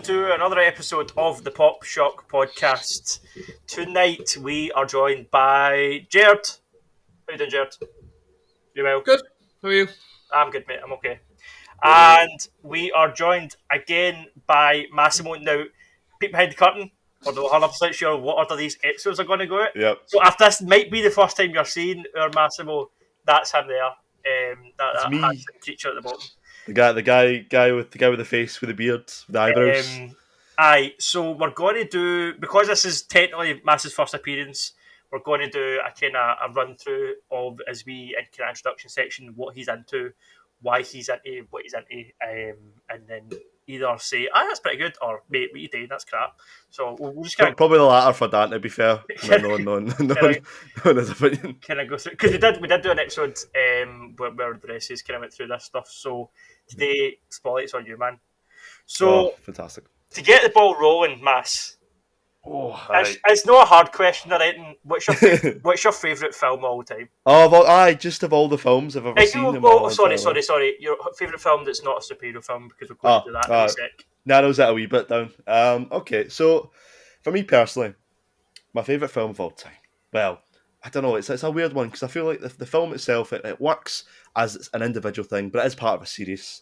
to another episode of the Pop Shock Podcast. Tonight we are joined by Jerd. How you doing, Jerd? You well? Good. How are you? I'm good, mate. I'm okay. And we are joined again by Massimo. Now, peek behind the curtain, or not 100% sure what order these episodes are going to go at. Yep. So if this might be the first time you're seeing our Massimo, that's him there. That me. handsome creature at the bottom. The guy with the face with the beard, with the eyebrows. Aye, so we're going to do, because this is technically Mass's first appearance, we're going to do a kind of a run through of as we in kind of introduction section, what he's into, why he's into what he's into, and then either say, that's pretty good, or mate, what you doing, that's crap. So we'll just kind of Probably the latter for Dan, to be fair. No one's opinion. kind of go through, because we did do an episode where the rest is kind of went through this stuff. So today, spotlight's on you, man. So fantastic. To get the ball rolling, Mass. It's not a hard question or anything. What's your favourite film of all time? Just of all the films I've ever seen. Sorry. Your favourite film that's not a superhero film, because we're going to do that in a sec. Narrows that a wee bit down. Okay, so for me personally, my favourite film of all time. Well, I don't know. It's a weird one because I feel like the film itself it works as an individual thing, but it is part of a series.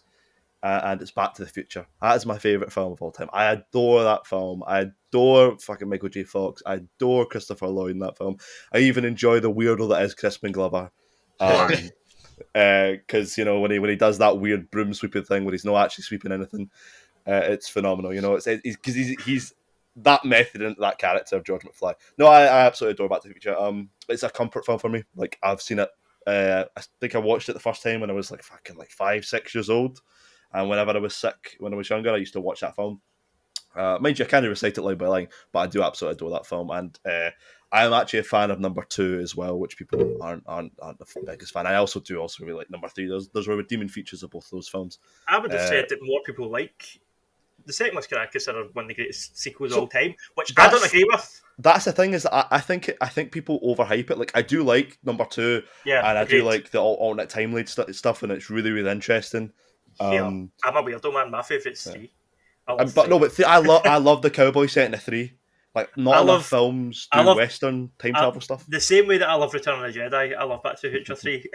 And it's Back to the Future. That is my favourite film of all time. I adore that film. I adore fucking Michael J. Fox. I adore Christopher Lloyd in that film. I even enjoy the weirdo that is Crispin Glover. Because, when he does that weird broom sweeping thing where he's not actually sweeping anything, it's phenomenal. Because he's that method into that character of George McFly. No, I absolutely adore Back to the Future. It's a comfort film for me. Like, I've seen it. I think I watched it the first time when I was like 5-6 years old. And whenever I was sick, when I was younger, I used to watch that film. Mind you, I can't recite it line by line, but I do absolutely adore that film. And I am actually a fan of number 2 as well, which people aren't the biggest fan. I also really like number 3. There's redeeming features of both those films. I would have said that more people like the second one's kind of considered one of the greatest sequels of all time, which I don't agree with. That's the thing, is that I think people overhype it. Like, I do like number 2, and I do like the alternate timeline stuff, and it's really, really interesting. I'm a weirdo, man. My favourite's 3. I love the cowboy set in the 3. Like, not enough films do Western time travel stuff. The same way that I love Return of the Jedi, I love Back to the Future 3.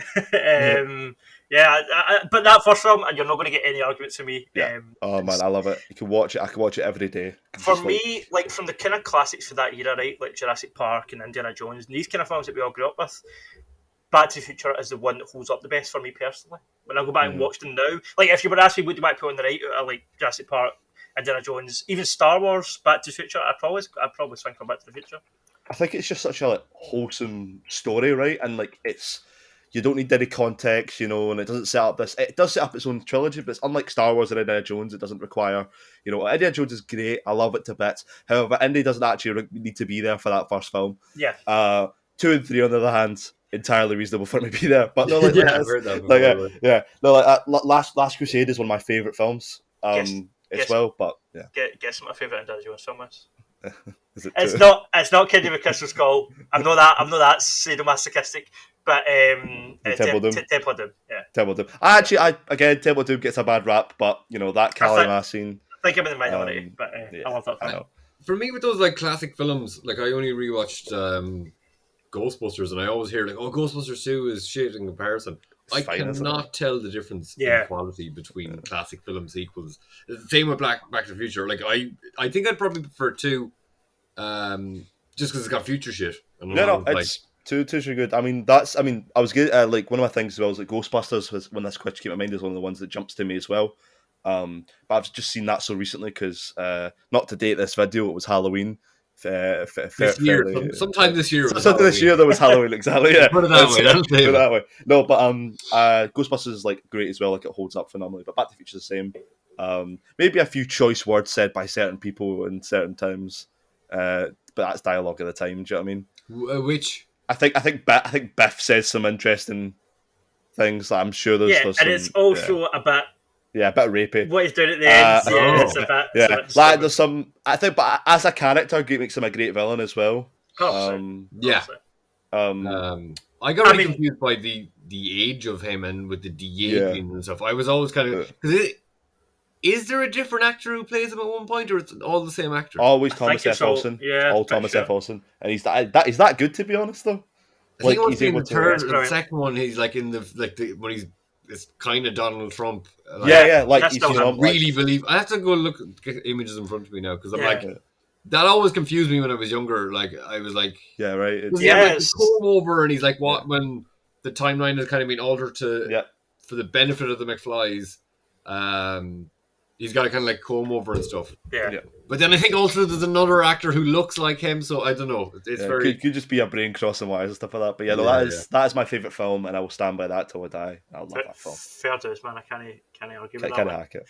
But that first film, and you're not going to get any arguments from me. Yeah. Man, I love it. You can watch it. I can watch it every day. For me, like from the kind of classics for that era, right, like Jurassic Park and Indiana Jones, and these kind of films that we all grew up with, Back to the Future is the one that holds up the best for me personally. When I go back and watch them now, like if you were asking me what do I put on the right out of like Jurassic Park, Indiana Jones, even Star Wars, Back to the Future, I'd probably swing for Back to the Future. I think it's just such a wholesome story, right? And like you don't need any context, and it doesn't set up this. It does set up its own trilogy, but it's unlike Star Wars and Indiana Jones. It doesn't require, Indiana Jones is great. I love it to bits. However, Indy doesn't actually need to be there for that first film. Yeah. 2 and 3, on the other hand, entirely reasonable for me to be there. But no, Last Crusade is one of my favourite films. Well, but yeah. Guess what my favourite Indiana Jones film is? It's not Kid with Crystal Skull. I'm not that sadomasochistic, but Temple Doom. Temple Doom, yeah. Temple Doom. Temple Doom gets a bad rap, but that Calimar scene. I think I'm in the minority, but I love that film. For me, with those like classic films, like I only rewatched Ghostbusters, and I always hear like, Ghostbusters 2 is shit in comparison. I cannot tell the difference in quality between classic film sequels. Same with Back to the Future. Like I think I'd probably prefer 2, just because it's got future shit. It's 2's really good. I was good. Like one of my things as well was like Ghostbusters was when this question came to mind is one of the ones that jumps to me as well. But I've just seen that so recently because not to date this video, it was Halloween. Sometime this year. This year there was Halloween, exactly. Yeah, put it that way. No, but Ghostbusters is like great as well. Like it holds up phenomenally. But Back to the Future is the same. Maybe a few choice words said by certain people in certain times, but that's dialogue at the time. Do you know what I mean? Which I think Biff says some interesting things. That I'm sure there's and some, it's also a bit. Yeah, a bit rapey. What he's doing at the end, it's a bit. Yeah, there's some. I think, but as a character, it makes him a great villain as well. I got really confused by the age of him and with the de-aging and stuff. I was always kind of because Is there a different actor who plays him at one point, or it's all the same actor? Always Thomas F. Olsen. Yeah, all Thomas F. Olsen, and he's that good, to be honest, though. I think he's in the third, the second one. He's like in the when he's it's kind of Donald Trump. Like he's really believe. I have to go get images in front of me now because I'm like. That always confused me when I was younger. Like I was like, yeah, right. He's comb over, and he's like, what when the timeline has kind of been altered to for the benefit of the McFlys. He's got to kind of like comb over and stuff. Yeah. But then I think also there's another actor who looks like him, so I don't know. It's very could just be a brain crossing wires and stuff like that. But that is my favourite film, and I will stand by that till I die. I love that film. Fair dues, man. I can't argue with that. Can't hack it.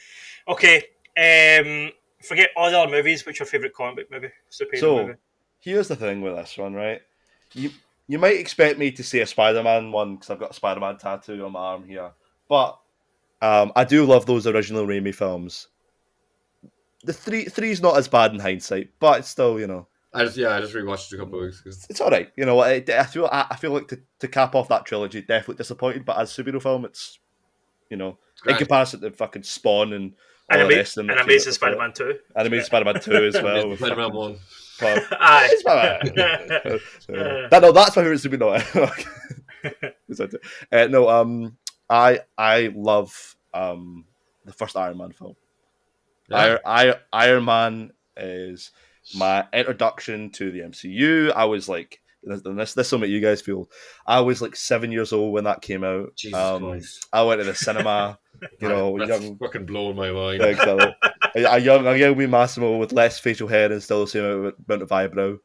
Okay. Forget all the other movies. What's your favourite comic book movie? Superhero movie? Here's the thing with this one, right? You might expect me to say a Spider-Man one because I've got a Spider-Man tattoo on my arm here, but I do love those original Raimi films. The three's not as bad in hindsight, but it's still, I just rewatched it a couple of weeks ago. It's all right. You know, I feel like to cap off that trilogy, definitely disappointed. But as a superhero film, it's in comparison to fucking Spawn and all the rest of them. And Amazing Spider-Man 2. And Amazing Spider-Man 2 as well. Spider-Man 1. No, that's my favorite superhero. I love the first Iron Man film. Yeah. Iron Man is my introduction to the MCU. I was like, this will make you guys feel. I was like 7 years old when that came out. Jesus Christ. I went to the cinema. That's fucking blowing my mind. Exactly. a young wee Massimo with less facial hair and still the same amount of eyebrow.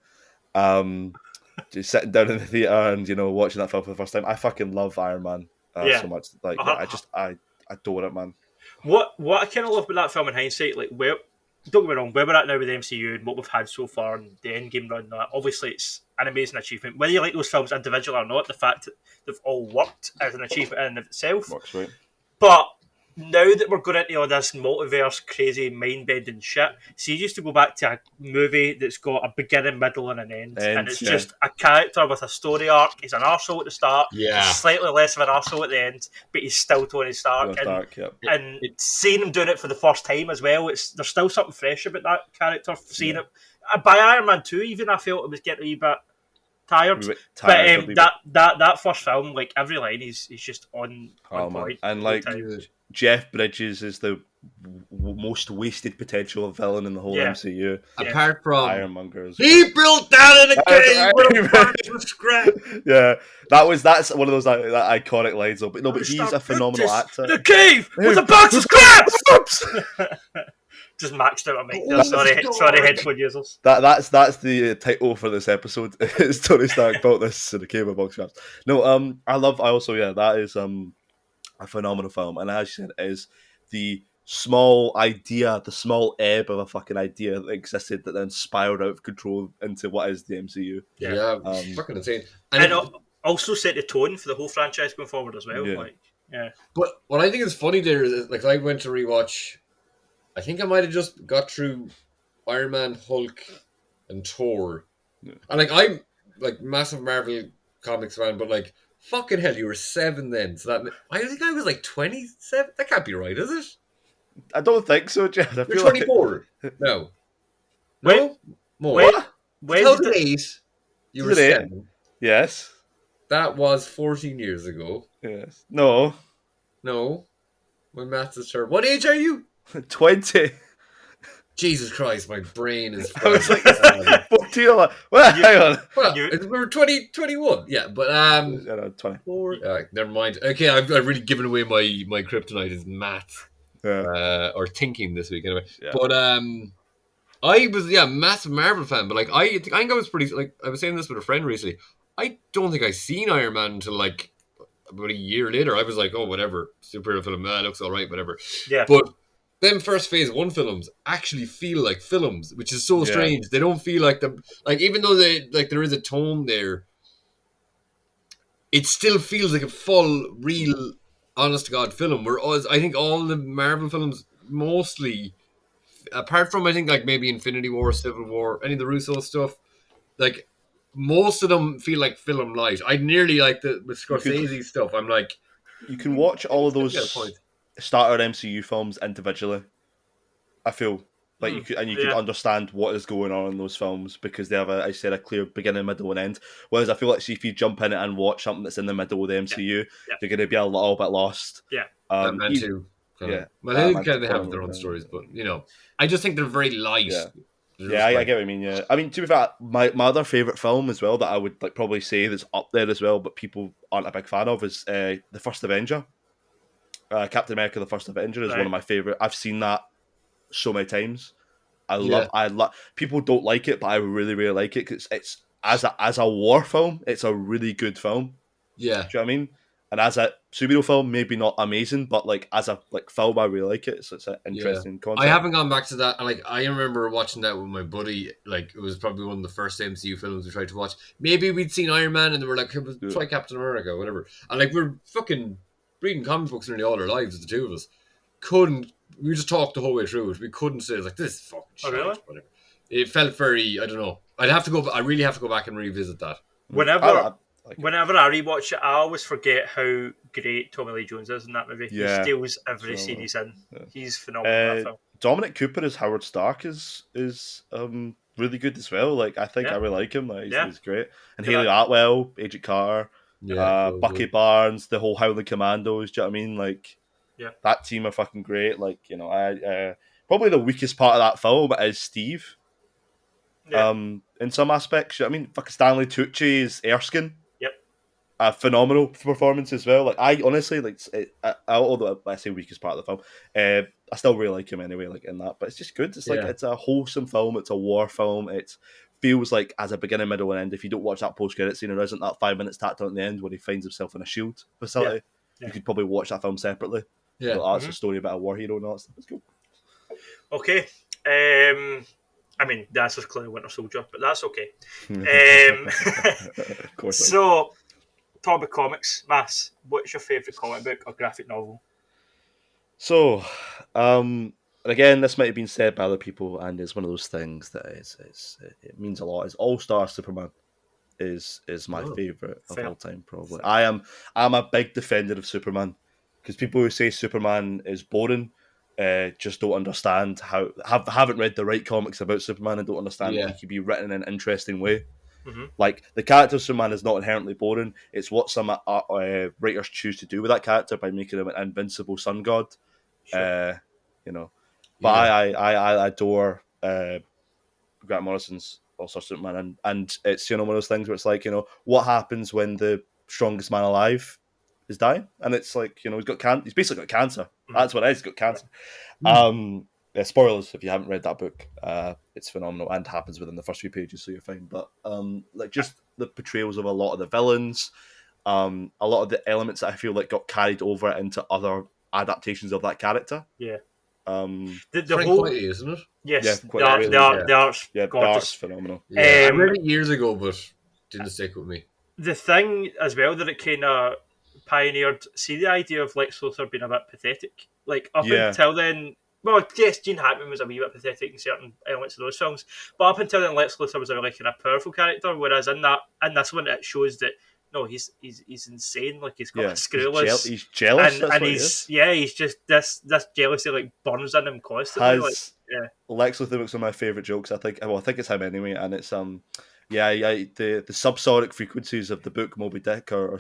Just sitting down in the theater and watching that film for the first time. I fucking love Iron Man so much. Like I adore it, man. What I kind of love about that film in hindsight, like don't get me wrong, where we're at now with the MCU and what we've had so far and the Endgame run, that obviously it's an amazing achievement. Whether you like those films individually or not, the fact that they've all worked as an achievement in and of itself. Works, right. But now that we're going into all this multiverse, crazy, mind-bending shit, so you used to go back to a movie that's got a beginning, middle, and an end, and it's just a character with a story arc. He's an arsehole at the start, he's slightly less of an arsehole at the end, but he's still Tony Stark. And seeing him doing it for the first time as well, there's still something fresh about that character. Seeing it by Iron Man 2, even I felt it was getting a wee bit tired. But that first film, like every line, he's just on point. And like Jeff Bridges is the most wasted potential villain in the whole MCU. Apart from Ironmonger, he built that in a cave with scrap. Yeah, that's one of those that iconic lines. But he's a phenomenal actor. The cave with a box of scraps. Just maxed out on me. Sorry, headphone users. That's the title for this episode. It's Tony Stark built this in a cave with box of scraps. No, that is a phenomenal film, and as you said, is the small idea, the small ebb of a fucking idea that existed that then spiraled out of control into what is the MCU. Yeah, fucking insane. And also set the tone for the whole franchise going forward as well. But what I think is funny there is, like, I went to rewatch. I think I might have just got through Iron Man, Hulk, and Thor, and like I'm like massive Marvel comics fan, but like. Fucking hell, you were 7 then. So I think I was like 27. That can't be right, is it? I don't think so, Jed. You're 24. No. No? More. 2008. You were 7. Yes. That was 14 years ago. Yes. No. My maths is terrible. What age are you? 20. Jesus Christ, my brain is... I was like, 14. Hang on. Well, we were 21. Yeah, but... 24. Never mind. Okay, I've really given away my kryptonite is math. Yeah. Or thinking this week, anyway. Yeah. But I was, massive Marvel fan, but like I think I was pretty... Like, I was saying this with a friend recently. I don't think I seen Iron Man until like about a year later. I was like, oh, whatever. Superhero film, looks all right, whatever. Yeah. But... them first phase 1 films actually feel like films, which is so strange. They don't feel like them, like, even though there is a tone there, it still feels like a full, real, honest to God film. Whereas I think all the Marvel films mostly, apart from I think like maybe Infinity War, Civil War, any of the Russo stuff, like most of them feel like film light. I nearly like with Scorsese stuff. I'm like, you can watch all of those starter MCU films individually, I feel like you could understand what is going on in those films because they have a clear beginning, middle, and end. Whereas I feel like if you jump in it and watch something that's in the middle of the MCU, you're going to be a little bit lost. Yeah, Batman too. Yeah, well, they have their own stories, but I just think they're very light. Yeah, I get what you mean. Yeah, I mean, to be fair, my other favorite film as well that I would like probably say that's up there as well, but people aren't a big fan of is the First Avenger. Captain America: The First Avenger is one of my favorite. I've seen that so many times. I love. People don't like it, but I really, really like it because it's as a war film, it's a really good film. Yeah, do you know what I mean? And as a superhero film, maybe not amazing, but like as a film, I really like it. So it's an interesting concept. I haven't gone back to that. Like I remember watching that with my buddy. Like it was probably one of the first MCU films we tried to watch. Maybe we'd seen Iron Man and they were like, try Captain America, whatever. And like we're fucking reading comic books nearly all our lives, the two of us. We just talked the whole way through it. We couldn't say like this is fucking shit. Really? Whatever. It felt very, I don't know. I really have to go back and revisit that. Whenever I rewatch it, I always forget how great Tommy Lee Jones is in that movie. Yeah. He steals every scene he's in. Yeah. He's phenomenal in that film. Dominic Cooper as Howard Stark is really good as well. Like I think I really like him. Like, he's great. And Haley Atwell, Agent Carter, Bucky Barnes, the whole Howling Commandos. Do you know what I mean? Like, that team are fucking great. Like, I probably the weakest part of that film is Steve. Yeah. In some aspects, you know what I mean, fucking Stanley Tucci is Erskine. Yep. A phenomenal performance as well. Like I honestly like, although I say weakest part of the film, I still really like him anyway. Like in that, but it's just good. It's like it's a wholesome film. It's a war film. It feels like as a beginning, middle, and end. If you don't watch that post-credit scene, there isn't that 5 minutes tacked on at the end where he finds himself in a shield facility. You could probably watch that film separately. Yeah, that's a story about a war hero and all that stuff. It's cool. Okay. I mean, the answer's clearly Winter Soldier, but that's okay. Of course. So, talk about comics. Mass, what's your favourite comic book or graphic novel? So, and again, this might have been said by other people, and it's one of those things that it means a lot. Is All-Star Superman is my favourite of all time, probably. I'm a big defender of Superman because people who say Superman is boring just don't understand haven't read the right comics about Superman and don't understand that he can be written in an interesting way. Mm-hmm. Like the character of Superman is not inherently boring. It's what some writers choose to do with that character by making him an invincible sun god. Sure. But I adore Grant Morrison's All-Star Superman, and it's one of those things where it's like what happens when the strongest man alive is dying, and it's like he's basically got cancer. That's what it is. He's got cancer. Spoilers if you haven't read that book. It's phenomenal and happens within the first few pages, so you're fine. But like just the portrayals of a lot of the villains, a lot of the elements that I feel like got carried over into other adaptations of that character. Yeah. The whole, isn't it? Yes. The art's phenomenal. Yeah, I read it years ago, but didn't stick with me. The thing as well that it kind of pioneered, see the idea of Lex Luthor being a bit pathetic. Like up until then, well, yes, Gene Hackman was a wee bit pathetic in certain elements of those films, but up until then, Lex Luthor was a really kind of powerful character. Whereas in this one, it shows that no, he's insane. Like he's got a screwless. He's jealous, and he's just this jealousy like burns in him constantly. Lex Luthor was one of my favorite jokes. I think it's him anyway, and it's the subsonic frequencies of the book Moby Dick are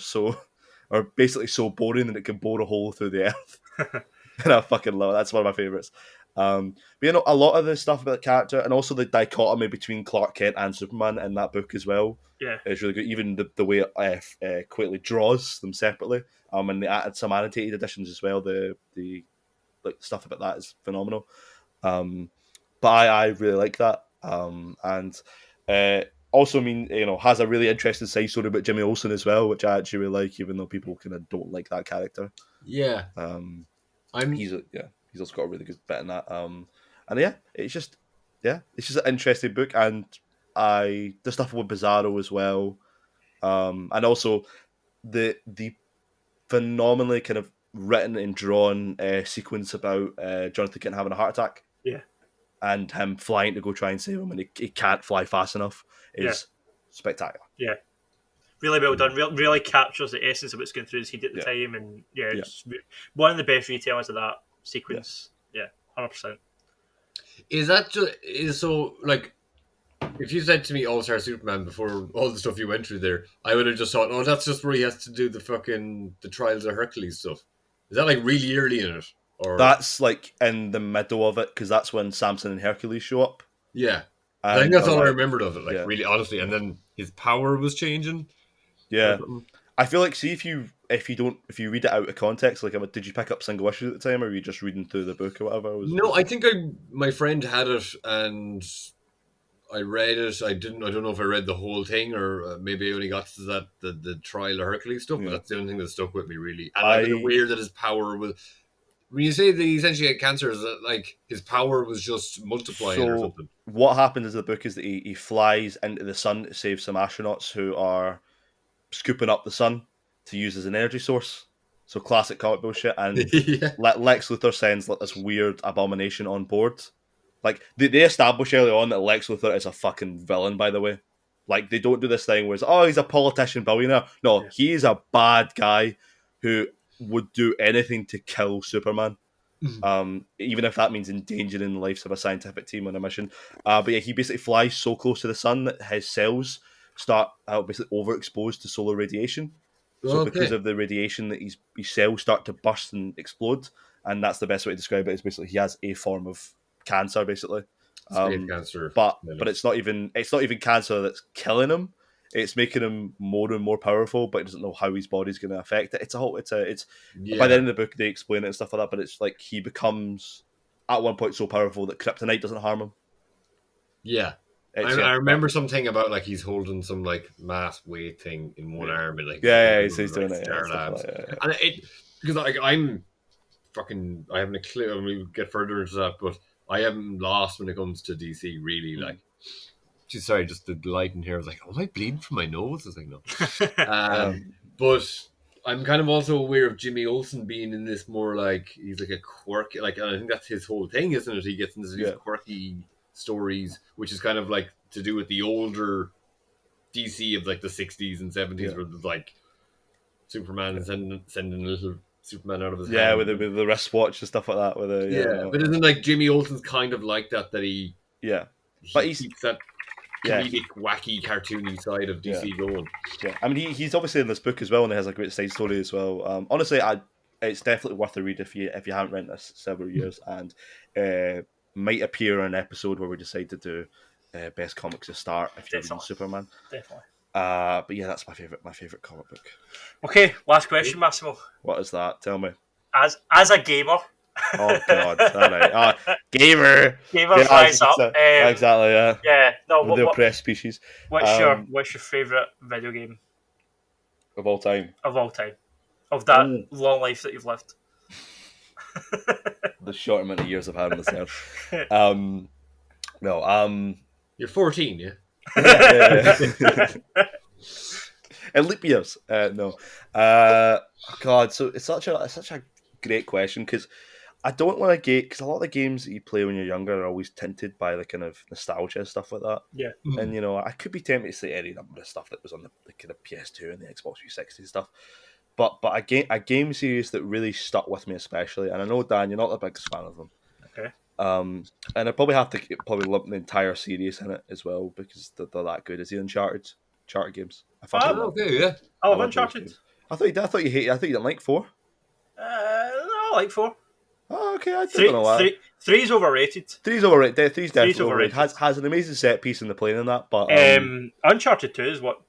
basically so boring that it can bore a hole through the earth. And I fucking love it. That's one of my favourites. But a lot of the stuff about the character and also the dichotomy between Clark Kent and Superman in that book as well is really good. Even the way it quickly draws them separately. And they added some annotated editions as well. The stuff about that is phenomenal. But I really like that. And also, has a really interesting side story about Jimmy Olsen as well, which I actually really like, even though people kind of don't like that character. Yeah. He's also got a really good bit in that. It's just an interesting book, and the stuff with Bizarro as well, and also the phenomenally kind of written and drawn sequence about Jonathan Kent having a heart attack. Yeah. And him flying to go try and save him, and he can't fly fast enough is spectacular. Yeah. Really well done. Really captures the essence of what's going through his head at the time, and it's one of the best retellings of that sequence. Yeah, 100%. Is that just so like? If you said to me All-Star Superman before all the stuff you went through there, I would have just thought, oh, that's just where he has to do the Trials of Hercules stuff. Is that like really early in it? Or That's like in the middle of it, because that's when Samson and Hercules show up. Yeah. And I think that's all I remembered of it, like yeah. really honestly. And then his power was changing. Yeah. I feel like, see, if you read it out of context, like, did you pick up single issues at the time, or were you just reading through the book or whatever? No, I think my friend had it and I read it. I don't know if I read the whole thing, or maybe I only got to the Trial of Hercules stuff. But that's the only thing that stuck with me, really. And I was aware that his power was. When you say that he essentially had cancer, is that like his power was just multiplying or something? What happens in the book is that he flies into the sun to save some astronauts who are scooping up the sun to use as an energy source. So classic comic bullshit. And Lex Luthor sends like this weird abomination on board. Like, they establish early on that Lex Luthor is a fucking villain, by the way. Like, they don't do this thing where it's, oh, he's a politician billionaire. No, he is a bad guy who would do anything to kill Superman. Even if that means endangering the lives of a scientific team on a mission. But yeah, he basically flies so close to the sun that his cells start basically overexposed to solar radiation. So because of the radiation, that his cells start to burst and explode. And that's the best way to describe it, is basically he has a form of cancer, basically. Cancer, but it's not even cancer that's killing him. It's making him more and more powerful, but he doesn't know how his body's going to affect it. By the end of the book they explain it and stuff like that. But it's like he becomes at one point so powerful that kryptonite doesn't harm him. Yeah, I remember something about like he's holding some like mass weight thing in one arm and like he's doing it. And it because like I haven't a clue. I mean, we'll get further into that, but I am lost when it comes to DC, really. Like, sorry, just the light in here. I was like, am I bleeding from my nose? I was like, no. But I'm kind of also aware of Jimmy Olsen being in this more like, he's like a quirky, like, and I think that's his whole thing, isn't it? He gets into these quirky stories, which is kind of like to do with the older DC of like the 60s and 70s, where there's like Superman sending a little Superman out of his hand. with the wristwatch and stuff like that. But isn't like Jimmy Olsen's kind of like that he but he keeps that comedic, wacky, cartoony side of DC going. Yeah, I mean he's obviously in this book as well, and he has a great side story as well. Honestly, it's definitely worth a read if you haven't read this several years, and might appear in an episode where we decide to do best comics to start if you're reading Superman. Definitely. But yeah, that's my favorite comic book. Okay, last question, Massimo. What is that? Tell me. As a gamer. Oh God! All right. Gamer flies up. Exactly. Yeah. Yeah. No. The oppressed species. What's your favorite video game of all time? Of that long life that you've lived. The short amount of years I've had on this earth. No. You're 14, yeah. Yeah. And leap years. No. God. So it's such a great question, because I don't want to because a lot of the games that you play when you're younger are always tinted by the kind of nostalgia and stuff like that. Yeah. And I could be tempted to say any number of stuff that was on the kind of PS2 and the Xbox 360 and stuff. But a game series that really stuck with me especially, and I know, Dan, you're not the biggest fan of them. Okay. And I probably have to lump the entire series in it as well, because they're that good. Is the Uncharted games? I love Uncharted. I thought you didn't like 4. No, I like 4. Oh, okay. I don't know why. 3's overrated. 3's overrated. 3's definitely overrated. Has an amazing set piece in the plane in that, but Uncharted 2 is what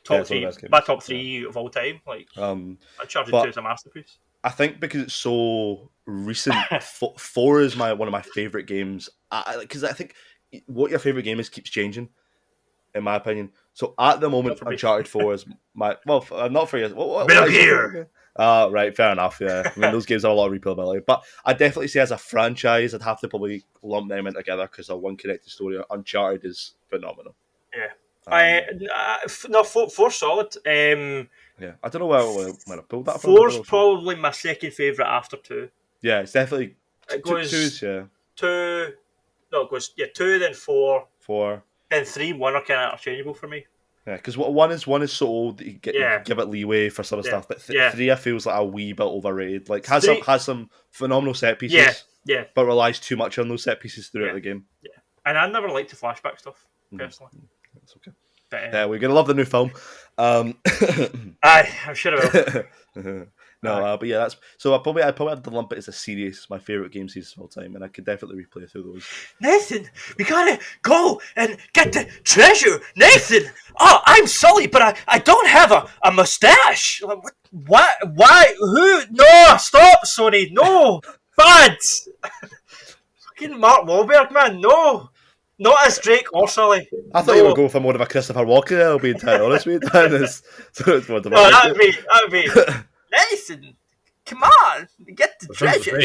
top 3, my top 3 of all time. Like Uncharted 2 is a masterpiece. I think because it's so recent, 4 is one of my favorite games. Because I think what your favorite game is keeps changing, in my opinion. So at the moment, Uncharted 4 is my not for you. Metal Gear. Right, fair enough. Yeah, I mean those games have a lot of replayability, but I definitely say as a franchise, I'd have to probably lump them in together because of one connected story. Uncharted is phenomenal. Yeah, 4 solid. Yeah, I don't know where I pulled that from. 4's probably my second favourite after 2. Yeah, it's definitely it goes 2's, yeah. 2. No, it goes 2, then 4, then 3, 1 are kind of interchangeable for me. Yeah, because one is so old that you give it leeway for some stuff, but 3 feels like a wee bit overrated. Like has some phenomenal set pieces. Yeah. But relies too much on those set pieces throughout the game. Yeah. And I never liked the flashback stuff, personally. That's okay. But, we're going to love the new film. Aye, I'm sure I will. But yeah, that's so. I probably have to lump it as a series. It's my favorite game series of all time, and I could definitely replay through those. Nathan, we gotta go and get the treasure. Nathan, oh, I'm sorry, but I don't have a mustache. Like, what? Why? Who? No, stop, Sony. No, bad. Fucking Mark Wahlberg, man. No, not as Drake or Sully. I thought you would go for more of a Christopher Walken. I'll be entirely honest with you. That'd be. Nathan, come on, get the treasure.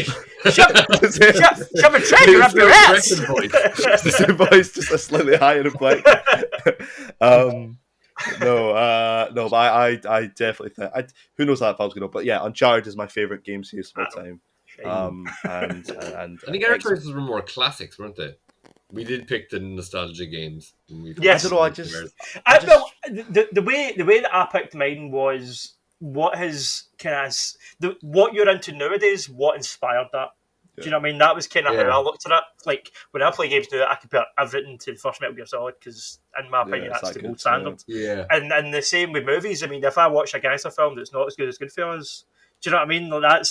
Shove a treasure up your ass. The same voice, just a slightly higher and black. But I definitely think who knows how that film's going to go. But yeah, Uncharted is my favorite game series of all time. And I think our choices were more classics, weren't they? We did pick the nostalgia games. Yes, I don't know. The way that I picked mine was what what you're into nowadays. What inspired that? Yeah. Do you know what I mean? That was kind of how I looked at it. Like when I play games now, I compare everything to the first Metal Gear Solid because, in my opinion, that's the gold standard. Yeah. And the same with movies. I mean, if I watch a gangster film that's not as good as Goodfellas, do you know what I mean?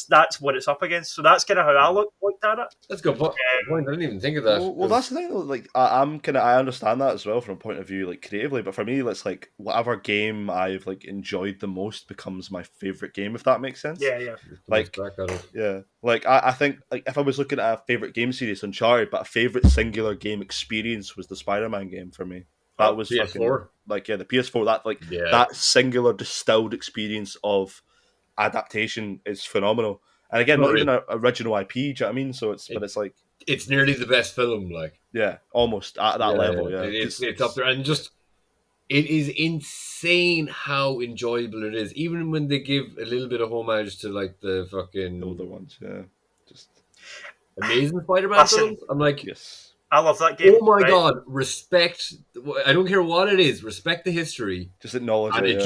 That's what it's up against. So that's kind of how I looked at it. That's a good point. I didn't even think of that. Well, that's the thing though. Like, I understand that as well from a point of view, like creatively. But for me, it's like whatever game I've like enjoyed the most becomes my favorite game. If that makes sense. Yeah. Like, Like I think like if I was looking at a favorite game series, Uncharted, but a favorite singular game experience was the Spider-Man game for me. That was PS4. The PS4. That singular distilled experience of adaptation is phenomenal, and again, not even an original IP. Do you know what I mean? So it's like it's nearly the best film, like almost at that level. Yeah, it's up there, and just it is insane how enjoyable it is, even when they give a little bit of homage to like the fucking older ones. Yeah, just amazing Spider-Man films. I'm like, yes, I love that game. Oh my god, respect! I don't care what it is. Respect the history. Just acknowledge and it.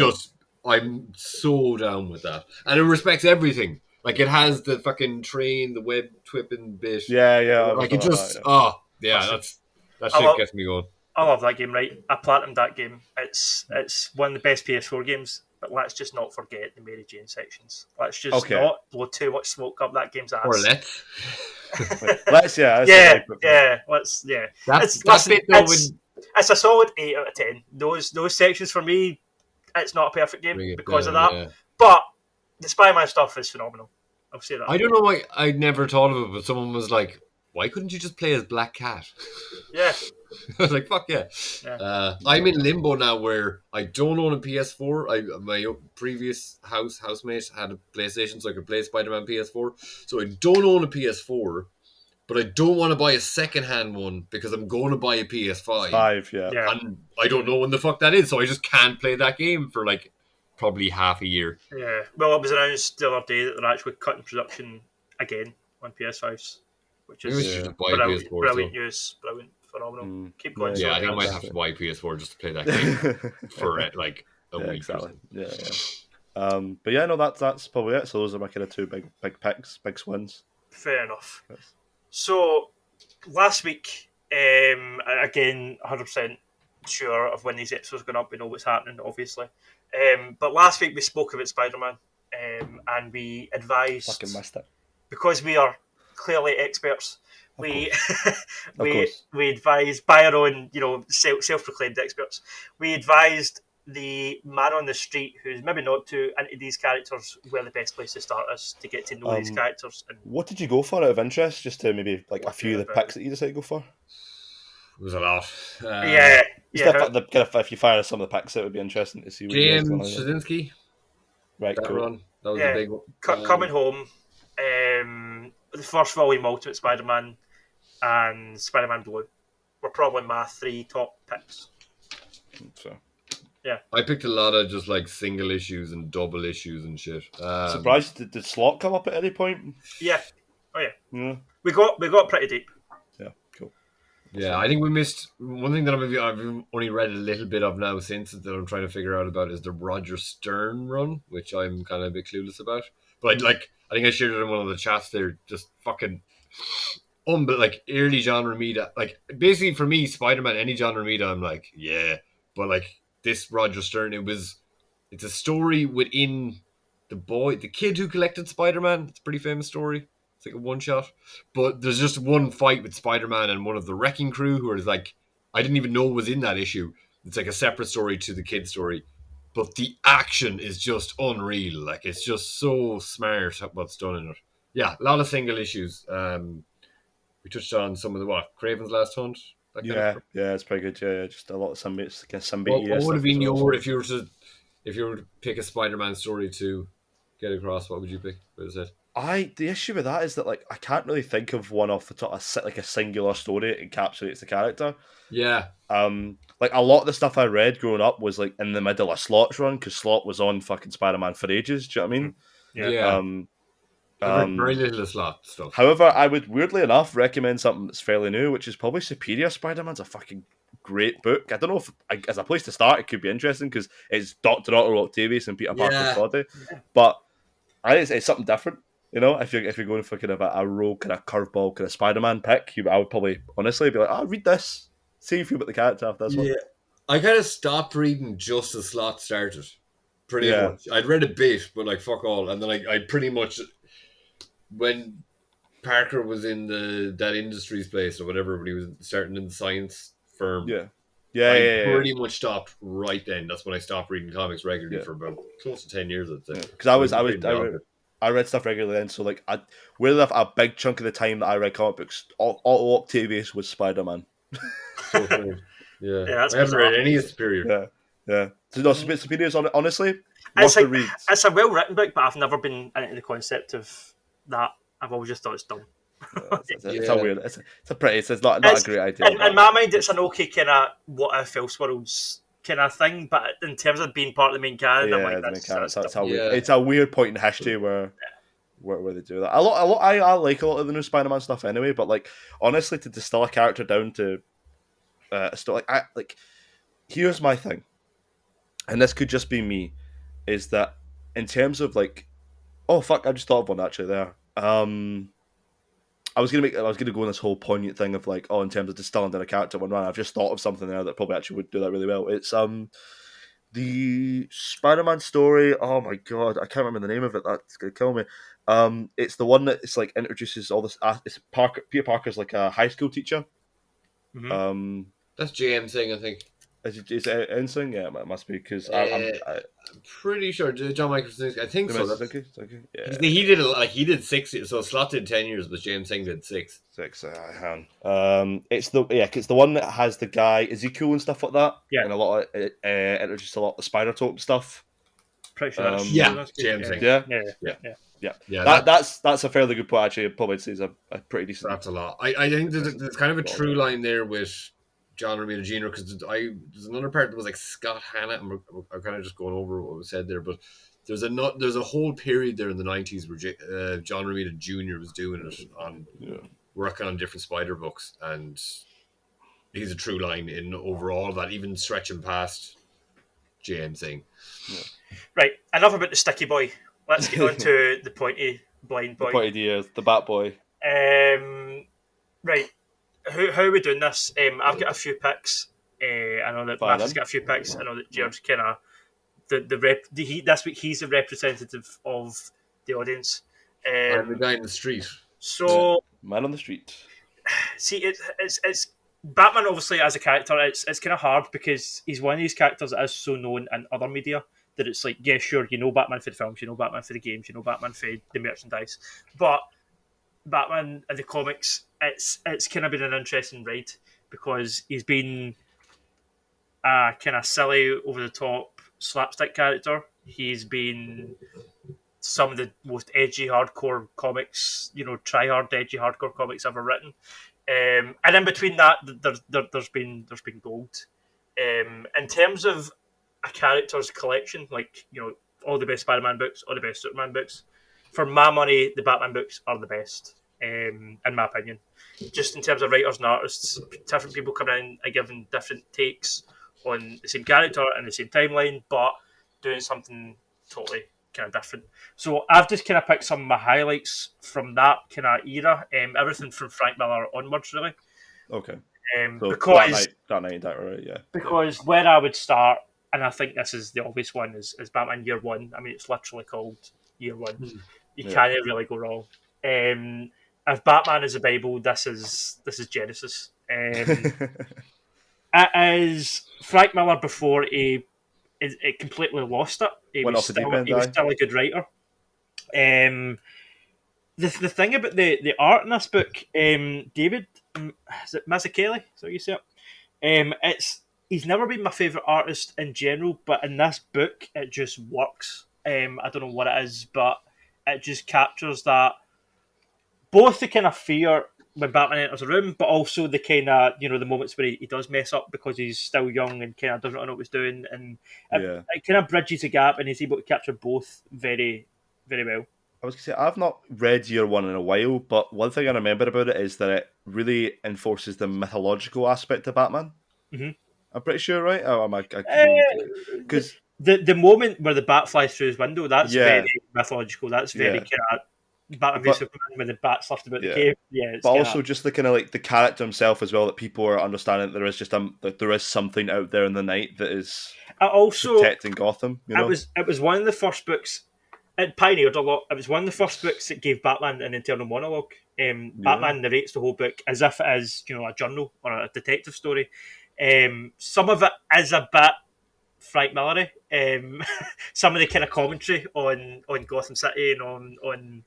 I'm so down with that. And it respects everything. Like, it has the fucking train, the web whipping bit. Yeah. Like, it just... that shit gets me going. I love that game, right? I platinumed that game. It's one of the best PS4 games, but let's just not forget the Mary Jane sections. Let's just not blow too much smoke up that game's ass. Or let's. Let's, It's a solid 8 out of 10. Those sections for me, it's not a perfect game because of that. Yeah. But the Spider-Man stuff is phenomenal. I'll say that. I don't know why I never thought of it, but someone was like, why couldn't you just play as Black Cat? Yeah. I was like, fuck yeah. I'm in limbo now where I don't own a PS4. My previous housemate had a PlayStation, so I could play Spider-Man PS4. So I don't own a PS4, but I don't want to buy a second-hand one because I'm going to buy a PS5. Yeah. And I don't know when the fuck that is, so I just can't play that game for like probably half a year. Yeah. Well, it was announced the other day that they're actually cutting production again on PS5s, which is brilliant news. Brilliant. Phenomenal. Keep going. Yeah, I think I might have to buy a PS4 just to play that game for like a week. Exactly. Yeah. But yeah, no, that's probably it. So those are my kind of two big picks, big swings. Fair enough. Yes. So last week, again, 100% sure of when these episodes are going up. We know what's happening, obviously. But last week we spoke about Spider-Man, and we advised. Fucking missed it. Because we are clearly experts. We advised by our own, self-proclaimed experts. We advised the man on the street who's maybe not too into these characters where the best place to start is to get to know these characters. And what did you go for out of interest? Just to maybe like a few of the picks that you decided to go for. It was a lot. If you fire some of the picks, it would be interesting to see. James Straczynski. Right, that cool. Run. That was a big one. Coming Home, the first volume Ultimate Spider-Man, and Spider-Man Blue were probably my 3 top picks. So, yeah, I picked a lot of just like single issues and double issues and shit. Surprised did Slot come up at any point? Yeah, we got pretty deep. Yeah, cool. Yeah, I think we missed one thing that I've only read a little bit of now since that I'm trying to figure out about is the Roger Stern run, which I'm kind of a bit clueless about. But I think I shared it in one of the chats there. Just fucking But like early John Romita, like basically for me, Spider-Man, any John Romita, I'm like, yeah. But like this Roger Stern, it's a story within the kid who collected Spider-Man. It's a pretty famous story. It's like a one shot. But there's just one fight with Spider-Man and one of the Wrecking Crew who are like, I didn't even know was in that issue. It's like a separate story to the kid story. But the action is just unreal. Like it's just so smart what's done in it. Yeah, a lot of single issues. We touched on some of Craven's Last Hunt. Yeah, it's pretty good. Yeah, just a lot of some What would have been well. if you were to pick a Spider-Man story to get across? What would you pick? What is it? The issue with that is that like I can't really think of one off the top like a singular story that encapsulates the character. Yeah. Like a lot of the stuff I read growing up was like in the middle of Slot's run because Slot was on fucking Spider-Man for ages. Do you know what I mean? Yeah. I've read very little of Slot stuff. However, I would weirdly enough recommend something that's fairly new, which is probably Superior Spider-Man's a fucking great book. I don't know if as a place to start it could be interesting because it's Dr. Otto Octavius and Peter Parker's body, but I think it's something different. You know, if you're going for kind of a rogue kind of curveball kind of Spider-Man pick, I would probably honestly be like, "Oh, read this, see if you about the character after this one." I kind of stopped reading just as Slot started. Pretty much, I'd read a bit, but like fuck all, and then I pretty much when Parker was in that Industries place or whatever, when he was starting in the science firm, I pretty much stopped right then. That's when I stopped reading comics regularly for about close to 10 years, I'd say. Because I read stuff regularly then, so like a big chunk of the time that I read comic books, Otto Octavius was Spider-Man. So cool. I haven't read any of Superior. Yeah. So no, Superior's honestly it's like, read. It's a well written book, but I've never been into the concept of that. I've always just thought it's dumb. It's a weird. It's not a great idea. In my mind, it's an okay kind of what if Elseworlds kind of thing, but in terms of being part of the main canon, I'm like, it's a weird point in history where they do that. I like a lot of the new Spider-Man stuff anyway, but like honestly, to distill a character down to here's my thing, and this could just be me, is that in terms of like, oh fuck, I just thought of one actually there. I was gonna go on this whole poignant thing of like, oh, in terms of distilling down a character one run, I've just thought of something there that probably actually would do that really well. It's the Spider-Man story. Oh my god, I can't remember the name of it. That's gonna kill me. It's the one that it's like introduces all this. It's Peter Parker's like a high school teacher. Mm-hmm. That's JM thing, I think. Is it anything? Yeah, it must be because I'm pretty sure John Michael. I think so. Okay. Yeah. He did he did 6. So Slot did 10 years, but James Singh did 6. It's the one that has the guy Ezekiel and stuff like that. Yeah, and a lot of introduced a lot of the Spider Token stuff. Pretty sure. James Singh. Yeah. That's a fairly good point. Actually, I'd probably say is a pretty decent. That's a lot. I think there's kind of a true line there with John Romita Jr. because there's another part that was like Scott Hanna, and I'm kind of just going over what was said there, but there's a whole period there in the 90s where John Romita Jr. was doing it working on different Spider books, and he's a true line in overall that, even stretching past JM thing. Yeah. Right, enough about the sticky boy. Let's get on to the pointy blind boy. The pointy ears, the bat boy. Right. How are we doing this? I've got a few picks. I know that Matt's got a few picks. I know that Jerd's kind of this week he's the representative of the audience. I'm the guy in the street. So man on the street. See, it's Batman. Obviously, as a character, it's kind of hard because he's one of these characters that is so known in other media that it's like, yeah, sure, you know Batman for the films, you know Batman for the games, you know Batman for the merchandise, but Batman in the comics, it's kind of been an interesting ride because he's been a kind of silly, over the top slapstick character. He's been some of the most edgy, hardcore comics, try hard, edgy, hardcore comics ever written. And in between that, there's been gold. In terms of a character's collection, like all the best Spider-Man books, all the best Superman books. For my money, the Batman books are the best, in my opinion. Just in terms of writers and artists, different people come in and giving different takes on the same character and the same timeline, but doing something totally kind of different. So I've just kind of picked some of my highlights from that kind of era, everything from Frank Miller onwards, really. Okay. So because Dark Knight, right? Yeah. Because where I would start, and I think this is the obvious one, is Batman Year One. I mean, it's literally called Year One. You can't really go wrong. If Batman is the Bible, this is Genesis. It is Frank Miller before it completely lost it. He Went was off the deep still end, he was aye. still a good writer. The thing about the art in this book, David, is it Mazzucchelli? Is that what you say it? He's never been my favourite artist in general, but in this book, it just works. I don't know what it is, but it just captures that both the kind of fear when Batman enters a room, but also the kind of the moments where he does mess up because he's still young and kind of doesn't know what he's doing, and it kind of bridges the gap, and he's able to capture both very, very well. I was going to say, I've not read Year One in a while, but one thing I remember about it is that it really enforces the mythological aspect of Batman. Mm-hmm. I'm pretty sure, right? Because the moment where the bat flies through his window, that's very mythological. That's very kind of Batman v Superman when the bat fluffed about the cave. Yeah, but also just the kind of like the character himself as well, that people are understanding that there is just that there is something out there in the night that is protecting Gotham. It was one of the first books. It pioneered a lot. It was one of the first books that gave Batman an internal monologue. Batman narrates the whole book as if it is, a journal or a detective story. Some of it is a bit Frank Miller. Some of the kind of commentary on Gotham City and on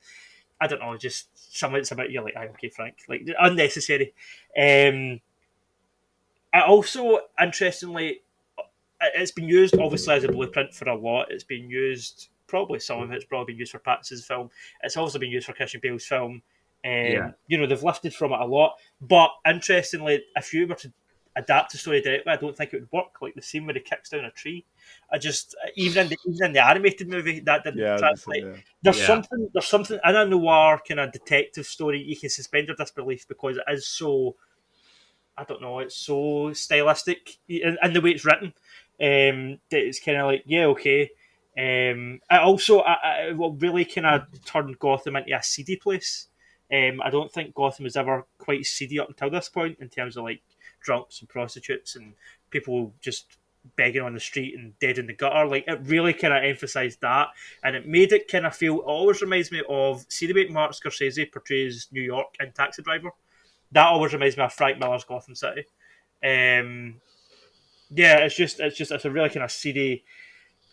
I don't know, just some of it's about you're like, okay, Frank, like unnecessary. It also, interestingly, it's been used obviously as a blueprint for a lot. It's been used. Probably some of it's probably been used for Pattinson's film. It's also been used for Christian Bale's film. They've lifted from it a lot. But interestingly, if you were to adapt the story directly, I don't think it would work. Like the scene where he kicks down a tree, even in the animated movie that didn't translate. There's something in a noir kind of detective story you can suspend your disbelief because it is so. I don't know. It's so stylistic in the way it's written. That it's kind of like okay. It also it will really kind of turn Gotham into a seedy place. I don't think Gotham was ever quite seedy up until this point in terms of like drunks and prostitutes and people just begging on the street and dead in the gutter. Like it really kind of emphasised that, and it made it kind of feel. It always reminds me of the way Martin Scorsese portrays New York in Taxi Driver. That always reminds me of Frank Miller's Gotham City. It's a really kind of seedy.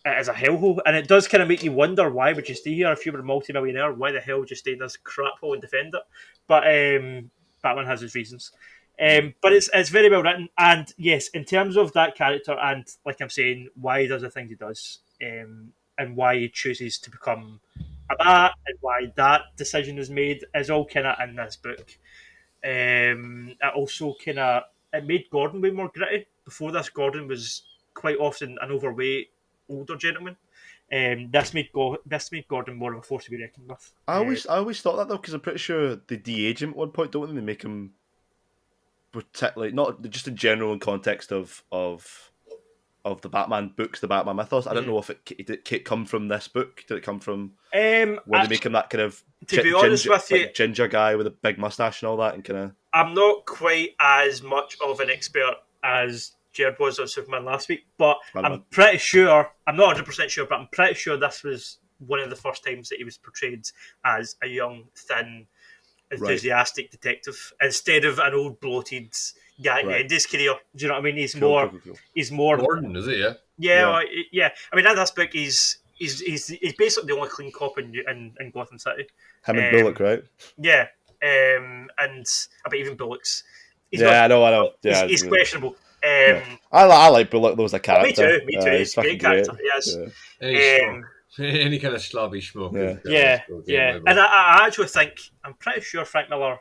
It is a hellhole, and it does kind of make you wonder why would you stay here if you were a multi-millionaire? Why the hell would you stay in this crap hole and defend it? But Batman has his reasons. But it's very well written, and yes, in terms of that character, and like I'm saying, why he does the things he does, and why he chooses to become a bat, and why that decision is made, is all kind of in this book. It also it made Gordon way more gritty. Before this, Gordon was quite often an overweight older gentleman. This made Gordon more of a force to be reckoned with. I always thought that though, because I'm pretty sure they de-age him at one point, don't they? Make him like not just in general in context of the Batman books, the Batman mythos. I don't know if did it come from this book. Did it come from where they make him that kind of ginger guy with a big mustache and all that, and kind of. I'm not quite as much of an expert as Jerd was on Superman last week, but I'm pretty sure, I'm not 100% sure, but I'm pretty sure this was one of the first times that he was portrayed as a young, thin, enthusiastic detective instead of an old, bloated guy at the end of his career. Do you know what I mean? He's more Gordon, is it? Yeah. I mean, in this book, he's basically the only clean cop in Gotham City. Him and Bullock, right? Yeah, and I bet even Bullock's. I know. Yeah, he's questionable. I like Bullock though as a character. Me too. He's a great character. Yes. Any kind of slobby schmuck. Yeah. And I actually think, I'm pretty sure Frank Miller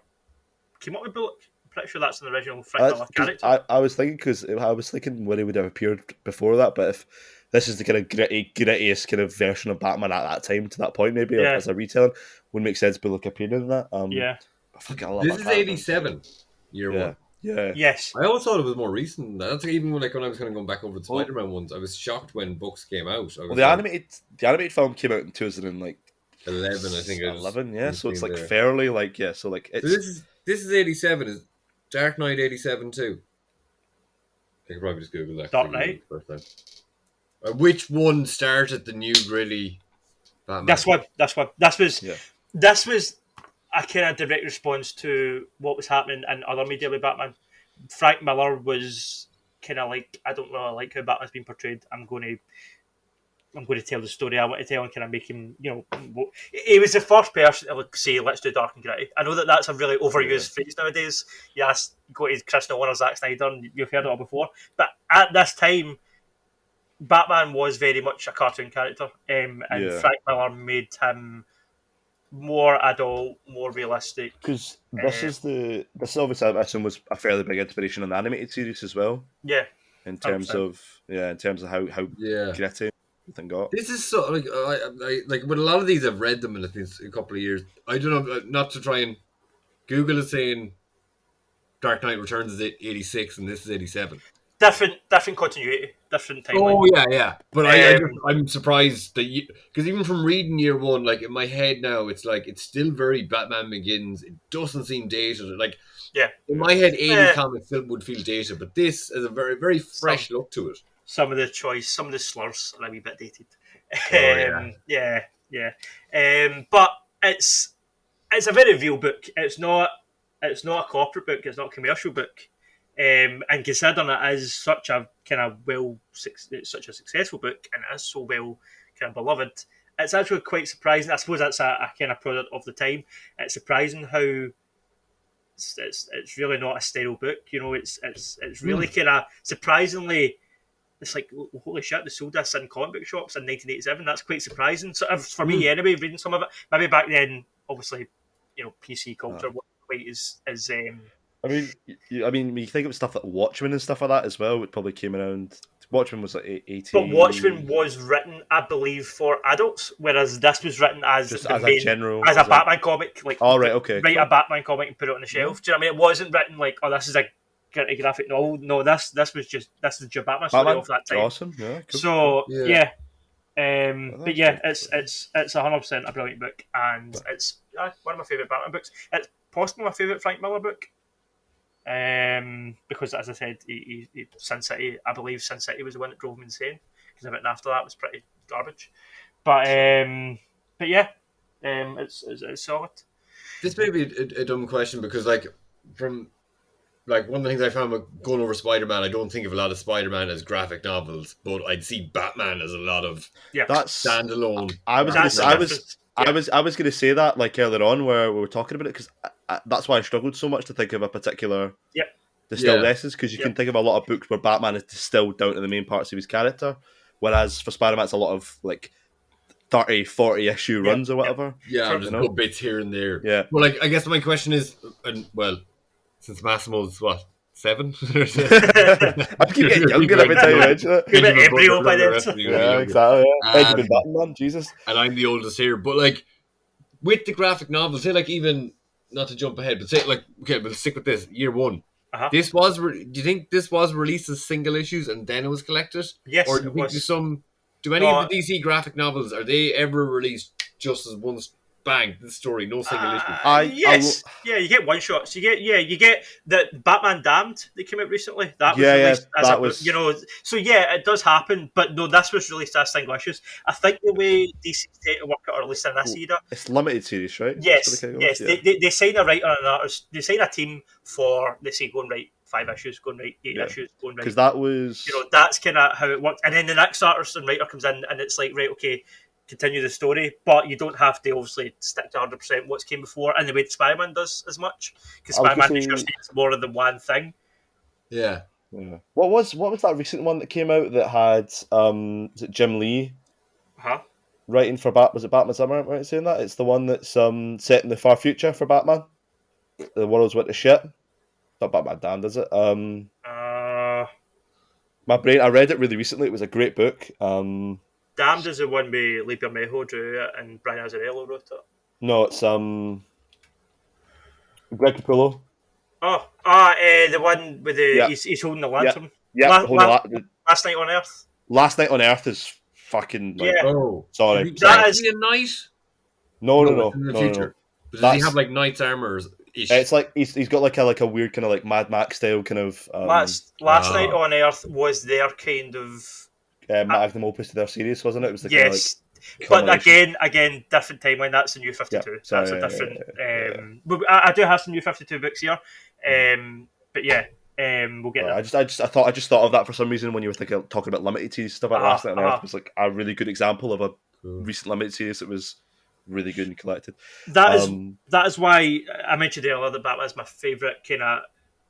came up with Bullock. I'm pretty sure that's an original Frank Miller character. I was thinking when he would have appeared before that, but if this is the kind of grittiest kind of version of Batman at that time, to that point maybe as a retailer, wouldn't make sense Bullock appearing in that. Yeah. I love this is 87 year one. Yeah. Yes. I always thought it was more recent than that. That's even when I was kind of going back over the Spider-Man ones. I was shocked when books came out. The animated film came out in 2011, I think. 11, yeah. So it's like fairly like So like it's. So this is 87. Is Dark Knight 87 too? I could probably just Google that. Dark Knight. Which one started the new gritty Batman? This was a kind of direct response to what was happening in other media with Batman. Frank Miller was kind of like, I don't really like how Batman's been portrayed. I'm going to tell the story I want to tell and kind of make him, he was the first person to say, let's do dark and gritty. I know that's a really overused phrase nowadays. Yes, go to Chris Nolan or Zack Snyder, and you've heard it all before. But at this time, Batman was very much a cartoon character, and Frank Miller made him more adult, more realistic. Because this is obviously, I assume, was a fairly big inspiration on the animated series as well. Yeah. In terms 100%. of how gritty everything got. This is so I like when a lot of these I've read them and it's been a couple of years. I don't know, not to try and Google is saying Dark Knight Returns is 86 and this is 87. Different continuity, different timeline. Oh yeah. But I'm surprised that because even from reading year one, like in my head now, it's like it's still very Batman Begins. It doesn't seem dated. Like in my head, 80 comics still would feel dated, but this is a very very fresh look to it. Some of the slurs are a wee bit dated. But it's a very real book. It's not a corporate book. It's not a commercial book. And considering it is such a kind of such a successful book and it is so well kind of beloved, it's actually quite surprising. I suppose that's a kind of product of the time. It's surprising how it's really not a sterile book. It's really kind of surprisingly. It's like, holy shit, they sold this in comic book shops in 1987. That's quite surprising. So for me, anyway, reading some of it, maybe back then, obviously, PC culture wasn't quite as. I mean, when you think of stuff like Watchmen and stuff like that as well, it probably came around. Watchmen was like 80. But Watchmen was written, I believe, for adults, whereas this was written as a Batman comic. Like, okay. Write a Batman comic and put it on the shelf. Do you know what I mean? It wasn't written like, oh, this is a graphic novel. No, this is your Batman story of that time. Awesome, yeah. Cool. So but yeah, it's 100% a brilliant book, and it's one of my favourite Batman books. It's possibly my favourite Frank Miller book. Because as I said, Sin City, I believe Sin City was the one that drove me insane, because everything after that was pretty garbage. But yeah, it's solid. This may be a dumb question because from one of the things I found with going over Spider-Man, I don't think of a lot of Spider-Man as graphic novels, but I'd see Batman as a lot of that's standalone. I was going to say that earlier on where we were talking about it, because that's why I struggled so much to think of a particular distilled essence, because you can think of a lot of books where Batman is distilled down to the main parts of his character, whereas for Spider-Man it's a lot of 30, 40 issue runs or whatever. Yeah, just little bits here and there. Yeah. Well, I guess my question is, since Massimo's 7? I keep getting younger every time you mention it. You're an embryo by then. Yeah, exactly. Benjamin Button, man, Jesus. And I'm the oldest here, but with the graphic novels, say even not to jump ahead, but say we'll stick with this year one. Uh-huh. This was. Do you think this was released as single issues and then it was collected? Yes, or do you think do any of the DC graphic novels, are they ever released just as one bang, this story, no single issue? Yes. You get one shots. You get the Batman Damned that came out recently. That was released as so it does happen, but no, this was released as single issues. I think the way DC tend to work it, or at least in this era, it's limited series, right? Yes. They sign a writer and an artist. They sign a team for, they say, go and write 5 issues, go and write 8 issues, go and write. Because that was, that's kind of how it worked. And then the next artist and writer comes in, and it's like, right, okay, continue the story, but you don't have to obviously stick to 100% what's came before, and the way that Spider-Man does as much, because Spider-Man makes sure it's more of the one thing. Yeah. What was that recent one that came out that had is it Jim Lee writing for was it Batman Summer? Am I right saying that? It's the one that's set in the far future for Batman. The world's went to shit. Not Batman Damned, is it? My brain. I read it really recently. It was a great book. Damned is the one where Lee Bermejo drew it and Brian Azzarello wrote it. No, it's Greg Capullo. The one with he's holding the lantern. Last Night on Earth. Last Night on Earth is fucking sorry. Did he be a knight? No. In the future. But does he have like knight's armor? It's like he's got like a weird kind of like Mad Max style kind of. Last Night on Earth was their kind of magnum opus to their series, wasn't it? It was the yes. But again, different timeline. That's the New 52. Yeah, that's a different. I do have some New 52 books here, but yeah, we'll get that. I just thought of that for some reason when you were talking about limited series stuff. Like Last Night on Earth was like a really good example of a recent limited series that was really good and collected. That is why I mentioned earlier that Batman's my favourite kind of,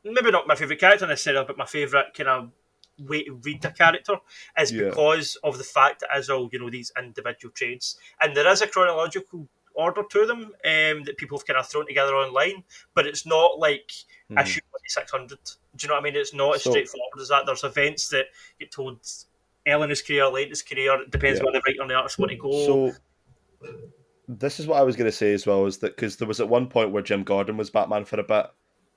maybe not my favourite character necessarily, but my favourite kind of way to read a character is because of the fact that it is all these individual trades, and there is a chronological order to them that people have kind of thrown together online, but it's not like issue 600. Do you know what I mean? It's not as straightforward as that. There's events that get told early in his career, late in his career. It depends where the writer and the artist want to go. So this is what I was going to say as well, is that because there was at one point where Jim Gordon was Batman for a bit.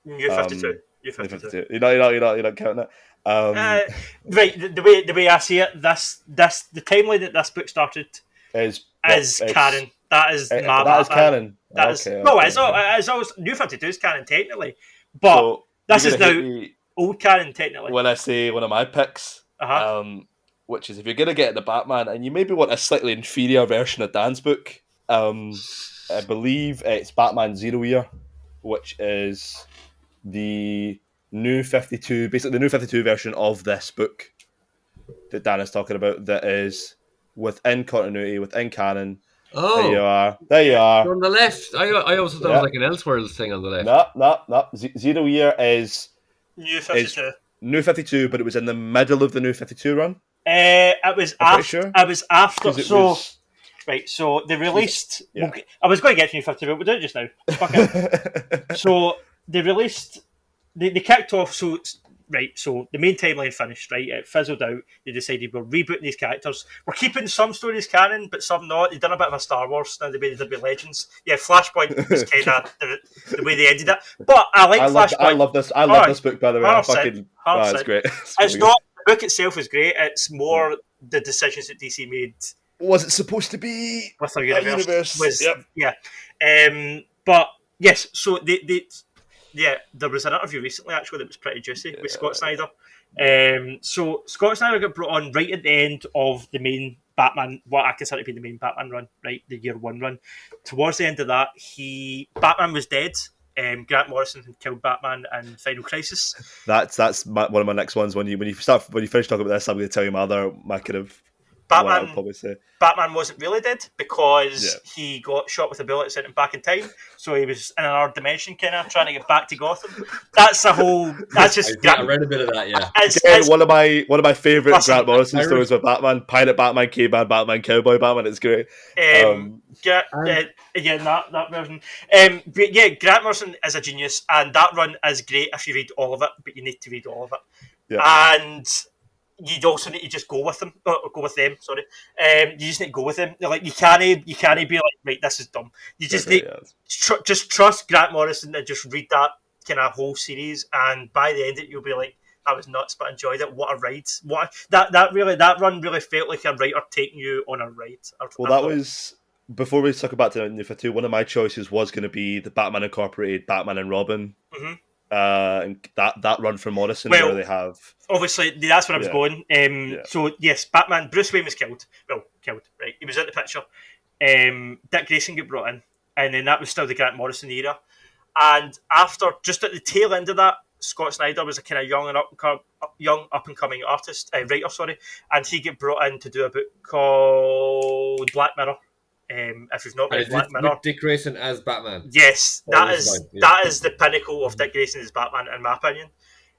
You're 52. You're 52. You're not counting it. Right, the way I see it, the timeline that this book started is canon. That is canon. It's always New 52 is canon technically, but so this is now old canon technically. When I say one of my picks, which is if you're gonna get the Batman and you maybe want a slightly inferior version of Dan's book, I believe it's Batman Zero Year, which is the New 52, basically the New 52 version of this book that Dan is talking about, that is within continuity, within canon. Oh, there you are. On the left. I also thought it was like an Elseworlds thing on the left. No. Zero Year is New 52. New 52, but it was in the middle of the New 52 run. It was after. It was after. Right, so they released. I was going to get to New 52, but we'll do it just now. Fuck it. So they released. They kicked off. So the main timeline finished. Right, it fizzled out. They decided we're rebooting these characters. We're keeping some stories canon, but some not. They've done a bit of a Star Wars now. They did be Legends. Yeah, Flashpoint was kind of the way they ended it. But I like Flashpoint. I love this. I love this book, by the way. It's great. It's not the book itself is great. It's more the decisions that DC made. Was it supposed to be with their universe? But yes, so there was an interview recently actually that was pretty juicy with Scott Snyder. So Scott Snyder got brought on right at the end of the main Batman, what I consider to be the main Batman run, right, the year one run. Towards the end of that, Batman was dead. Grant Morrison had killed Batman in Final Crisis. That's one of my next ones. When you finish talking about this, I'm going to tell you my kind of. Batman wasn't really dead because he got shot with a bullet, sent him back in time. So he was in another dimension, kind of trying to get back to Gotham. That's the whole. That's just. I read a bit of that. Yeah. It's one of my favorite Grant Morrison stories with Batman: Pirate Batman, Caveman Batman, Cowboy Batman. It's great. That version. Grant Morrison is a genius, and that run is great if you read all of it. But you need to read all of it, and. You'd also need to just go with them. Go with them. Sorry, you just need to go with them. Like you can't be like, right, this is dumb. You just need just trust Grant Morrison and just read that kind of whole series. And by the end of it, you'll be like, that was nuts, but I enjoyed it. What a ride! That run really felt like a writer taking you on a ride. That was before we talk about the New 52. One of my choices was going to be the Batman Incorporated, Batman and Robin. Mm-hmm. And that run from Morrison where they have obviously that's where I was going. So yes, Batman, Bruce Wayne was killed. Well, right? He was in the picture. Dick Grayson got brought in, and then that was still the Grant Morrison era. And after, just at the tail end of that, Scott Snyder was a kind of young up and coming writer, and he got brought in to do a book called Black Mirror. If you've not read Black Mirror, Dick Grayson as Batman. Yes, that is the pinnacle of Dick Grayson as Batman, in my opinion.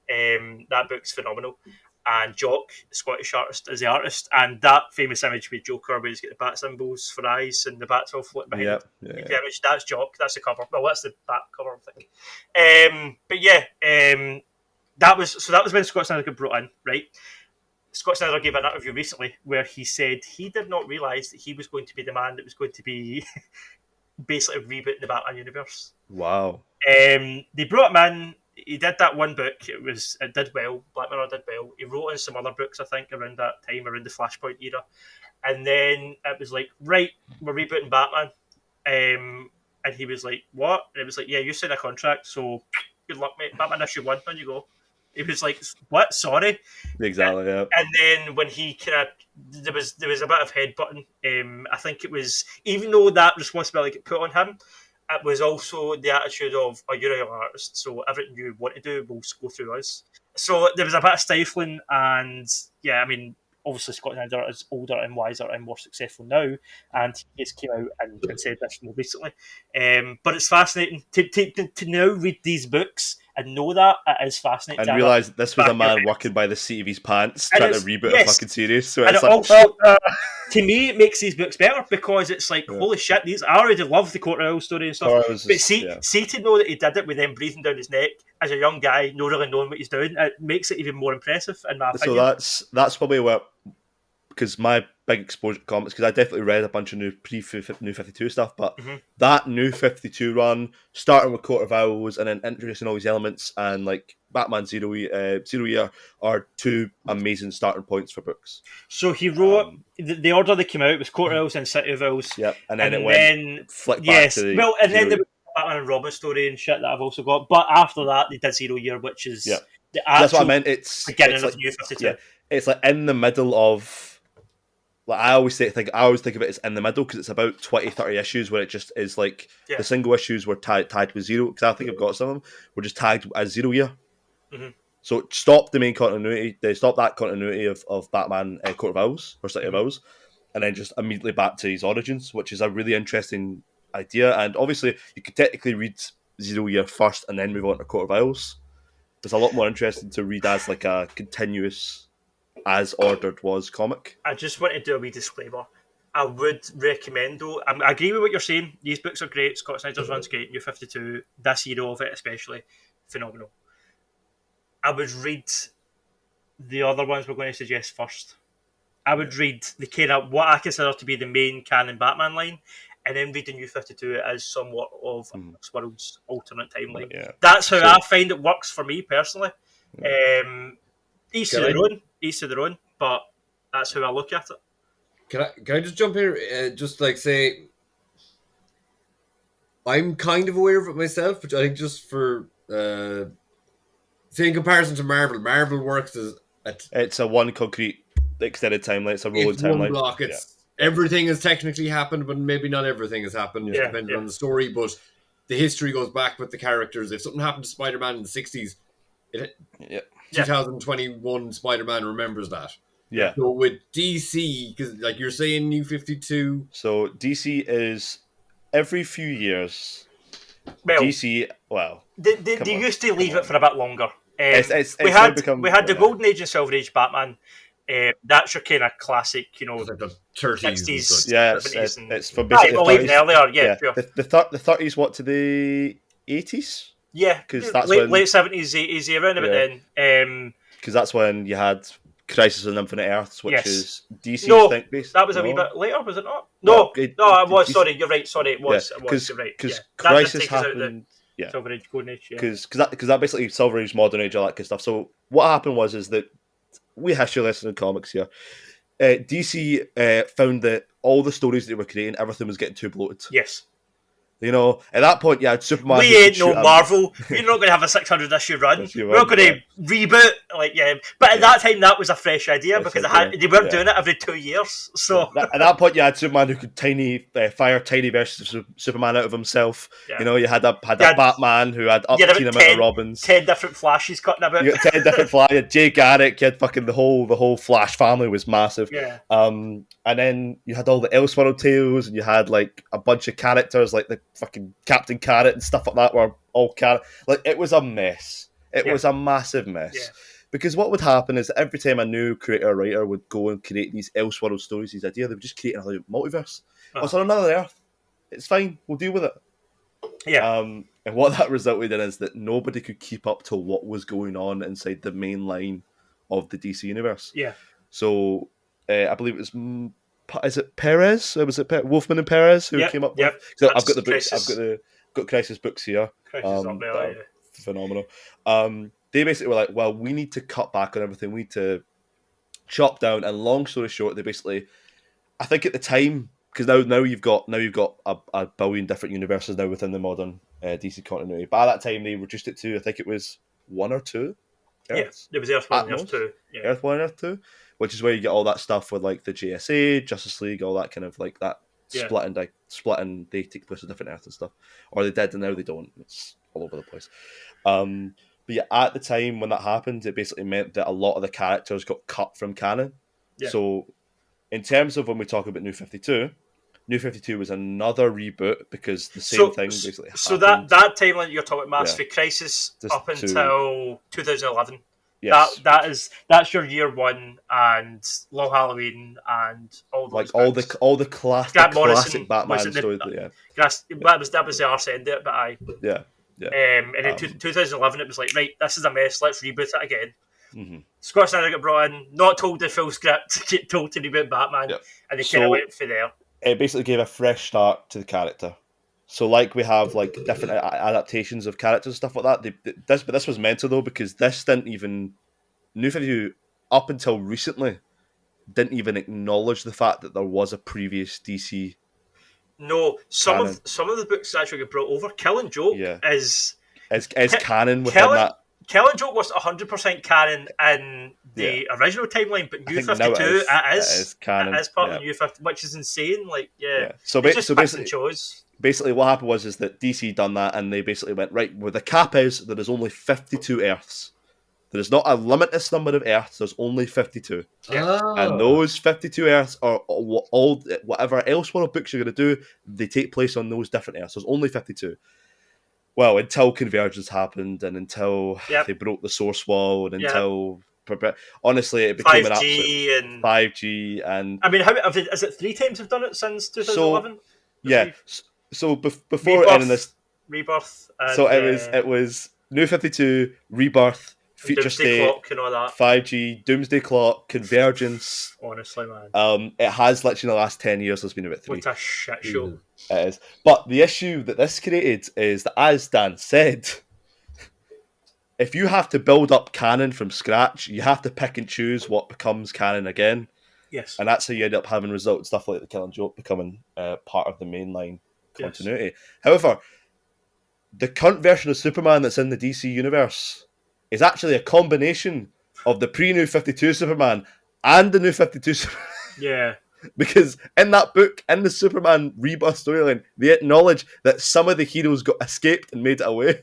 That book's phenomenal. And Jock, the Scottish artist, is the artist, and that famous image with Joker where he's got the bat symbols for eyes and the bats all floating behind the image. That's Jock. That's the cover. Well, that's the bat cover, I think. That was when Scott Snyder got brought in, right? Scott Snyder gave an interview recently where he said he did not realise that he was going to be the man that was going to be basically rebooting the Batman universe. Wow. They brought him in. he did that one book. It did well. Black Mirror did well. He wrote in some other books, I think, around that time, around the Flashpoint era. And then it was like, right, we're rebooting Batman. And he was like, what? And it was like, yeah, you signed a contract, so good luck, mate. Batman issue 1, on you go. He was like, what? Sorry? Exactly, yeah. And then when he kind of, there was a bit of headbutting. I think it was, even though that responsibility got put on him, it was also the attitude of, oh, you're a young artist, so everything you want to do will go through us. So there was a bit of stifling, and yeah, I mean, obviously Scott Snyder is older and wiser and more successful now, and he just came out and said this more recently. But it's fascinating to now read these books and know that it is fascinating. And realise this was a man working by the seat of his pants trying to reboot a fucking series. So it's like, also, to me, it makes these books better because it's like, holy shit, I already love the Court Royal story and stuff. But see to know that he did it with them breathing down his neck as a young guy, not really knowing what he's doing, it makes it even more impressive in my opinion. So that's probably what, because my big exposure to comics, because I definitely read a bunch of New 52 stuff, but that New 52 run, starting with Court of Owls and then introducing all these elements, and like Batman Zero Year are two amazing starting points for books. So he wrote, the order they came out was Court of Owls and City of Owls. Yep, and then flicked back to the well, and then there was Batman and Robin story and shit that I've also got, but after that they did 0 Year, which is the actual that's what I meant. It's beginning it's of like, New 52. Yeah, it's like in the middle of. Like I always think of it as in the middle because it's about 20-30 issues where it just is like the single issues were tagged with zero, because I think I've got some of them were just tagged as 0 Year. So it stopped the main continuity. They stopped that continuity of Batman Court of Owls or City of Owls, and then just immediately back to his origins, which is a really interesting idea. And obviously you could technically read 0 Year first and then move on to Court of Owls. It's a lot more interesting to read as like a continuous, as ordered was comic. I just want to do a wee disclaimer. I would recommend, though, I agree with what you're saying. These books are great. Scott Snyder's run's great. New 52, this hero of it especially, phenomenal. I would read the other ones we're going to suggest first. I would read the kind of what I consider to be the main canon Batman line, and then read the New 52 as somewhat of Swirl's alternate timeline. Yeah. That's how I find it works for me personally. Each to their own, but that's how I look at it. Can I just jump here? Just like say, I'm kind of aware of it myself, but I think just for say in comparison to Marvel works as it's a one concrete extended timeline. It's a rolling timeline. One block. Everything has technically happened, but maybe not everything has happened, depending on the story. But the history goes back with the characters. If something happened to Spider-Man in the 60s, 2021 Spider-Man remembers that. Yeah. So with DC, because like you're saying, New 52. So DC is every few years. Well, DC. Well, they used to leave it for a bit longer. It's we had the Golden Age and Silver Age Batman. That's your kind of classic, like the 30s. Yeah, it's from basically even earlier. Yeah, sure. The 30s. What to the 80s? Yeah, because that's late 70s, 80s, around about then. Because that's when you had Crisis on Infinite Earths, which is DC think based. That was a wee bit later, was it not? No, it was. Sorry, you're right. Sorry, it was. You're right. Because Crisis happened. Silver Age, Golden Age. Because that basically Silver Age, Modern Age, all that kind of stuff. So what happened is that we history lesson in comics here. DC found that all the stories they were creating, everything was getting too bloated. Yes. At that point, you had Superman. We ain't no Marvel. You're not going to have a 600 issue run. We're not going to reboot. But at that time, that was a fresh idea because they weren't doing it every 2 years. So at that point, you had Superman who could fire tiny versions of Superman out of himself. Yeah. You had a Batman who had up to an amount of Robins. 10 different Flashes cutting about. You got 10 different Flashes. You had Jay Garrick. You had fucking the whole Flash family was massive. Yeah. And then you had all the Elseworld tales, and you had like a bunch of characters like the fucking Captain Carrot and stuff like that were all carrot. Like it was a mess. It was a massive mess. Yeah. Because what would happen is every time a new creator or writer would go and create these Elseworld stories, these ideas, they would just create another multiverse. It's on another Earth. It's fine. We'll deal with it. Yeah. And what that resulted in is that nobody could keep up to what was going on inside the main line of the DC universe. Yeah. So I believe it was. Is it Perez? Or was it Wolfman and Perez who came up with? So I've got the books. I've got Crisis books here. Crisis up there, phenomenal. They basically were like, well, we need to cut back on everything. We need to chop down. And long story short, they basically, I think at the time, because now you've got a billion different universes now within the modern DC continuity. By that time, they reduced it to, I think it was 1 or 2 Earths. Yeah, it was Earth 1 and Earth 2. Yeah. Earth 1 and Earth 2, which is where you get all that stuff with like the JSA, Justice League, all that kind of like that splitting. They take place on different Earths and stuff, or they did, and now they don't. It's all over the place. But yeah, at the time when that happened, it basically meant that a lot of the characters got cut from canon. Yeah. So, in terms of when we talk about New 52, New 52 was another reboot because the same thing basically happened. So that timeline you're talking about, Mass Effect Crisis, up until 2011. Yes. That's your year one and Long Halloween and all those like all the classic Batman stories. That was the arse end of it, but yeah. And in 2011, it was like, right, this is a mess. Let's reboot it again. Mm-hmm. Scott Snyder got brought in, not told the full script, get told to reboot Batman, and they kind of went for there. It basically gave a fresh start to the character. So, like, we have like different adaptations of characters and stuff like that. This was mental though, because this didn't even New 52 up until recently didn't even acknowledge the fact that there was a previous DC. No, some of the books actually get brought over. Killing Joke is canon within that. Killing Joke was 100% canon in the original timeline, but New 52 it is canon. It is part of the New 50, which is insane. Like, So basically, what happened was that DC done that, and they basically went, right, where the cap is, there is only 52 Earths. There is not a limitless number of Earths. There's only 52, and those 52 Earths are all whatever Elseworld books you're going to do. They take place on those different Earths. There's only 52. Well, until Convergence happened, and until they broke the source wall, and until honestly, it became 5G and 5G, and I mean, is it 3 times have done it since 2011? So before ending this Rebirth, and, so it was New 52, Rebirth, Future State, Clock and all that. 5G, Doomsday Clock, Convergence. Honestly, man. It has literally in the last 10 years there's been about 3. What a shit show. It is. But the issue that this created is that, as Dan said, if you have to build up canon from scratch, you have to pick and choose what becomes canon again. Yes. And that's how you end up having stuff like the Killing Joke becoming part of the mainline continuity. Yes. However, the current version of Superman that's in the DC universe is actually a combination of the pre-New 52 Superman and the New 52 Superman. Yeah. Because in that book, in the Superman Rebirth storyline, they acknowledge that some of the heroes got escaped and made it away.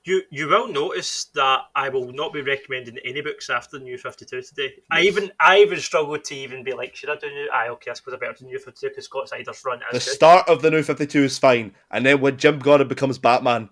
You will notice that I will not be recommending any books after the New 52 today. Yes. I even struggled to even be like, should I do New? Okay, I suppose I better do New 52 because Scott Snyder's run is the good. Start of the New 52 is fine, and then when Jim Gordon becomes Batman,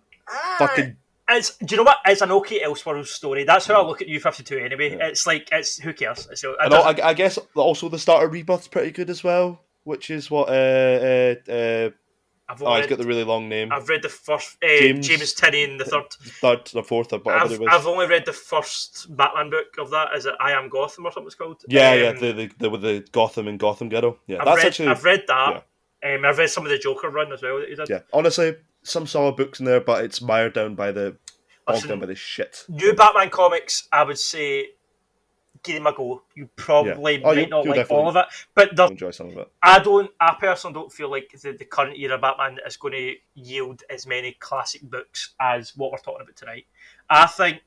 fucking. Do you know what? It's an okay Elseworld story. That's how I look at New 52 anyway. Yeah. It's like, who cares? So, I guess also the start of Rebirth's pretty good as well, which is what he's got the really long name. I've read the first James Tynion, the third or fourth or whatever it was. I've only read the first Batman book of that. Is it I Am Gotham or something it's called? The Gotham and Gotham Ghetto. Yeah, I've read that. Yeah. I've read some of the Joker run as well that he did. Yeah, honestly, some solid books in there, but it's mired down by the shit. New Batman comics, I would say, give them a go. You probably might not like all of it, but enjoy some of it. I personally don't feel like the current era Batman is going to yield as many classic books as what we're talking about tonight. I think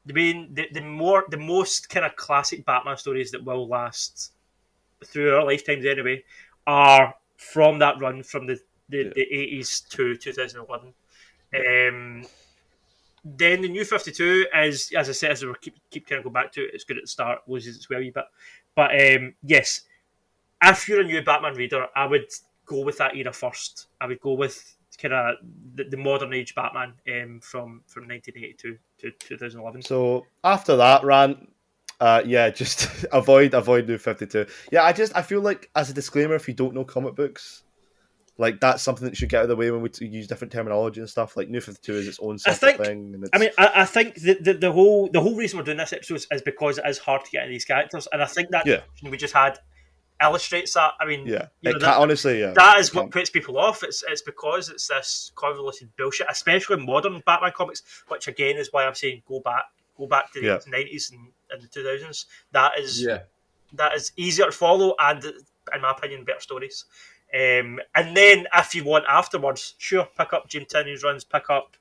the most kind of classic Batman stories that will last through our lifetimes anyway are from that run from the 80s to 2011. Then the New 52 is, as I said, as we keep kind of going back to it, it's good at the start, loses its way a wee bit. But yes, if you're a new Batman reader, I would go with that era first. I would go with kind of the modern age Batman from 1982 to 2011. So after that rant, just avoid New 52. Yeah, I feel like, as a disclaimer, if you don't know comic books, like, that's something that should get out of the way when we use different terminology and stuff. Like, New 52 is its own separate thing. And I think the whole reason we're doing this episode is because it is hard to get into these characters. And I think that we just had illustrates that. I mean, Yeah, you know, honestly, yeah, that is what puts people off. It's because it's this convoluted bullshit, especially modern Batman comics, which again is why I'm saying go back to the 90s and the 2000s. That is easier to follow and, in my opinion, better stories. And then if you want afterwards, sure, pick up Jim Tynion's runs, pick up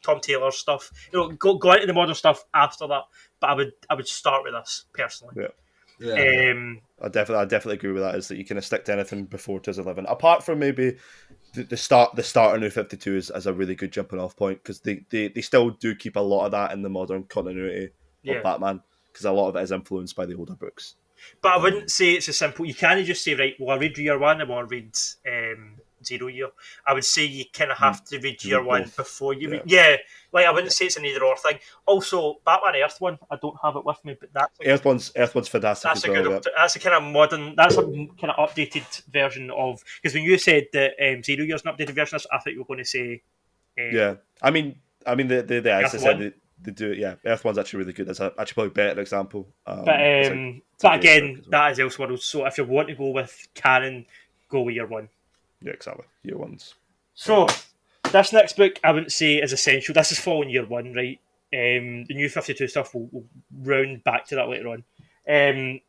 Tom Taylor's stuff. You know, go into the modern stuff after that. But I would start with this personally. I definitely agree with that. Is that you kind of stick to anything before 2011, apart from maybe the start of New 52 as a really good jumping off point, because they still do keep a lot of that in the modern continuity of Batman, because a lot of it is influenced by the older books. But I wouldn't say it's as simple. You can't just say, right, well, I read year one, I want to read Zero Year. I would say you kind of have to read year one before you read. Yeah, like I wouldn't say it's an either or thing. Also, Batman Earth one, I don't have it with me, but that's Earth one's fantastic. That's that's a kind of modern, that's a kind of updated version of, because when you said that Zero Year's an updated version of this, I thought you were going to say. I mean, as I said, they do it. Yeah, Earth one's actually really good. That's actually probably a better example. But again, that is Elseworlds. So if you want to go with canon, go with year one. Yeah, exactly. Year ones. So this next book, I wouldn't say is essential. This is following year one, right? The New 52 stuff we'll round back to that later on.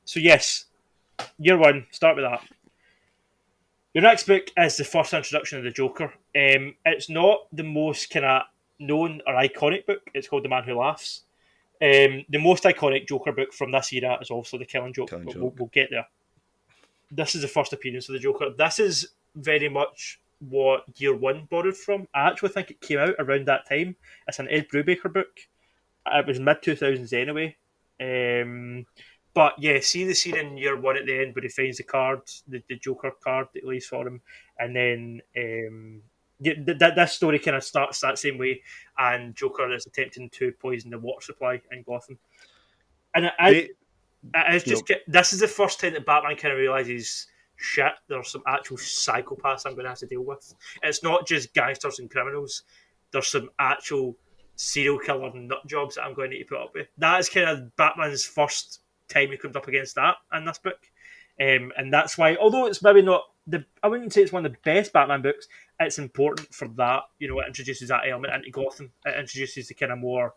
So yes, year one. Start with that. Your next book is the first introduction of the Joker. It's not the most kind of known or iconic book. It's called The Man Who Laughs. The most iconic Joker book from this era is also The Killing Joke, but we'll get there. This is the first appearance of the Joker. This is very much what year one borrowed from. I actually think it came out around that time. It's an Ed Brubaker book. It was mid-2000s anyway. But yeah, see the scene in year one at the end where he finds the card, the Joker card that he leaves for him, and then this story kind of starts that same way, and Joker is attempting to poison the water supply in Gotham. And this is the first time that Batman kind of realizes, shit, there's some actual psychopaths I'm going to have to deal with. It's not just gangsters and criminals. There's some actual serial killer nut jobs that I'm going to need to put up with. That is kind of Batman's first time he comes up against that in this book. And that's why, although it's maybe not I wouldn't say it's one of the best Batman books, it's important for that. You know, it introduces that element into Gotham. It introduces the kind of more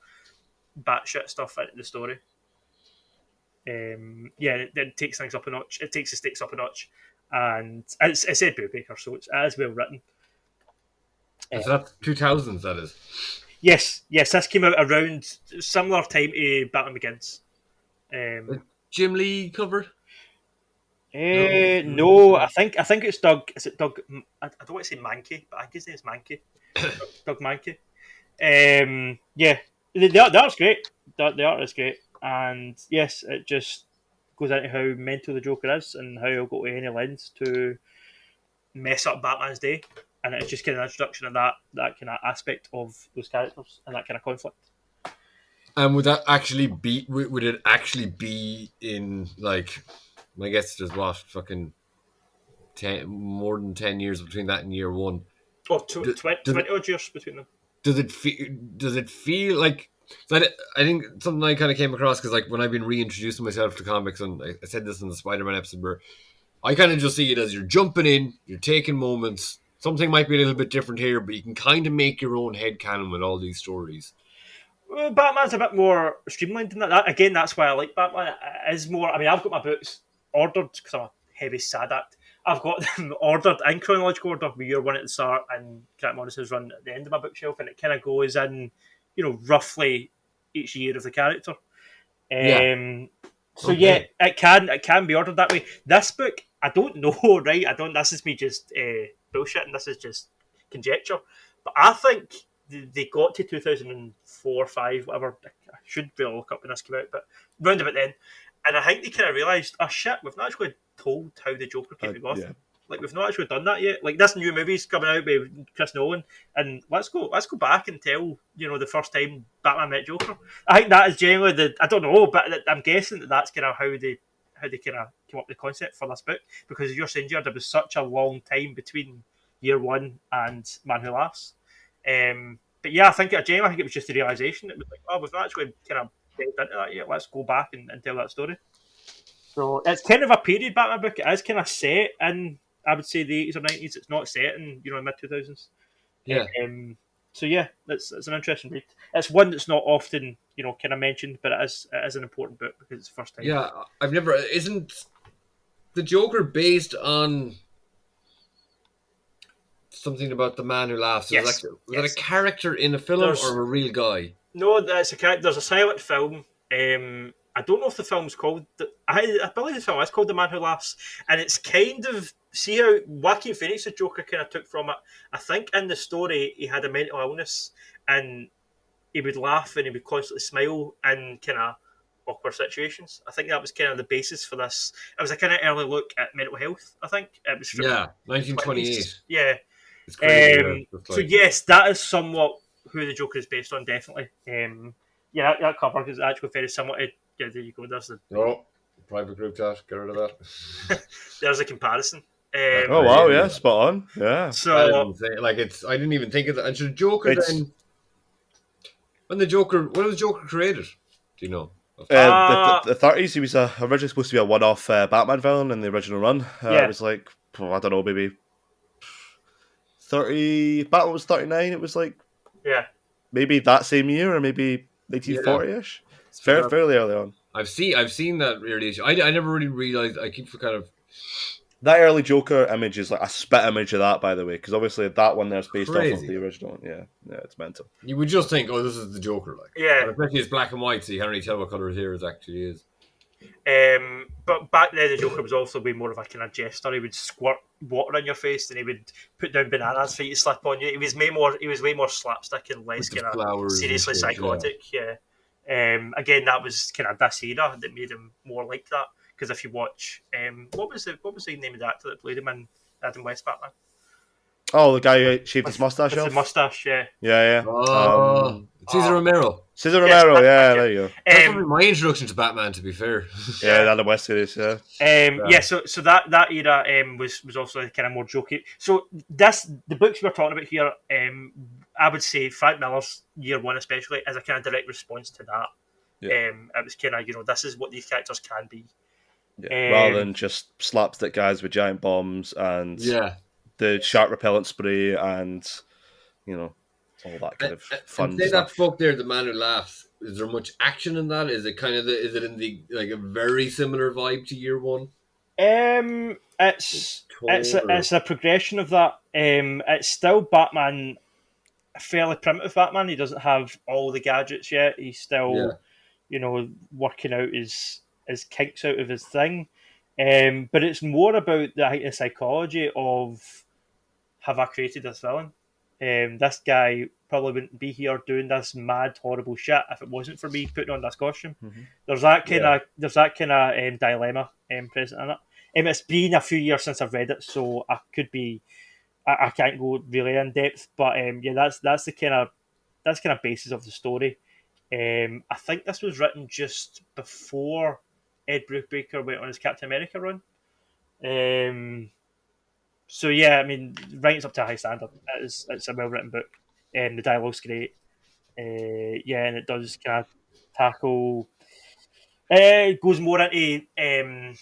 batshit stuff into the story. It takes things up a notch. It takes the stakes up a notch, and it's Ed Brubaker, so it's as well written. So that's 2000s, that is. Yes, this came out around similar time to Batman Begins. Jim Lee cover? No, I think it's Doug. Is it Doug? I don't want to say Mankey, but I think his name's Mankey. Doug Mankey. The art's great. The art is great, and yes, it just goes into how mental the Joker is and how he'll go to any lengths to mess up Batman's day, and it's just kind of an introduction of that kind of aspect of those characters and that kind of conflict. And would that actually be? Would it actually be in, like? I guess there's fucking more than 10 years between that and year one. Oh, 20 odd years between them. Does it feel like? So I think something I kind of came across, because like when I've been reintroducing myself to comics, and I said this in the Spider-Man episode, where I kind of just see it as you're jumping in, you're taking moments. Something might be a little bit different here, but you can kind of make your own headcanon with all these stories. Well, Batman's a bit more streamlined than that. Again, that's why I like Batman. It is more. I mean, I've got my books ordered because I'm a heavy sad act. I've got them ordered in chronological order, with year one at the start and Grant Morrison's run at the end of my bookshelf, and it kind of goes in, you know, roughly each year of the character. So okay. Yeah, it can be ordered that way. This book, I don't know, right? This is me just bullshit, and this is just conjecture. But I think they got to 2004, 5, whatever. I should really look up when this came out, but round about then. And I think they kind of realised, oh shit, we've not actually told how the Joker came to Gotham. Yeah. Like, we've not actually done that yet. Like, this new movie's coming out by Chris Nolan, and let's go back and tell, you know, the first time Batman met Joker. I think that is generally I don't know, but I'm guessing that's kind of how they kind of came up with the concept for this book, because as you're saying, Jerd, there was such a long time between year one and Man Who Laughs. But yeah, I think it was just the realisation. It was like, oh, we've not actually kind of delved into that yet. Let's go back and tell that story. So it's kind of a period Batman book. It is kind of set in, I would say, the 80s or 90s. It's not set in, the mid 2000s. Yeah. So yeah, it's an interesting read. It's one that's not often, kind of mentioned, but it is an important book because it's the first time. Yeah, isn't the Joker based on something about the man who laughs? Yes. Was that a character in a film or a real guy? No, there's a silent film. I don't know if the film's called. I believe the film is called The Man Who Laughs, and it's kind of, see how Joaquin Phoenix's Joker kind of took from it. I think in the story he had a mental illness, and he would laugh and he would constantly smile in kind of awkward situations. I think that was kind of the basis for this. It was a kind of early look at mental health. I think it was from 1928. Yeah. It's crazy, so yes, that is somewhat who the Joker is based on, definitely. That cover is actually very similar to. Yeah, there you go. There's the private group chat. Get rid of that. There's a comparison. Oh wow, yeah, spot on. Yeah. So I didn't even think of that. And so the Joker then. When was the Joker created? Do you know? The 30s. He was originally supposed to be a one-off Batman villain in the original run. It was like, I don't know, maybe 30. Batman was 39. It was like, maybe that same year or maybe 1940ish. It's fairly early on. I've seen that early issue. I never really realized. I keep kind of. That early Joker image is like a spit image of that, by the way, because obviously that one there's based off of the original one. Yeah, it's mental. You would just think, this is the Joker, like. Yeah. But especially it's black and white, so you can't really tell what colour his hair actually is. But back then the Joker was also way more of a kind of jester. He would squirt water in your face, and he would put down bananas for you to slip on you. He was way more slapstick and less kind of seriously psychotic. Yeah. Again, that was kind of this era that made him more like that. Because if you watch, what was the name of the actor that played him in Adam West Batman? Oh, the guy who shaved his mustache off? The mustache, yeah. Yeah. Cesar Romero. Cesar Romero, there you go. That's probably my introduction to Batman, to be fair. Yeah, Adam West it is, yeah. So that era was also kind of more jokey. So the books we're talking about here, I would say Frank Miller's Year One especially is a kind of direct response to that. Yeah. It was kind of, this is what these characters can be. Yeah, rather than just slapstick guys with giant bombs and the shark repellent spray and all that kind of fun stuff. That book there, The Man Who Laughs, is there much action in that? Is it kind of is it in the like a very similar vibe to Year One? It's a progression of that. It's still Batman, a fairly primitive Batman. He doesn't have all the gadgets yet. He's still working out his kinks out of his thing, but it's more about the psychology of, have I created this villain? This guy probably wouldn't be here doing this mad, horrible shit if it wasn't for me putting on this costume. Mm-hmm. There's that kind of dilemma present in it. It's been a few years since I've read it, so I can't go really in depth, but that's the kind of basis of the story. I think this was written just before Ed Brubaker went on his Captain America run. So yeah, I mean, writing's up to a high standard. It's a well written book. The dialogue's great. And it does kind of tackle. It goes more into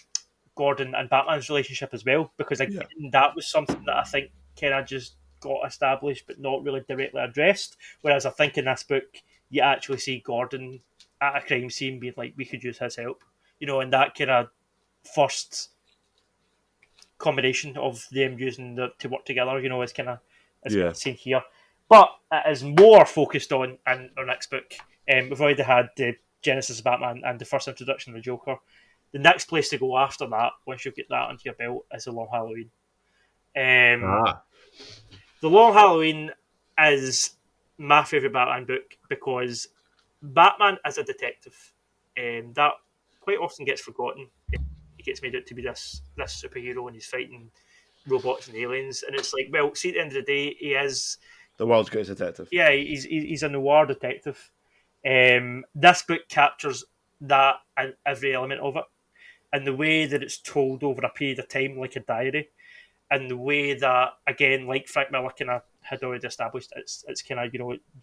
Gordon and Batman's relationship as well, because again, that was something that I think kind of just got established but not really directly addressed. Whereas I think in this book, you actually see Gordon at a crime scene being like, we could use his help, and that kind of first combination of them using to work together, is kind of seen here. But it is more focused on in our next book. We've already had the Genesis of Batman and the first introduction of the Joker. The next place to go after that, once you get that under your belt, is The Long Halloween. The Long Halloween is my favourite Batman book because Batman is a detective. That quite often gets forgotten. He gets made out to be this superhero and he's fighting robots and aliens. And it's like, well, see, at the end of the day, he is the world's greatest detective. Yeah, he's a noir detective. This book captures that in every element of it. And the way that it's told over a period of time, like a diary. And the way that, again, like Frank Miller kind of had already established, it's kind of,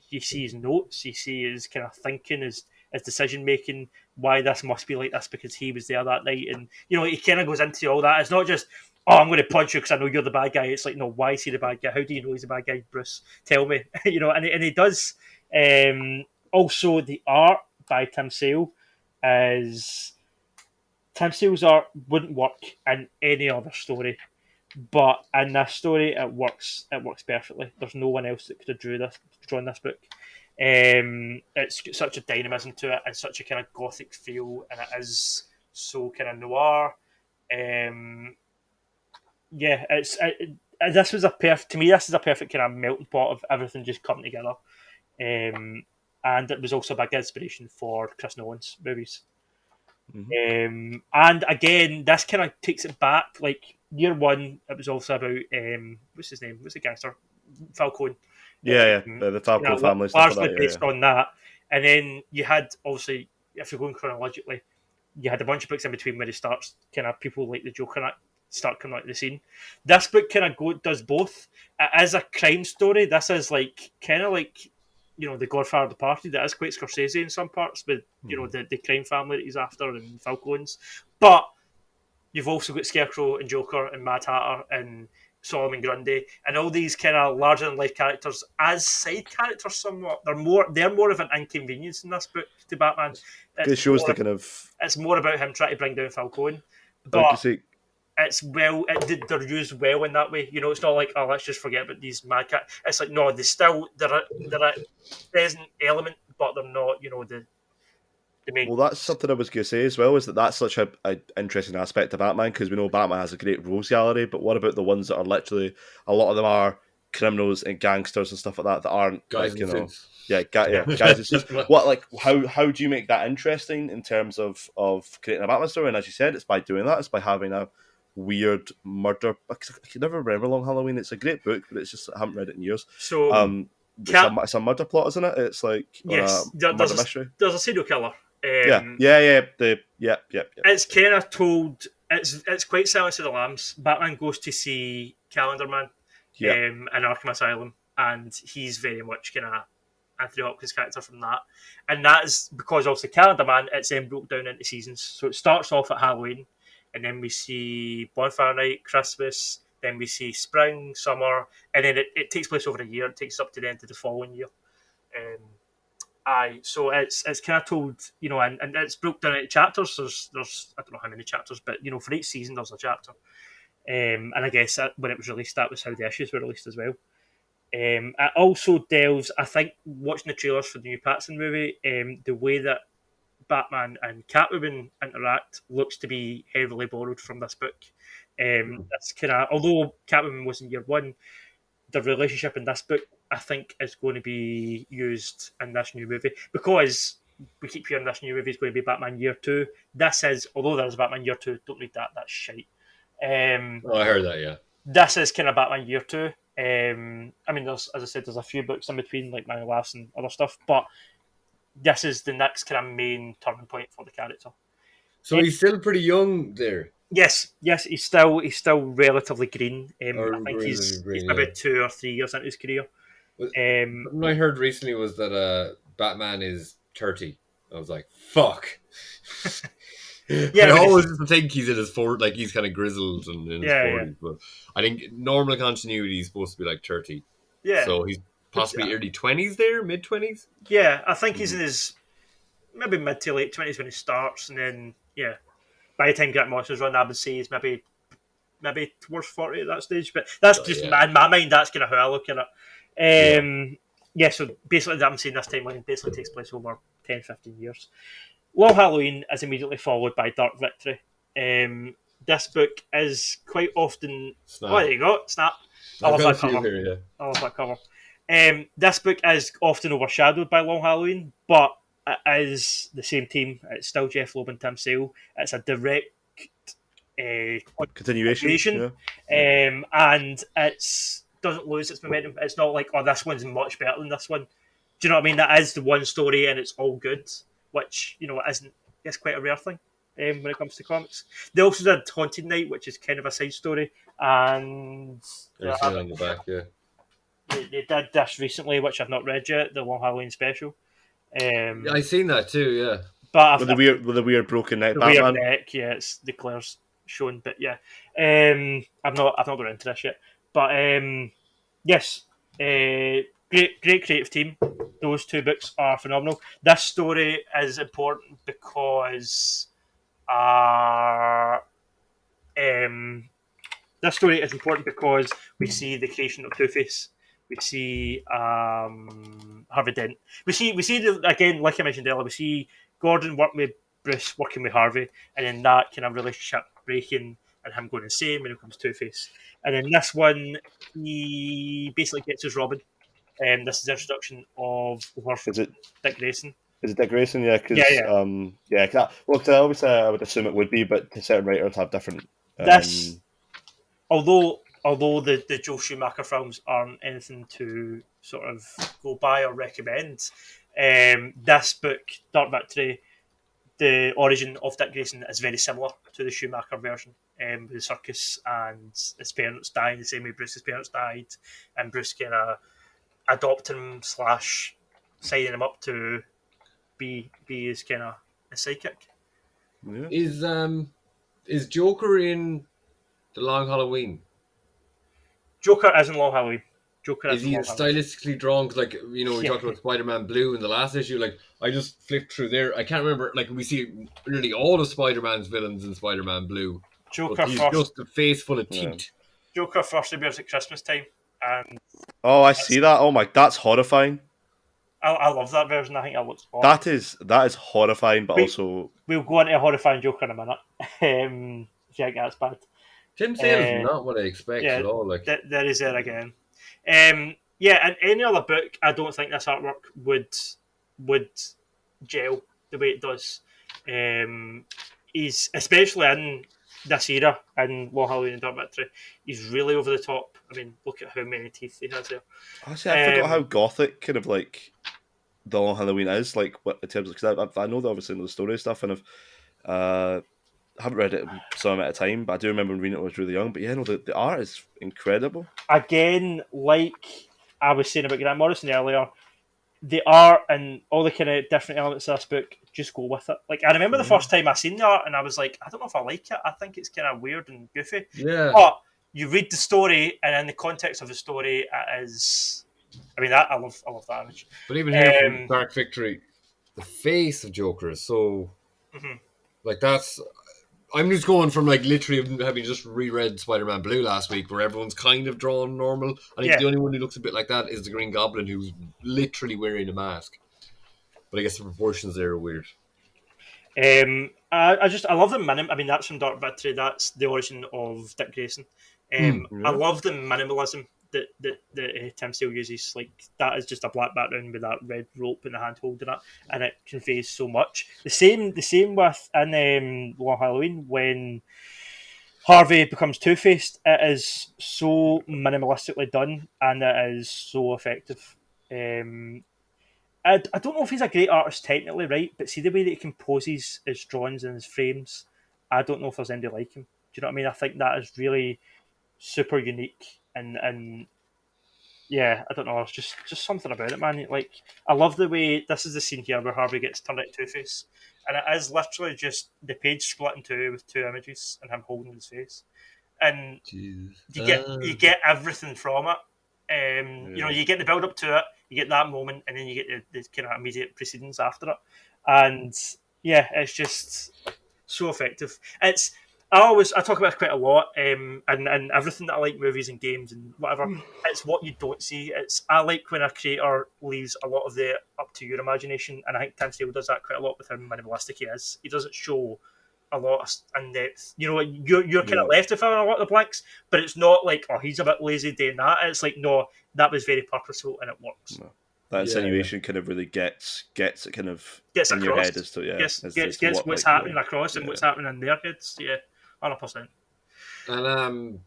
you see his notes, you see his kind of thinking, his his decision making, why this must be like this because he was there that night, and he kind of goes into all that. It's not just, oh, I'm going to punch you because I know you're the bad guy. It's like, no, why is he the bad guy? How do you know he's the bad guy, Bruce? Tell me. And he does. Also, the art by Tim Sale is. Tim Sale's art wouldn't work in any other story, but in this story, it works. It works perfectly. There's no one else that could have drawn this book. It's got such a dynamism to it and such a kind of gothic feel, and it is so kind of noir. This was to me. This is a perfect kind of melting pot of everything just coming together, and it was also a big inspiration for Chris Nolan's movies. Mm-hmm. And again, this kind of takes it back. Like year one, it was also about what's his name? What's the gangster? Falcone. The Falcone family. Largely based on that, and then you had obviously, if you're going chronologically, you had a bunch of books in between where it starts kind of people like the Joker start coming out of the scene. This book kind of does both. It is a crime story. This is like kind of like the Godfather of the Party. That is quite Scorsese in some parts, with the crime family that he's after and Falcones. But you've also got Scarecrow and Joker and Mad Hatter and Solomon Grundy and all these kind of larger than life characters as side characters. Somewhat, they're more of an inconvenience in this book to Batman. It shows the kind of. It's more about him trying to bring down Falcone, but they're used well in that way. It's not like, oh, let's just forget about these mad cats. It's like, no, they're a present element, but they're not, the main. Well, that's something I was going to say as well, is that's such an interesting aspect of Batman, because we know Batman has a great rogues gallery, but what about the ones that are literally, a lot of them are criminals and gangsters and stuff like that aren't, guys, guys. What, like, how do you make that interesting in terms of creating a Batman story? And as you said, it's by doing that. It's by having a weird murder. I can never remember Long Halloween. It's a great book, but it's just I haven't read it in years. So it's a murder plot, isn't it? It's like yes, murder mystery. There's a serial killer. Yeah. It's kind of told. It's quite Silence of the Lambs. Batman goes to see Calendar Man in Arkham Asylum, and he's very much kind of Anthony Hopkins' character from that. And that is because obviously Calendar Man, it's then broke down into seasons. So it starts off at Halloween, and then we see Bonfire Night, Christmas, then we see spring, summer, and then it takes place over a year. It takes up to the end of the following year. So it's kind of told, and it's broke down into chapters. There's I don't know how many chapters, but for each season there's a chapter. And I guess when it was released, that was how the issues were released as well. It also delves, I think, watching the trailers for the new Pattinson movie, the way that Batman and Catwoman interact looks to be heavily borrowed from this book. That's kind of, although Catwoman was in year one, the relationship in this book, I think, is going to be used in this new movie, because we keep hearing this new movie is going to be Batman year 2. This is, although there is Batman year 2, don't read that. That's shite. I heard that. Yeah, this is kind of Batman year 2. I mean, as I said, there's a few books in between, like Man Laughs and other stuff, but this is the next kind of main turning point for the character. So he's still pretty young there. Yes, he's still relatively green. I think he's maybe 2 or 3 years into his career. What I heard recently was that Batman is 30. I was like, fuck. I always think he's in his 40s, like he's kind of grizzled and in his 40s, but I think normal continuity he's supposed to be like 30. Yeah. So he's possibly early 20s there, mid 20s. Yeah, I think he's in his maybe mid to late 20s when he starts, and then by the time Grant Morrison's run, I would say he's maybe towards 40 at that stage. But that's just in my mind. That's kind of how I look at it. So basically, I'm saying this timeline basically takes place over 10, 15 years. Long Halloween is immediately followed by Dark Victory. This book is quite often... Snap. Oh, there you go. Snap. I love that cover. This book is often overshadowed by Long Halloween, but it is the same team. It's still Jeff Loeb and Tim Sale. It's a direct continuation. And it doesn't lose its momentum. It's not like, oh, this one's much better than this one. Do you know what I mean? That is the one story and it's all good, which, it's quite a rare thing when it comes to comics. They also did Haunted Night, which is kind of a side story, and on the back, they did this recently, which I've not read yet, the Long Halloween special. I seen that too. Yeah, but with the weird broken neck, the Batman. weird neck. Yeah, it's the Claire's shown, but yeah, I've not got into this yet, but yes, great creative team. Those two books are phenomenal. This story is important because this story is important because we see the creation of Two-Face. We see Harvey Dent. We see again, like I mentioned earlier, we see Gordon working with Bruce, working with Harvey, and then that kind of relationship breaking and him going insane when it comes to Two-Face. And then this one, he basically gets his Robin. This is the introduction of the horse, Dick Grayson. Is it Dick Grayson? Yeah, because obviously I would assume it would be, but certain writers have different. This, although the Joel Schumacher films aren't anything to sort of go by or recommend, this book, Dark Victory, the origin of Dick Grayson is very similar to the Schumacher version. The circus and his parents died the same way Bruce's parents died, and Bruce kind of adopted him / signing him up to be his kind of a sidekick. Yeah. Is Joker in The Long Halloween? Joker is in Long Halloween. Joker is he stylistically drawn? Because, like, you know, we talked about Spider-Man Blue in the last issue. Like, I just flipped through there. I can't remember. Like, we see nearly all of Spider-Man's villains in Spider-Man Blue. Joker he's just a face full of teeth. Joker first appears at Christmas time, and I see that. Oh my, that's horrifying. I love that version. I think that looks awesome. That is horrifying, but also we'll go into a horrifying Joker in a minute. Yeah, that's bad. Tim Sale's not what I expect at all. Like there is there again. And any other book, I don't think this artwork would gel the way it does. He's especially in this era in Long Halloween and Dark Victory. He's really over the top. I mean, look at how many teeth he has there. Honestly, I forgot how gothic kind of like the Long Halloween is, like what in terms of, because I know that obviously in the story stuff, and I've haven't read it some at a time, but I do remember reading it when I was really young. But yeah, no, the art is incredible. Again, like I was saying about Grant Morrison earlier, the art and all the kind of different elements of this book, just go with it. Like, I remember the first time I seen the art and I was like, I don't know if I like it. I think it's kind of weird and goofy. Yeah. But you read the story, and in the context of the story, it is. I mean, I love that image. But even here from Dark Victory, the face of Joker is so like that's. I'm just going from like literally having just reread Spider-Man Blue last week, where everyone's kind of drawn normal. I think the only one who looks a bit like that is the Green Goblin, who's literally wearing a mask. But I guess the proportions there are weird. I love the minimum. I mean, that's from Dark Victory. That's the origin of Dick Grayson. I love the minimalism that Tim Sale uses. Like, that is just a black background with that red rope and the hand holding it, and it conveys so much. The same with in Long Halloween when Harvey becomes Two-Faced. It is so minimalistically done, and it is so effective. I don't know if he's a great artist technically, right? But see the way that he composes his drawings and his frames. I don't know if there's anybody like him. Do you know what I mean? I think that is really super unique, and yeah, I don't know. It's just something about it, man. Like, I love the way this is the scene here where Harvey gets turned into Two-Face, and it is literally just the page split in two with two images and him holding his face, and you get everything from it. You know, you get the build up to it, you get that moment, and then you get the kind of immediate proceedings after it, and yeah, it's just so effective. I talk about it quite a lot, and everything that I like, movies and games and whatever. It's what you don't see. I like when a creator leaves a lot of the up to your imagination, and I think Tim Sale does that quite a lot with how minimalistic he is. He doesn't show a lot of in depth. You know, you're kind of left with a lot of the blanks, but it's not like, oh, he's a bit lazy doing that. It's like, no, that was very purposeful and it works. No. That insinuation kind of really gets it kind of gets in across. your head as to gets what's happening across and what's happening in their heads. Yeah. 100%. And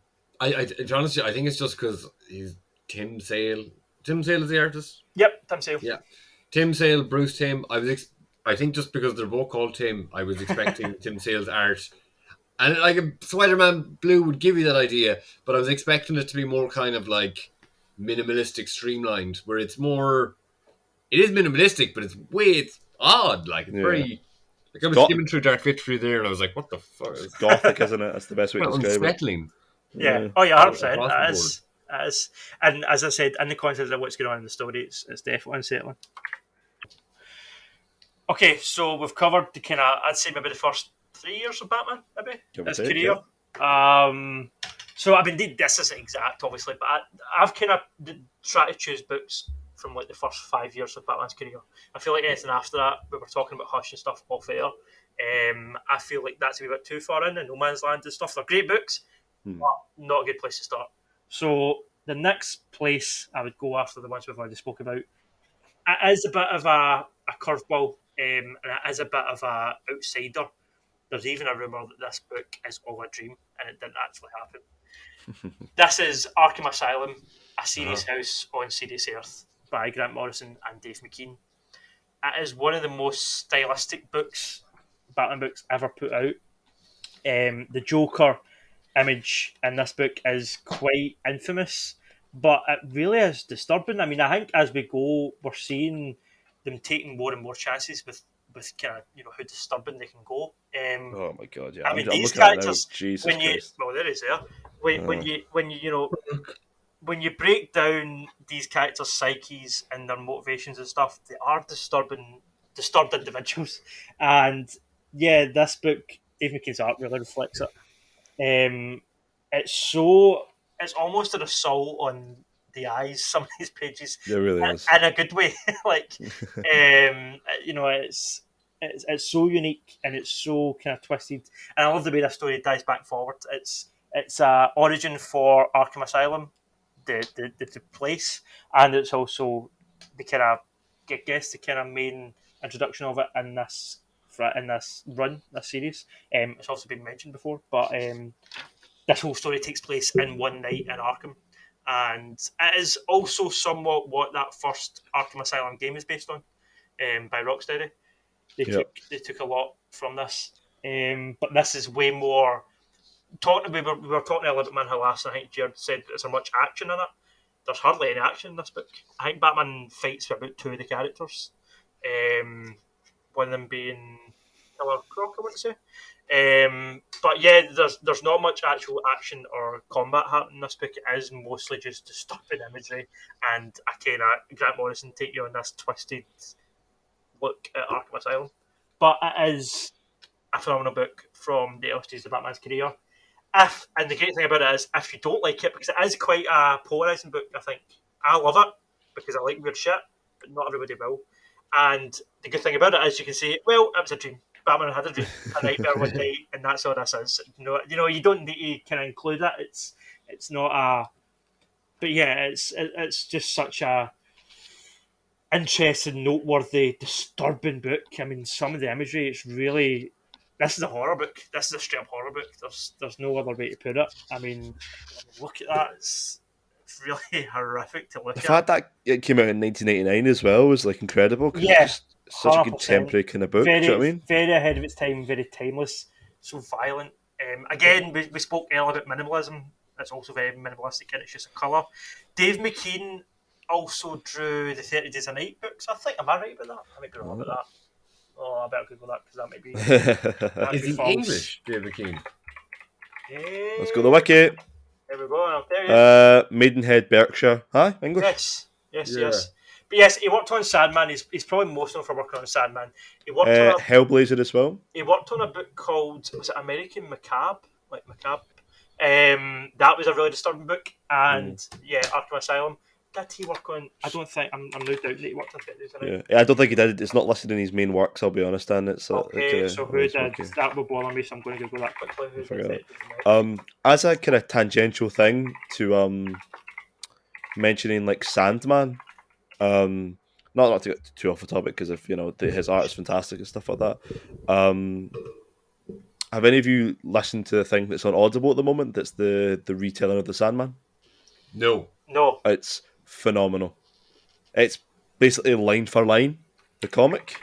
honestly, I think it's just because he's Tim Sale. Tim Sale is the artist. Yep, Tim Sale. Yeah, Tim Sale, Bruce Timm. I think just because they're both called Tim, I was expecting Tim Sale's art, and like Spider-Man Blue would give you that idea, but I was expecting it to be more kind of like minimalistic, streamlined, where it's more. it is minimalistic, but it's odd. Like it's very. Like I was skimming through Dark Victory there, and I was like, "What the fuck?" It's gothic, isn't it? That's the best way to describe unsettling. Yeah. Oh yeah, 100%. It is. And as I said, in the context of what's going on in the story, it's definitely unsettling. Okay, so we've covered the kind of, I'd say maybe the first 3 years of Batman, maybe, his career. Yeah. So I mean, this isn't exact, obviously, but I've kind of tried to choose books from like the first 5 years of Batman's career. I feel like anything after that, we were talking about Hush and stuff off air. I feel like that's a bit too far in, and No Man's Land and stuff. They're great books, but not a good place to start. So the next place I would go after the ones we've already spoke about, it is a bit of a curveball, and it is a bit of a outsider. There's even a rumour that this book is all a dream, and it didn't actually happen. This is Arkham Asylum, a serious house on Serious Earth by Grant Morrison and Dave McKean. It is one of the most stylistic Batman books ever put out. The Joker image in this book is quite infamous, but it really is disturbing. I mean, I think as we go, we're seeing them taking more and more chances with kind of how disturbing they can go. Oh my god! Yeah, I mean, I'm these characters. Jesus Christ. Well, there is there. When you break down these characters' psyches and their motivations and stuff, they are disturbed individuals. And yeah, this book, Dave McKean's art really reflects it. It's almost an assault on the eyes. Some of these pages, it really is, in a good way. It's so unique and it's so kind of twisted. And I love the way this story dives back forward. It's origin for Arkham Asylum, the place, and it's also the kind of the kind of main introduction of it in this series. It's also been mentioned before, but this whole story takes place in one night in Arkham, and it is also somewhat what that first Arkham Asylum game is based on, by Rocksteady. They took a lot from this, but this is way more. We were talking a little bit about Man last, and I think Jerd said, "Is there much action in it?" There's hardly any action in this book. I think Batman fights with about two of the characters. One of them being Killer Croc, I want to say. But yeah, there's not much actual action or combat happening in this book. It is mostly just disturbing imagery and a kind of Grant Morrison take you on this twisted look at Arkham Asylum. But it is a phenomenal book from the early stages of Batman's career. And the great thing about it is, if you don't like it, because it is quite a polarising book, I think. I love it because I like weird shit, but not everybody will. And the good thing about it is you can say, well, it was a dream. Batman had a dream, a nightmare one night, and that's all this is. You don't need to kind of include that. It's not a, but yeah, it's just such a interesting, noteworthy, disturbing book. I mean, some of the imagery, it's really. This is a horror book. This is a straight up horror book. There's no other way to put it. I mean, look at that. It's really horrific to look at. The fact that it came out in 1989 as well was like incredible. Yeah, it's just such a contemporary kind of book. Very, do you know what I mean? Very ahead of its time. Very timeless. So violent. Again, we spoke earlier about minimalism. It's also very minimalistic, and it's just a colour. Dave McKean also drew the 30 Days a Night books. I think. Am I right about that? I might be wrong about that. Oh, I better Google that because that might be. Is he false. English, David King? Let's go to the wiki. There we go. I'll tell you. Maidenhead, Berkshire. Hi, English. Yes. But yes, he worked on Sandman. He's probably most known for working on Sandman. He worked on Hellblazer as well. He worked on a book called, was it American Macabre? Like Macabre. That was a really disturbing book. And Arkham Asylum. Did he work on? I don't think. I'm no doubt that he worked on it. Yeah, I don't think he did. It's not listed in his main works. I'll be honest, and it's okay. So who did? That will bother me. So I'm going to go that quickly. As a kind of tangential thing to mentioning like Sandman, not to get too off the topic because if his art is fantastic and stuff like that. Have any of you listened to the thing that's on Audible at the moment? That's the retelling of the Sandman. No. It's phenomenal. It's basically line for line the comic,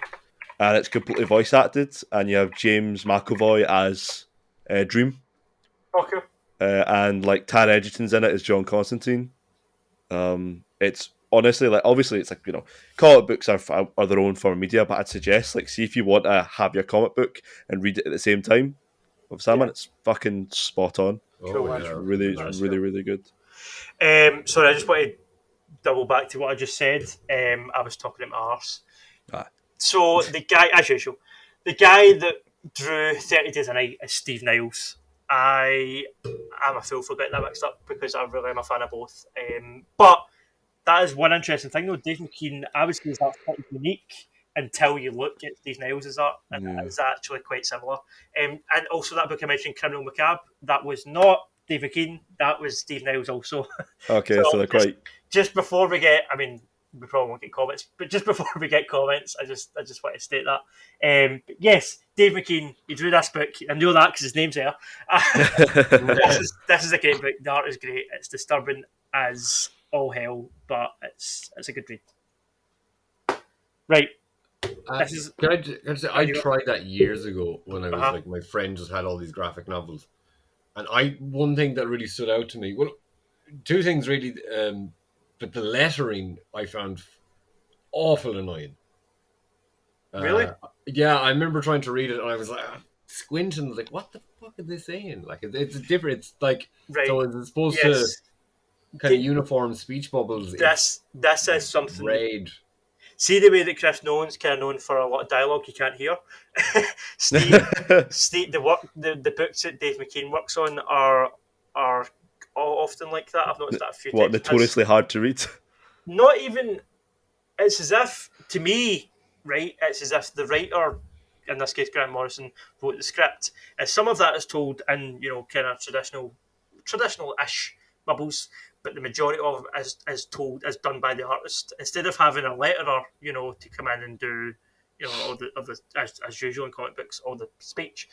and it's completely voice acted. And you have James McAvoy as Dream. Okay. And like Taron Egerton's in it as John Constantine. It's honestly, like obviously it's like, you know, comic books are their own form of media, but I'd suggest like, see if you want to have your comic book and read it at the same time with Sandman, it's fucking spot on. Cool, It's really really good. Sorry, I just want to double back to what I just said. I was talking at my arse. So the guy, as usual, the guy that drew 30 Days a Night is Steve Niles. I'm a fool for getting that mixed up because I really am a fan of both. But that is one interesting thing, though. Dave McKean, I would say, is that's quite unique until you look at Steve Niles' art, and it's actually quite similar. And also that book I mentioned, Criminal Macabre, that was not Dave McKean, that was Steve Niles also. Okay, so they're quite... Just before we get, I mean, we probably won't get comments, but just before we get comments, I just want to state that. But yes, Dave McKean, he drew this book. I know that because his name's there. This is a great book. The art is great. It's disturbing as all hell, but it's a good read. Right. I tried that years ago when I was like, my friend just had all these graphic novels, and one thing that really stood out to me, well, two things really, but the lettering I found awful annoying. Really? Yeah, I remember trying to read it and I was like squinting, like, what the fuck are they saying? Like, it's different. It's like, so it's supposed to kind of uniform speech bubbles. This is something. Raid. See the way that Chris Nolan's kind of known for a lot of dialogue you can't hear. Steve, the books that Dave McKean works on are often like that. I've noticed that a few times. Notoriously hard to read? Not even. It's as if, to me, right, it's as if the writer, in this case Grant Morrison, wrote the script. And some of that is told in, kind of traditional-ish bubbles, but the majority of it is done by the artist. Instead of having a letterer, to come in and do, all the as usual in comic books, all the speech,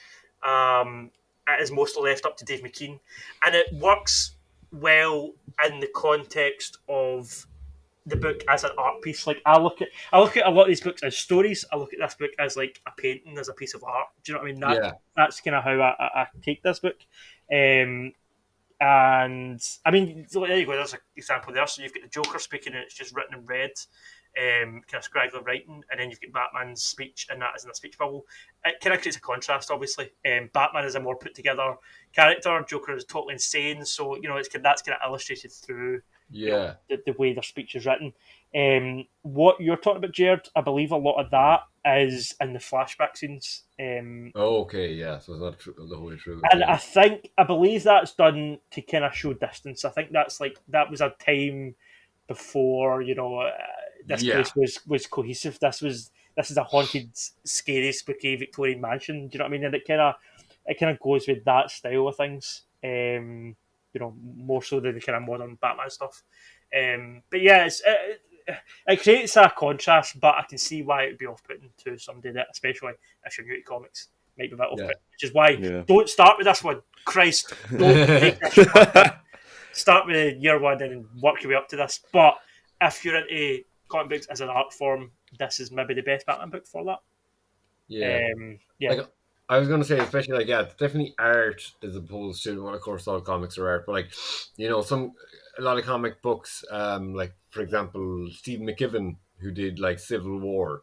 it is mostly left up to Dave McKean. And it works well in the context of the book as an art piece. Like I look at a lot of these books as stories. I look at this book as like a painting, as a piece of art. Do you know what I mean? That's kind of how I take this book. And I mean, there you go. There's an example there. So you've got the Joker speaking, and it's just written in red, kind of scraggly writing, and then you've got Batman's speech, and that is in a speech bubble. It kind of creates a contrast, obviously. Batman is a more put together character. Joker is totally insane. So that's kind of illustrated through the way their speech is written. What you're talking about, Jerd, I believe a lot of that is in the flashback scenes. So it's not the whole way through. And I believe that's done to kind of show distance. I think that was a time before this place was cohesive. This is a haunted, scary, spooky Victorian mansion. Do you know what I mean? And it kind of goes with that style of things. More so than the kind of modern Batman stuff. But yeah, it creates a contrast, but I can see why it would be off-putting to somebody that, especially if you're new to comics, might be a bit off-putting. Which is why don't start with this one. Christ, don't take this one. Start with year one and work your way up to this. But if you're into comic books as an art form, this is maybe the best Batman book for that. Like, I was going to say, especially it's definitely art as opposed to, well, of course, all comics are art, but a lot of comic books, like for example, Steve McKibben, who did like Civil War,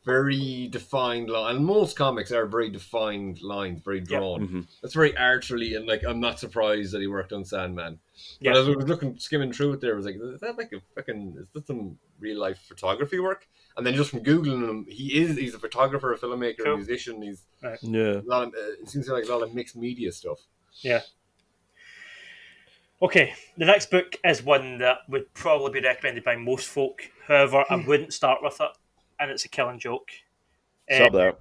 very defined line, and most comics are very defined lines, very drawn. Mm-hmm. That's very artfully, and like I'm not surprised that he worked on Sandman. But as I was skimming through it, there I was like, is that some real life photography work? And then just from googling him, he's a photographer, a filmmaker, a musician. He's a lot of, it seems like a lot of mixed media stuff. Yeah. Okay, the next book is one that would probably be recommended by most folk. However, I wouldn't start with it, and it's a Killing Joke. Stop there.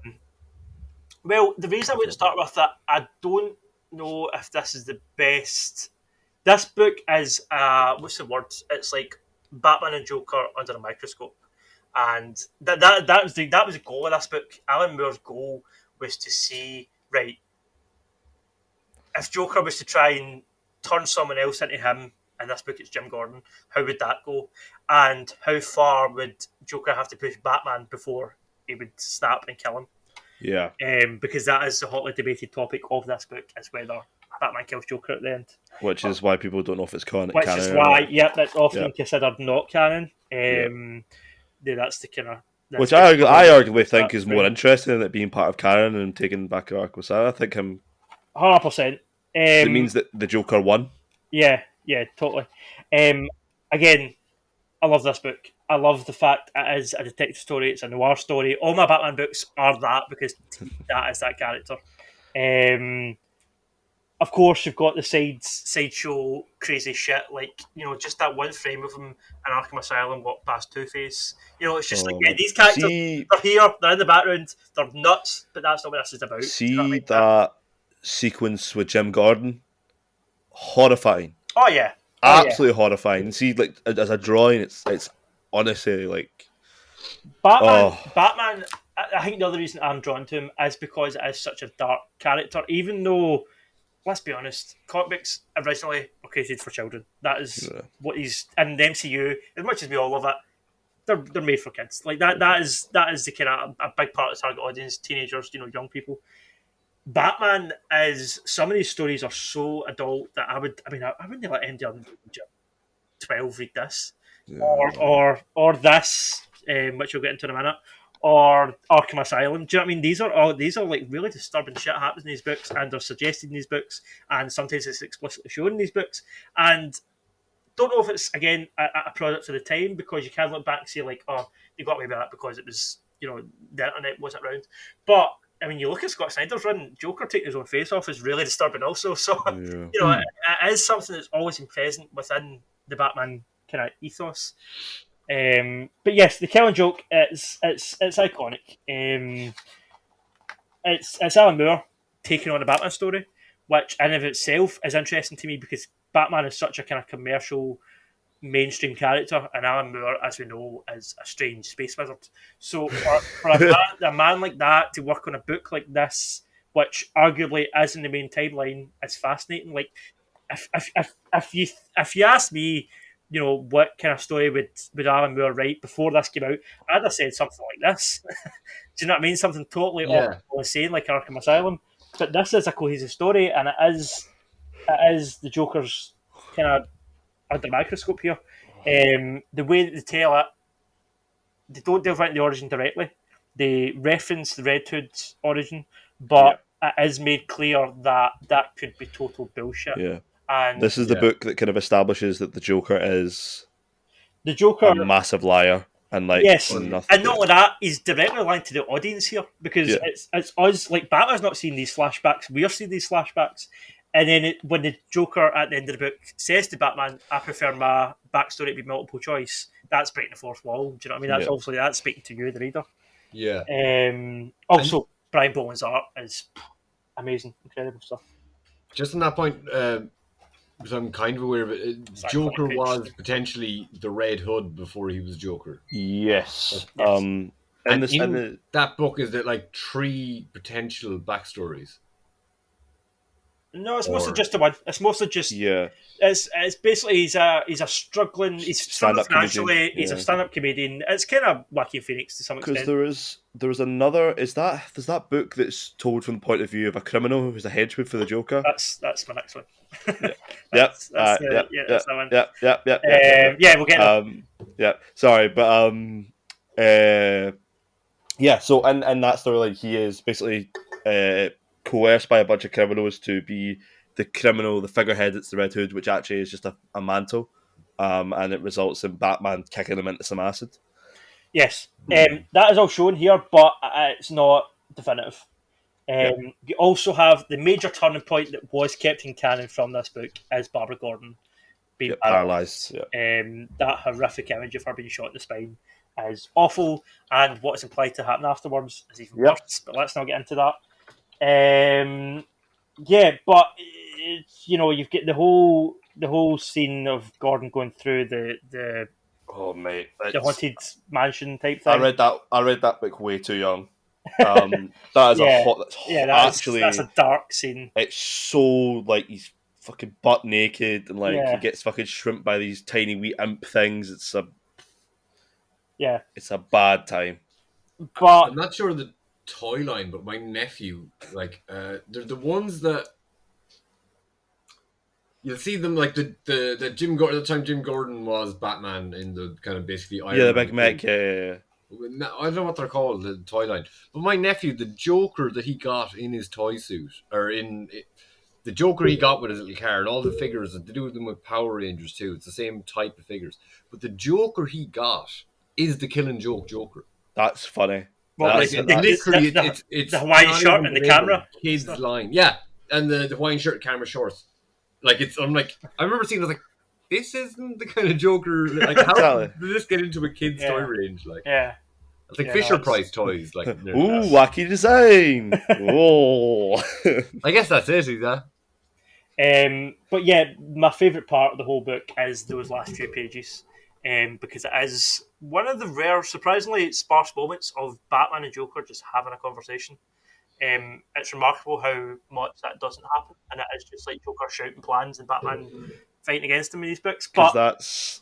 Well, the reason I wouldn't start with it, I don't know if this is the best. This book is, what's the word? It's like Batman and Joker under a microscope. And that was the goal of this book. Alan Moore's goal was to see, right, if Joker was to try and turn someone else into him, in this book it's Jim Gordon, how would that go? And how far would Joker have to push Batman before he would snap and kill him? Yeah. Because that is the hotly debated topic of this book, is whether Batman kills Joker at the end. Which is why people don't know if it's canon. Which is why, that's often considered not canon. That's the kind of... Which I arguably think is more interesting than it being part of canon and taking back Arkham Asylum. I think 100%. It means that the Joker won. Yeah, totally. Again, I love this book. I love the fact it is a detective story. It's a noir story. All my Batman books are that because that is that character. Of course, you've got the sideshow crazy shit, like, just that one frame of him in Arkham Asylum walk past Two-Face. It's just these characters, they're here, they're in the background, they're nuts, but that's not what this is about. See that sequence with Jim Gordon? Horrifying. Oh, yeah. Absolutely horrifying. See, like, as a drawing, it's honestly, like... Batman, I think the other reason I'm drawn to him is because it is such a dark character, even though... Let's be honest, comic books originally were created for children. That is what he's in the MCU. As much as we all love it, they're made for kids. Like that is the kind of a big part of the target audience: teenagers, young people. Batman is some of these stories are so adult that I wouldn't let anybody under 12 read this, or this, which we'll get into in a minute. Or Arkham Asylum. Do you know what I mean? These are like really disturbing shit happens in these books, and they're suggested in these books, and sometimes it's explicitly shown in these books. And don't know if it's again a product of the time, because you can look back and say like, oh, they got away with that because it was the internet wasn't around. But I mean, you look at Scott Snyder's run, Joker taking his own face off is really disturbing also. So it is something that's always been present within the Batman kind of ethos. But yes, the Killing Joke it's iconic. It's Alan Moore taking on a Batman story, which in of itself is interesting to me because Batman is such a kind of commercial, mainstream character, and Alan Moore, as we know, is a strange space wizard. So for a man like that to work on a book like this, which arguably is in the main timeline, is fascinating. Like if you ask me, what kind of story would Alan Moore write before this came out, I'd have said something like this. Do you know what I mean? Something totally insane like Arkham Asylum. But this is a cohesive story, and it is the Joker's kind of under the microscope here. The way that they tell it, they don't delve into the origin directly. They reference the Red Hood's origin, but it is made clear that could be total bullshit. Yeah. And this is the book that kind of establishes that the Joker is a massive liar, and like and not only that, he's directly aligned to the audience here because it's us. Like Batman's not seeing these flashbacks; we're seeing these flashbacks. And then when the Joker at the end of the book says to Batman, "I prefer my backstory to be multiple choice," that's breaking the fourth wall. Do you know what I mean? That's obviously that's speaking to you, the reader. Yeah. Also, Brian Boland's art is amazing, incredible stuff. Just on that point. Because I'm kind of aware of it. Joker was potentially the Red Hood before he was Joker. Yes. And in that book, is there like 3 potential backstories? No, it's mostly just the one. It's mostly just It's basically he's a struggling. He's stand-up financially. He's a stand-up comedian. It's kind of Joaquin Phoenix to some extent. Because there was another. There's that book that's told from the point of view of a criminal who's a henchman for the Joker. That's my next one. That's that one. Yeah, we'll get sorry, but So in that storyline, he is basically coerced by a bunch of criminals to be the criminal, the figurehead that's the Red Hood, which actually is just a mantle, and it results in Batman kicking him into some acid. Yes, that is all shown here, but it's not definitive. You also have the major turning point that was kept in canon from this book is Barbara Gordon being paralysed. That horrific image of her being shot in the spine is awful, and what is implied to happen afterwards is even worse. But let's not get into that. But you've got the whole scene of Gordon going through the haunted mansion type thing. I read that book way too young. That's a dark scene. It's so like he's fucking butt naked and like he gets fucking shrimped by these tiny wee imp things. It's a bad time. But I'm not sure of the toy line, but my nephew, like they're the ones that you'll see them like the Jim Gordon. The time Jim Gordon was Batman in the kind of basically Iron the Man big mech. Yeah. I don't know what they're called, the toy line. But my nephew, the Joker that he got in his toy suit, or the Joker he got with his little car, and all the figures that they do with them with Power Rangers too. It's the same type of figures, but the Joker he got is the Killing Joke Joker. That's funny. Well, That's literally it's the Hawaiian shirt and the camera kids line, yeah, and the Hawaiian shirt, camera shorts. Like I'm like, I remember seeing it, I was like, this isn't the kind of Joker. Like, how did this get into a kid's toy range? Like, it's like Fisher Price toys. Like, ooh, wacky design. Oh, I guess that's it. Is that? But yeah, my favourite part of the whole book is those last few pages, because it is one of the rare, surprisingly sparse moments of Batman and Joker just having a conversation. It's remarkable how much that doesn't happen, and it is just like Joker shouting plans and Batman fighting against him in these books. But that's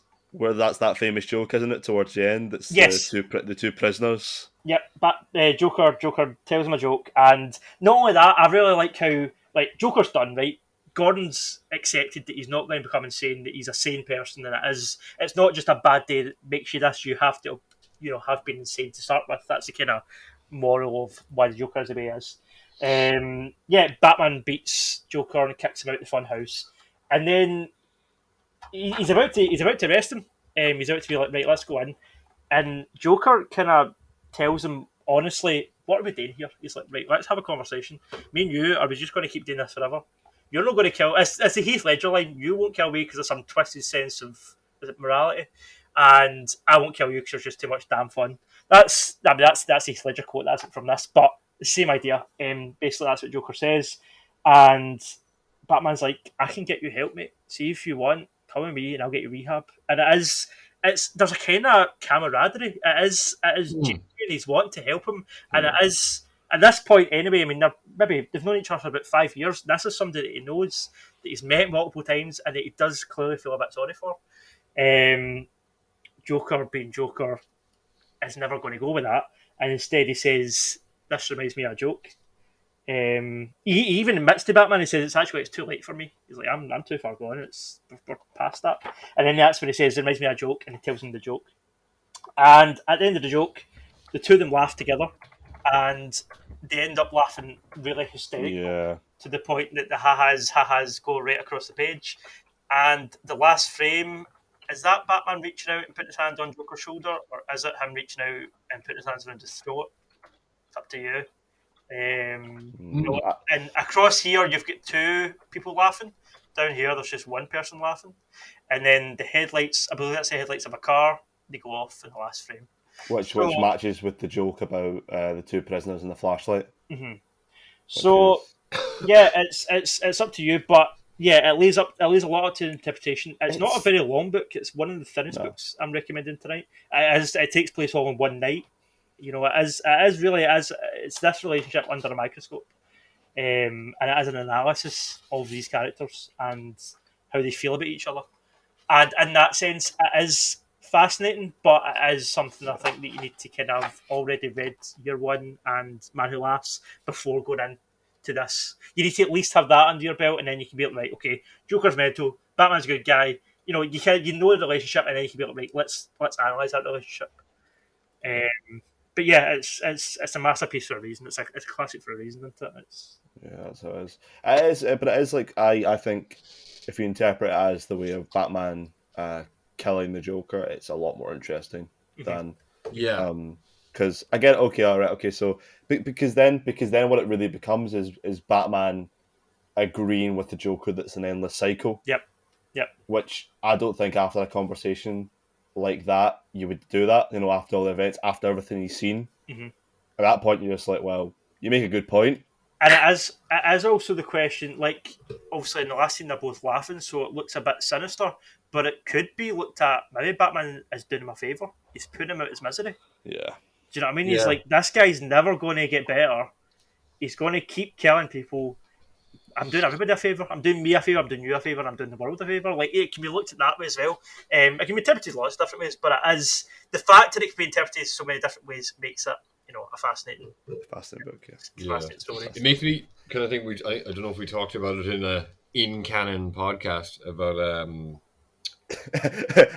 that famous joke, isn't it? Towards the end, it's the two prisoners. Yep, but Joker tells him a joke, and not only that, I really like how Joker's done right. Gordon's accepted that he's not going to become insane, that he's a sane person, and it's not just a bad day that makes you this. You have to, have been insane to start with. That's the kind of moral of why the Joker is the way he is. Batman beats Joker and kicks him out the fun house, and then he's about to arrest him. He's about to be like, right, let's go in, and Joker kind of tells him honestly, what are we doing here? He's like, right, let's have a conversation. Me and you, are we just going to keep doing this forever? You're not going to kill. It's the Heath Ledger line. You won't kill me because of some twisted sense of morality, and I won't kill you because there's just too much damn fun. That's Heath Ledger quote. That's from this, but the same idea. Basically, that's what Joker says, and Batman's like, I can get you help, mate. See if you want, come with me, and I'll get you rehab. And there's a kind of camaraderie. It is genuine. He's wanting to help him, and it is. At this point, anyway, I mean, they've known each other for about 5 years. This is somebody that he knows, that he's met multiple times, and that he does clearly feel a bit sorry for. Joker, being Joker, is never going to go with that, and instead he says, "This reminds me of a joke." He even admits to Batman. He says, "It's too late for me." He's like, "I'm too far gone. We're past that." And then that's when he says, "It reminds me of a joke," and he tells him the joke. And at the end of the joke, the two of them laugh together, and they end up laughing really hysterically to the point that the ha-has go right across the page. And the last frame, is that Batman reaching out and putting his hand on Joker's shoulder, or is it him reaching out and putting his hands around his throat? It's up to you. And across here, you've got two people laughing. Down here, there's just one person laughing. And then the headlights, I believe that's the headlights of a car, they go off in the last frame. Which matches with the joke about the two prisoners and the flashlight. Mm-hmm. So, it's up to you, but yeah, it leaves a lot to interpretation. It's not a very long book. It's one of the thinnest books I'm recommending tonight. It takes place all in one night. It's this relationship under a microscope, and it is an analysis of these characters and how they feel about each other. And in that sense, it is fascinating, but it is something I think that you need to kind of already read Year One and Man Who Laughs before going into this. You need to at least have that under your belt, and then you can be like, right, okay, Joker's mental, Batman's a good guy. You know the relationship, and then you can be like, right, let's analyze that relationship. But yeah, it's a masterpiece for a reason. It's a classic for a reason, isn't it? That's how it is. It is, but it is like I think if you interpret it as the way of Batman killing the Joker, it's a lot more interesting than because again, so because then what it really becomes is Batman agreeing with the Joker that's an endless cycle. Yep. Which I don't think after a conversation like that you would do that. You know, after all the events, after everything he's seen, at that point you're just like, well, you make a good point. And it is also the question, like, obviously in the last scene they're both laughing, so it looks a bit sinister, but it could be looked at, maybe Batman is doing him a favour. He's putting him out his misery. Yeah. Do you know what I mean? He's like, this guy's never going to get better. He's going to keep killing people. I'm doing everybody a favour. I'm doing me a favour. I'm doing you a favour. I'm doing the world a favour. Like, it can be looked at that way as well. It can be interpreted lots of different ways, but it is, the fact that it can be interpreted so many different ways makes it, a fascinating book. Fascinating story. It makes me kind of think I don't know if we talked about it in canon podcast about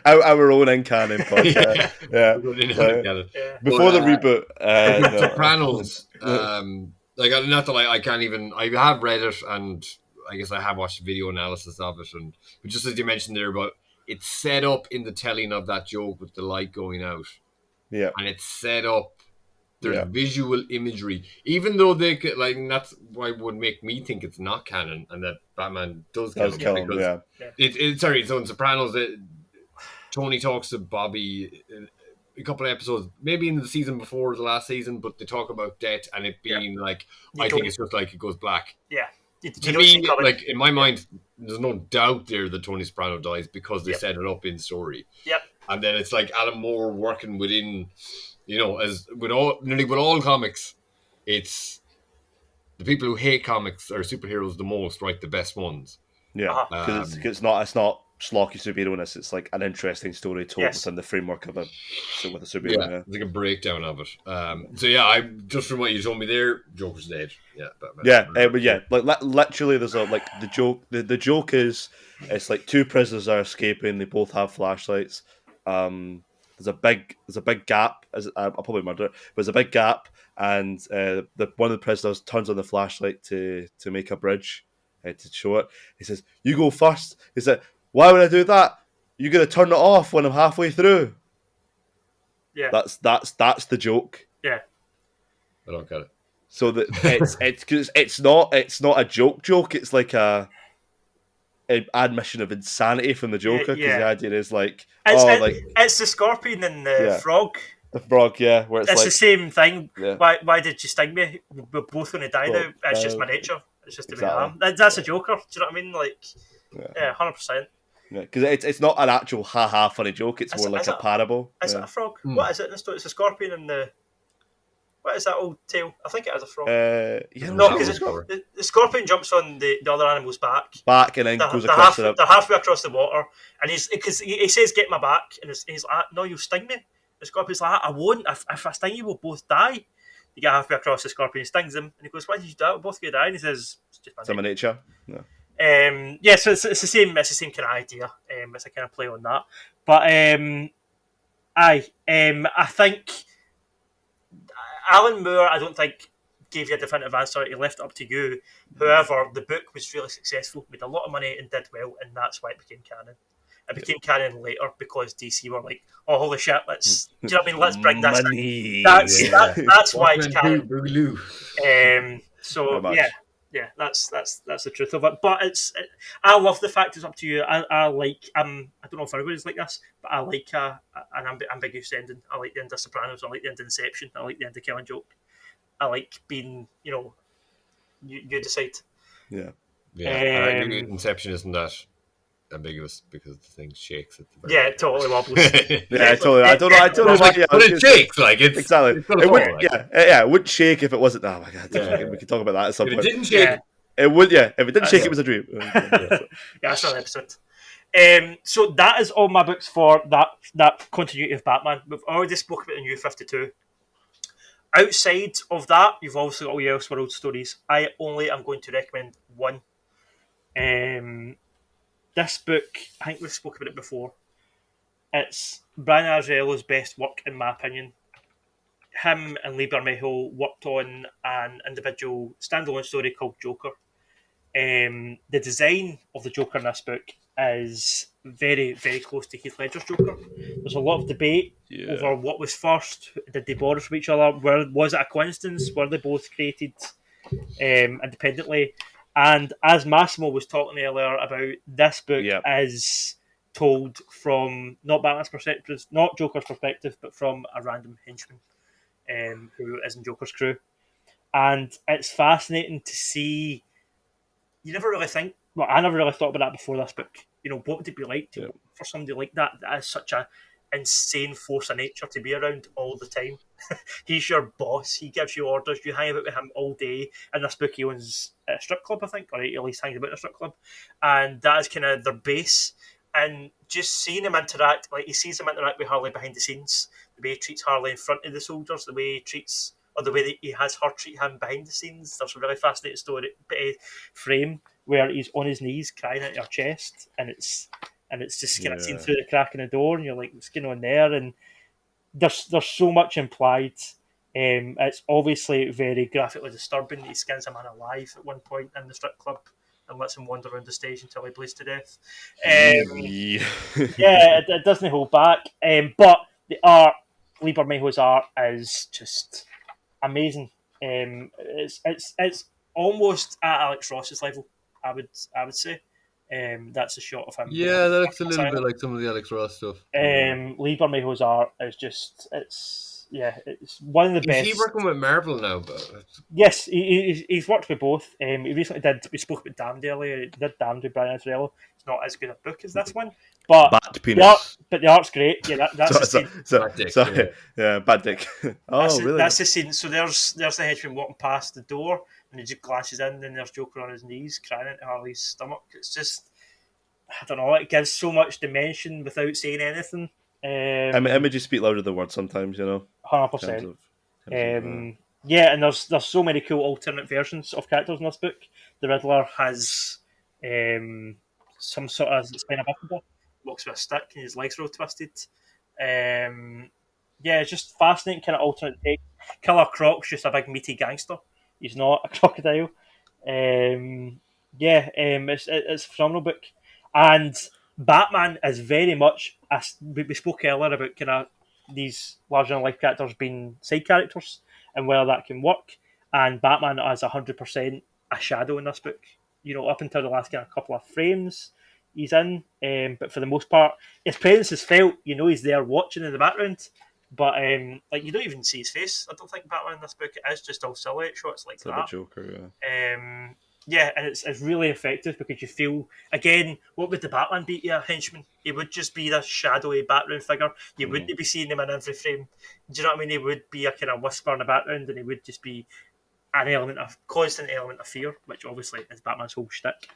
our own in canon podcast. Before the reboot, Sopranos. Like, not that I can't even. I have read it, and I guess I have watched video analysis of it, but just as you mentioned there, but it's set up in the telling of that joke with the light going out. Yeah, and it's set up. There's visual imagery, even though they could, like, that's why would make me think it's not canon and that Batman does kill him. Yeah. So in Sopranos, Tony talks to Bobby a couple of episodes, maybe in the season before the last season, but they talk about death and it being like, I think it's just like it goes black. Yeah. To me, like, in my mind, there's no doubt there that Tony Soprano dies because they set it up in story. Yep. And then it's like Alan Moore working within, as with all comics, it's the people who hate comics or superheroes the most write the best ones. Yeah, because it's not schlocky superhero-ness. It's like an interesting story told within the framework of with a superhero. Yeah, it's like a breakdown of it. I just from what you told me there, Joker's dead. Yeah, Batman. Like literally, there's the joke. The joke is it's like two prisoners are escaping. They both have flashlights. There's a big gap. I'll probably murder it. But there's a big gap, and one of the prisoners turns on the flashlight to make a bridge. To show it, he says, "You go first." He said, "Why would I do that? You're gonna turn it off when I'm halfway through." Yeah, that's the joke. Yeah, I don't get it. So that it's not a joke. It's like an admission of insanity from the Joker, because the idea is like, it's the scorpion and the frog. The frog, where it's like, the same thing. Yeah. Why did you sting me? We're both going to die now. It's just my nature. It's just the way I am. That's a Joker. Do you know what I mean? Like, 100%. Yeah, because it's not an actual ha funny joke. It's more like a parable. Is it a frog? What is it in the story? It's a scorpion and the... What is that old tail? I think it is a frog. No, because the scorpion jumps on the other animal's back. And then goes across they're halfway across the water. And he says, "Get my back." And he's like, "No, you'll sting me." The scorpion's like, "I won't. If I sting you, we'll both die." You get halfway across, the scorpion stings him, and he goes, "Why did you do that? We're both going to die." And he says, "It's just my nature." No. So it's the same kind of idea. It's a kind of play on that. But I think Alan Moore, I don't think, gave you a definitive answer. He left it up to you. However, the book was really successful, made a lot of money and did well, and that's why it became canon. It became canon later because DC were like, "Oh, holy shit, let's..." Do you know what I mean? Let's bring this in. That's why it's canon. That's the truth of it. But I love the fact it's up to you. I like... I don't know if everybody's like this, but I like an ambiguous ending. I like the end of Sopranos. I like the end of Inception. I like the end of Killing Joke. I like being, you decide. Yeah. I think Inception isn't that ambiguous because the thing shakes at the very end. It totally wobbles. Totally. I don't know why. But it shakes, like, it's... Exactly. It would, it wouldn't shake if it wasn't... Oh, my God. We could talk about that at some point. If it didn't shake... It would, If it didn't shake, it was a dream. That's another episode. So that is all my books for that continuity of Batman. We've already spoke about the New 52. Outside of that, you've also got all your Elseworld stories. I only am going to recommend one. This book, I think we've spoken about it before. It's Brian Azzarello's best work, in my opinion. Him and Lee Bermejo worked on an individual standalone story called Joker. The design of the Joker in this book is very, very close to Heath Ledger's Joker. There's a lot of debate over what was first. Did they borrow from each other? Was it a coincidence? Were they both created independently? And as Massimo was talking earlier about, this book is told from not Batman's perspective, not Joker's perspective, but from a random henchman who is in Joker's crew. And it's fascinating to see. You never really think... Well, I never really thought about that before this book. What would it be like for somebody like that is such a insane force of nature to be around all the time? He's your boss. He gives you orders. You hang about with him all day. In this book, he owns a strip club, I think, or he at least hangs about a strip club. And that is kind of their base. And just seeing him interact, like he sees him interact with Harley behind the scenes, the way he treats Harley in front of the soldiers, the way he treats... or the way that he has her treat him behind the scenes. There's a really fascinating story frame where he's on his knees crying at your chest, and it's just kind of seen through the crack in the door, and you're like, what's going on there? And there's so much implied. It's obviously very graphically disturbing. He skins a man alive at one point in the strip club and lets him wander around the stage until he bleeds to death. It doesn't hold back. But the art, Lee Bermejo's art, is just amazing. It's almost at Alex Ross's level, I would say. That's a shot of him. Yeah, that looks a little bit like some of the Alex Ross stuff. Lee Bermejo's art is just it's one of the best. Is he working with Marvel now? Yes, he's worked with both. He recently did. We spoke about Damned earlier. He did Damned with Brian Azzarello. It's not as good a book as this one, but the art's great. Yeah, that's the scene. Bad dick. Yeah, bad dick. Really? That's the scene. So there's the henchman walking past the door, and he just glasses in, and there's Joker on his knees crying into Harley's stomach. It's just, I don't know. It gives so much dimension without saying anything. Images speak louder than words sometimes, 100%. Yeah, and there's so many cool alternate versions of characters in this book. The Riddler has some sort of spina bifida, walks with a stick, and his legs are all twisted. It's just fascinating kind of alternate take. Killer Croc's just a big meaty gangster. He's not a crocodile. It's a phenomenal book. And Batman is very much, we spoke earlier about kind of these larger-than-life characters being side characters and whether that can work. And Batman is 100% a shadow in this book. Up until the last kind of couple of frames he's in. But for the most part, his presence is felt. He's there watching in the background. But you don't even see his face. I don't think Batman in this book. It is just all silhouette shots like that. Joker, yeah. And it's really effective because you feel, again, what would the Batman be to a henchman? He would just be this shadowy background figure. You wouldn't be seeing him in every frame. Do you know what I mean? He would be a kind of whisper in the background, and he would just be an constant element of fear, which obviously is Batman's whole shtick.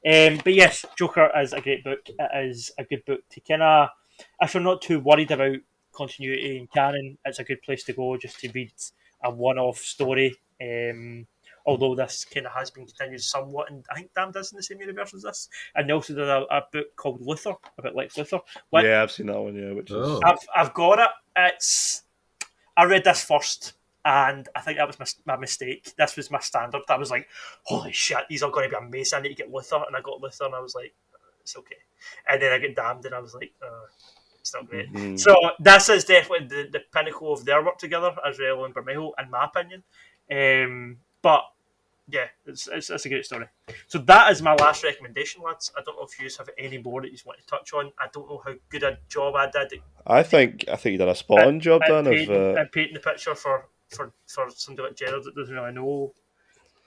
But yes, Joker is a great book. It is a good book to kind of, if you're not too worried about continuity in canon, it's a good place to go just to read a one-off story. Although this kind of has been continued somewhat, and I think Damned is in the same universe as this. And they also did a book called Luthor, about Lex Luthor. Yeah, I've seen that one. Yeah, which is... I've got it. I read this first, and I think that was my mistake. This was my standard. I was like, holy shit, these are going to be amazing. I need to get Luthor, and I got Luthor, and I was like, it's okay. And then I get Damned, and I was like, it's not great. Mm-hmm. So this is definitely the pinnacle of their work together, Azzarello and Bermejo, in my opinion. But yeah, it's a great story. So that is my last recommendation, lads. I don't know if you have any more that you want to touch on. I don't know how good a job I did. I think you did a spot on job, Dan. And painting the picture for somebody like Jerd that doesn't really know,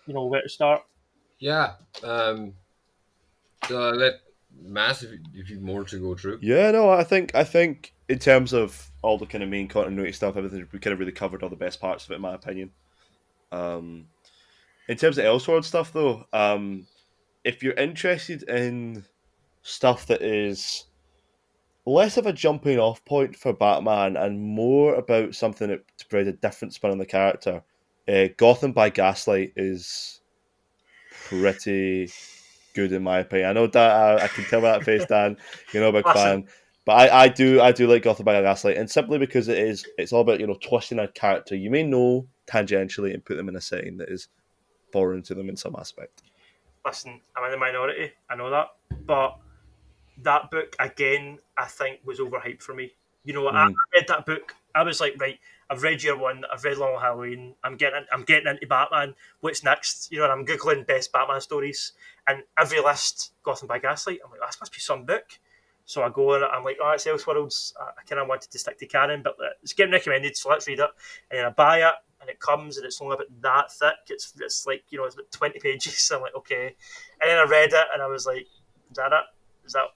where to start. Yeah. Let Mass, if you've more to go through. Yeah, no, I think in terms of all the kind of main continuity stuff, everything, we kind of really covered all the best parts of it, in my opinion. In terms of Elseworld stuff, though, if you're interested in stuff that is less of a jumping off point for Batman and more about something that to provide a different spin on the character, Gotham by Gaslight is pretty good in my opinion. I know that I can tell by that face, Dan, you're not a big fan, but I do like Gotham by Gaslight, and simply because it's all about twisting a character you may know tangentially and put them in a setting that is foreign to them in some aspect. Listen, I'm in the minority, I know that, but that book again, I think, was overhyped for me. I read that book, I was like, right, I've read Year One, I've read Long Halloween, I'm getting into Batman. What's next? And I'm googling best Batman stories, and every list Gotham by Gaslight. I'm like, this must be some book. So I go and I'm like, it's Elseworlds. I kind of wanted to stick to canon, but it's getting recommended, so let's read it. And then I buy it, and it comes, and it's only about that thick. It's like it's about 20 pages. So I'm like, okay. And then I read it, and I was like, is that it? Is that?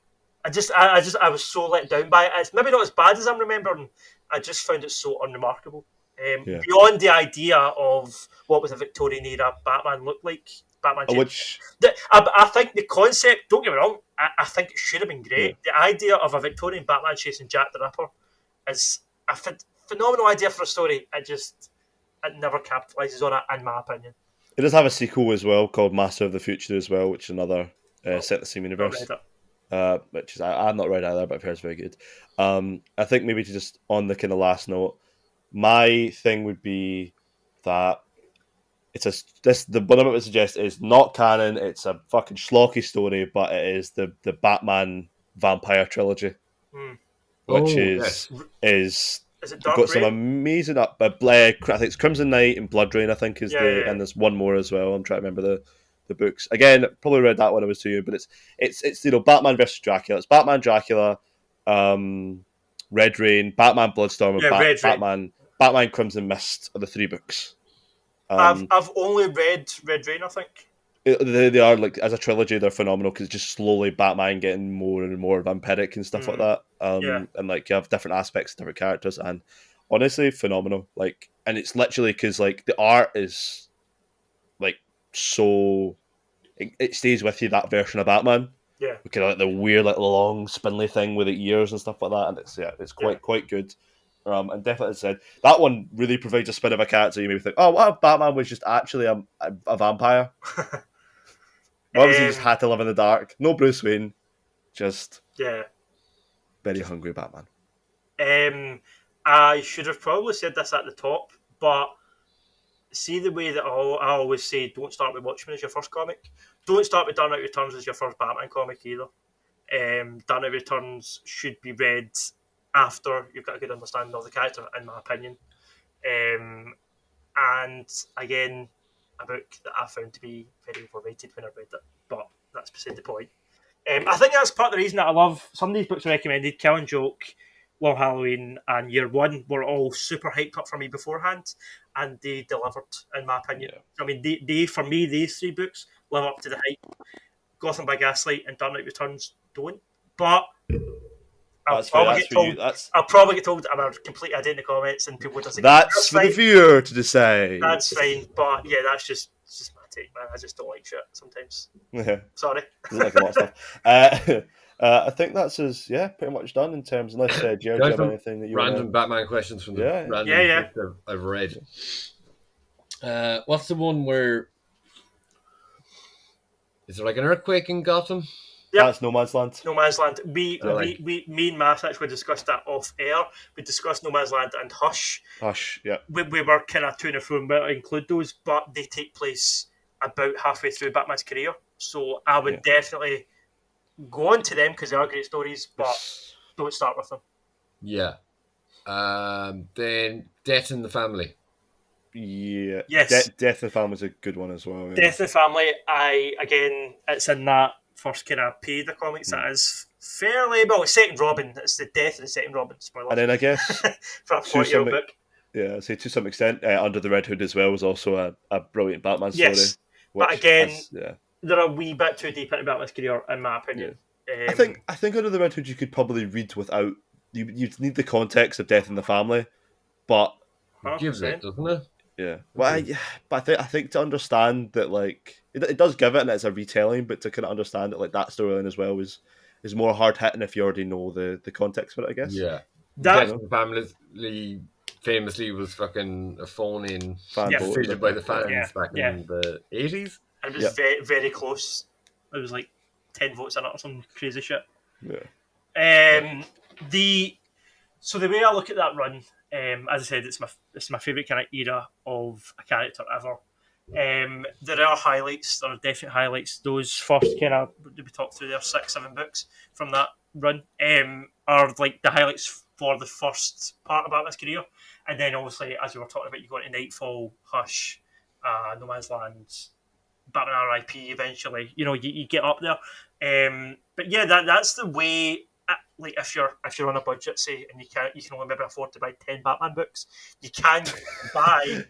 I was so let down by it. It's maybe not as bad as I'm remembering. I just found it so unremarkable. Beyond the idea of what was a Victorian era Batman looked like. I think the concept, don't get me wrong, I think it should have been great. Yeah. The idea of a Victorian Batman chasing Jack the Ripper is a phenomenal idea for a story. It never capitalises on it, in my opinion. It does have a sequel as well called Master of the Future as well, which is another set in the same universe. Which is I've not read either, but I've heard it's very good. I think maybe to just on the kind of last note, my thing would be that the one I'm about to suggest is not canon. It's a fucking schlocky story, but it is the Batman vampire trilogy, which is it Dark got Rain? some amazing I think it's Crimson Knight and Blood Rain. I think is and there's one more as well. I'm trying to remember the books again. Probably read that when I was too young, but it's Batman versus Dracula. It's Batman Dracula, Red Rain, Batman Bloodstorm, and Batman Crimson Mist are the 3 books. I've only read Red Rain, I think. They are like as a trilogy, they're phenomenal because it's just slowly Batman getting more and more vampiric and stuff like that. And like you have different aspects, different characters, and honestly, phenomenal. Like, and it's literally because like the art is like so it stays with you, that version of Batman. Yeah, kind of like the weird, like long, spindly thing with the ears and stuff like that, and it's quite good. And definitely, as I said, that one really provides a spin of a character. You maybe think, oh, what if Batman was just actually a vampire? What was he just had to live in the dark? No Bruce Wayne, just very hungry Batman. I should have probably said this at the top, but see the way that I always say, don't start with Watchmen as your first comic. Don't start with Dark Knight Returns as your first Batman comic either. Dark Knight Returns should be read after you've got a good understanding of the character, in my opinion. And again, a book that I found to be very overrated when I read it, but that's beside the point. I think that's part of the reason that I love some of these books recommended. Killing Joke, Long Halloween, and Year One were all super hyped up for me beforehand, and they delivered, in my opinion. Yeah. I mean, they for me, these 3 books live up to the hype. Gotham by Gaslight and Dark Knight Returns don't, but I'll probably get told I'm a complete idiot in the comments, and people disagree. That's for the viewer to decide. That's fine, but yeah, that's just my take, man. I just don't like shit sometimes. Yeah, sorry. Like a lot of stuff. I think that's us. Yeah, pretty much done in terms. Unless Jerd, do you have anything that you random Batman questions from the random book I've read. What's the one where is there like an earthquake in Gotham? Yep. That's No Man's Land. No Man's Land. Me and Mass actually discussed that off air. We discussed No Man's Land and Hush. Hush, yeah. We were kind of to and fro where to include those, but they take place about halfway through Batman's career. So I would definitely go on to them because they are great stories, but don't start with them. Yeah. Then Death in the Family. Yeah. Yes. Death in the Family is a good one as well. Yeah. Death in the Family, it's in that first kind of paid the comics that is fairly second Robin. It's the death of the second Robin. Spoilers. And then I guess for a 40-year-old book. Yeah, say to some extent, Under the Red Hood as well was also a brilliant Batman story. Yes, but again, they're a wee bit too deep into Batman's career, in my opinion. Yeah. I think Under the Red Hood you could probably read without you'd need the context of Death in the Family, but gives it, doesn't it? Yeah, well, but I think to understand that, like, it does give it, and it's a retelling, but to kind of understand that, like, that storyline as well is more hard hitting if you already know the context for it, I guess. Yeah, Death in the Family famously was fucking a phone-in defeated by the fans back in the 80s. And it was very, very close. It was like 10 votes in it or some crazy shit. Yeah. So the way I look at that run, as I said, it's my favourite kind of era of a character ever. There are highlights. There are definite highlights. Those first kind of we talked through there 6-7 books from that run are like the highlights for the first part of Batman's career, and then obviously as we were talking about, you go into Nightfall, Hush, No Man's Land, Batman R.I.P. Eventually, you get up there. But yeah, that's the way. Like if you're on a budget, say, and you can only maybe afford to buy 10 Batman books, you can buy.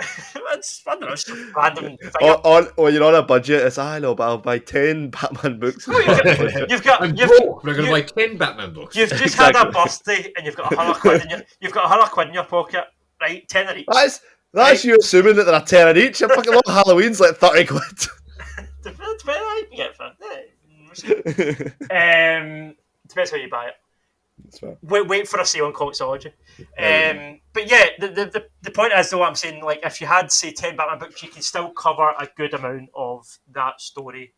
It's I don't know, it's just random. You're on a budget. It's but I'll buy 10 Batman books. You've got. We're going to buy 10 Batman books. You've just had a birthday, and you've got £100 in your pocket, right? 10 of each. That's you assuming that they're a 10 each. A fucking lot of Halloween's like 30 quid. Depends how you buy it. Wait for a sale on Comixology. But yeah, the point is, though, I'm saying, like, if you had, say, 10 Batman books, you can still cover a good amount of that story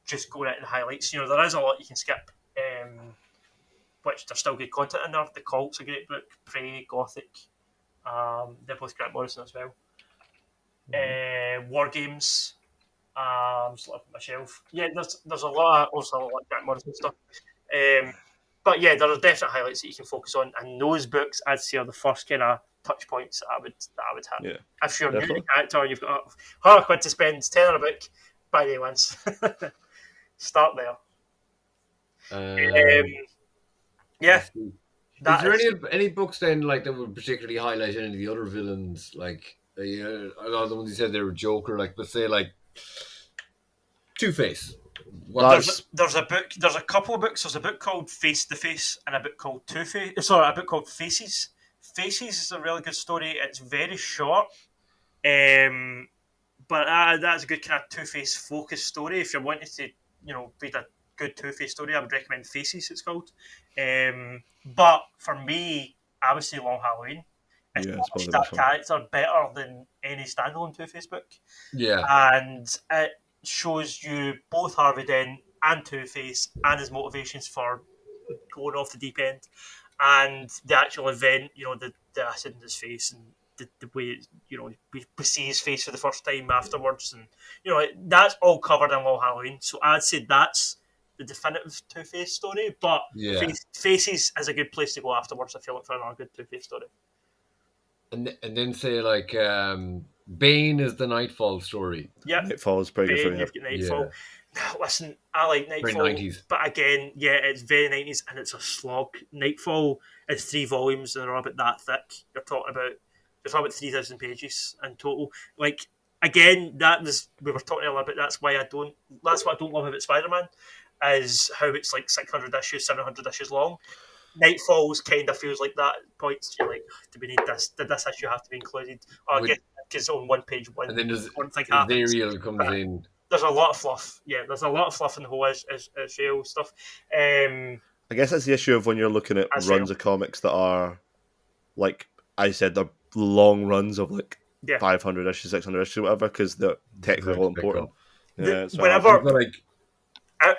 just going into the highlights. There is a lot you can skip, which there's still good content in there. The Cult's a great book. Prey, Gothic. They're both Grant Morrison as well. War Games. Just looking at my shelf. Yeah, there's a lot of Grant Morrison stuff. But yeah, there are definite highlights that you can focus on, and those books, I'd say, are the first kind of touch points that I would hit. Yeah, if you're new to the character and you've got £100 to spend, £10 a book, buy the ones. Start there. Yeah. Is there any books then, like, that would particularly highlight any of the other villains? Like, a lot of the ones you said they were Joker, like, but say, like, Two-Face. There's a couple of books. There's a book called Face the Face and a book called Two-Face. Sorry, a book called Faces. Faces is a really good story. It's very short, but that's a good kind of Two-Face focused story. If you're wanting to, read a good Two-Face story, I would recommend Faces. It's called. But for me, I would say Long Halloween. It's that character better than any standalone Two-Face book. Yeah, and it shows you both Harvey Dent and Two-Face and his motivations for going off the deep end, and the actual event, the acid in his face and the way, we see his face for the first time afterwards, and that's all covered in Long Halloween. So I'd say that's the definitive Two-Face story, but Faces is a good place to go afterwards if you look for another good Two-Face story. And then say, like, Bane is the Nightfall story. Yeah, Nightfall is pretty good for you've got Nightfall. Yeah. Listen, I like Nightfall, 90s. But again, it's very 90s and it's a slog. Nightfall is 3 volumes and they're about that thick. You're talking about 3,000 pages in total. Like, again, we were talking earlier about that's what I don't love about Spider-Man, is how it's like 600 issues, 700 issues long. Nightfalls kind of feels like that at points. You're like, do we need this? Did this issue have to be included? I guess it's on one page. And then one thing happens. Ethereal comes in. There's a lot of fluff. Yeah, there's a lot of fluff in the whole Israel stuff. I guess that's the issue of when you're looking at runs of comics that are, like I said, they're long runs of like 500 issues, 600 issues, whatever, because they're technically all important.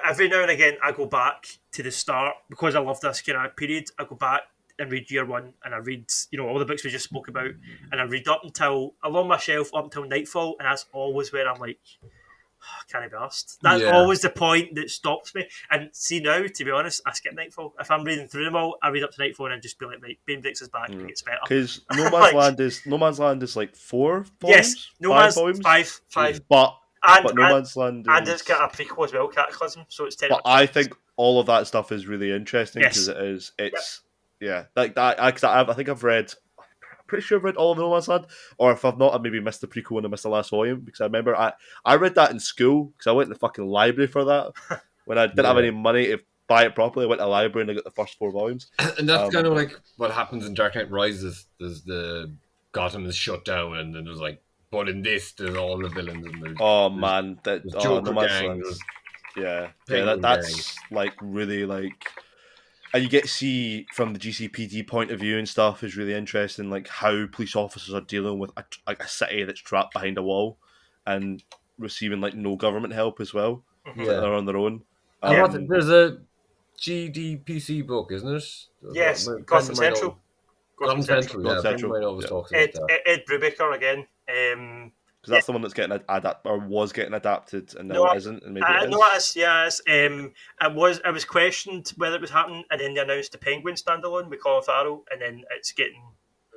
Every now and again, I go back to the start because I love this kind of period. I go back and read year one, and I read all the books we just spoke about, and I read up until along my shelf up until Nightfall, and that's always where I'm like, can't be asked. That's always the point that stops me. And see now, to be honest, I skip Nightfall. If I'm reading through them all, I read up to Nightfall and just be like, right, Bane breaks his back, it gets better. Because No Man's Land is like 4 volumes. Yes, No Man's five. But No Man's Land and it's got a prequel as well, Cataclysm. So it's 10. But I think all of that stuff is really interesting because like that. I think I've read. Pretty sure I've read all of No Man's Land, or if I've not, I maybe missed the prequel and I missed the last volume, because I remember I read that in school because I went to the fucking library for that when I didn't have any money to buy it properly. I went to the library and I got the first 4 volumes. And that's kind of like what happens in Dark Knight Rises. There's the Gotham is shut down, and then there's like, but in this there's all the villains. And there's No Man's Land. That's like really like. And you get to see from the GCPD point of view and stuff is really interesting, like how police officers are dealing with a city that's trapped behind a wall and receiving like no government help as well. They're on their own. There's a GDPC book, isn't it? Yes, Gotham Central. Gotham Central. Always talks about that. Ed Brubaker again. Because that's the one that's getting was getting adapted, and now it isn't, and maybe it is. No, it is. Yeah, it was questioned whether it was happening, and then they announced the Penguin standalone with Colin Farrell, and then it's getting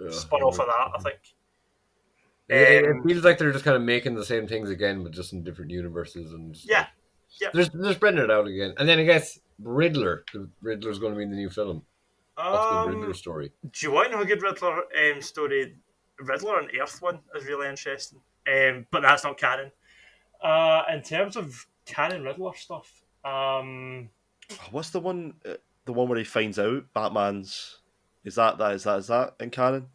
spun off of that, I think. It feels like they're just kind of making the same things again, but just in different universes, and they're spreading it out again. And then I guess Riddler. The Riddler's going to be in the new film. What's the Riddler story? Do you want to know a good Riddler story? Riddler on Earth one is really interesting. But that's not canon. In terms of canon Riddler stuff, what's the one? The one where he finds out Batman's is that in canon?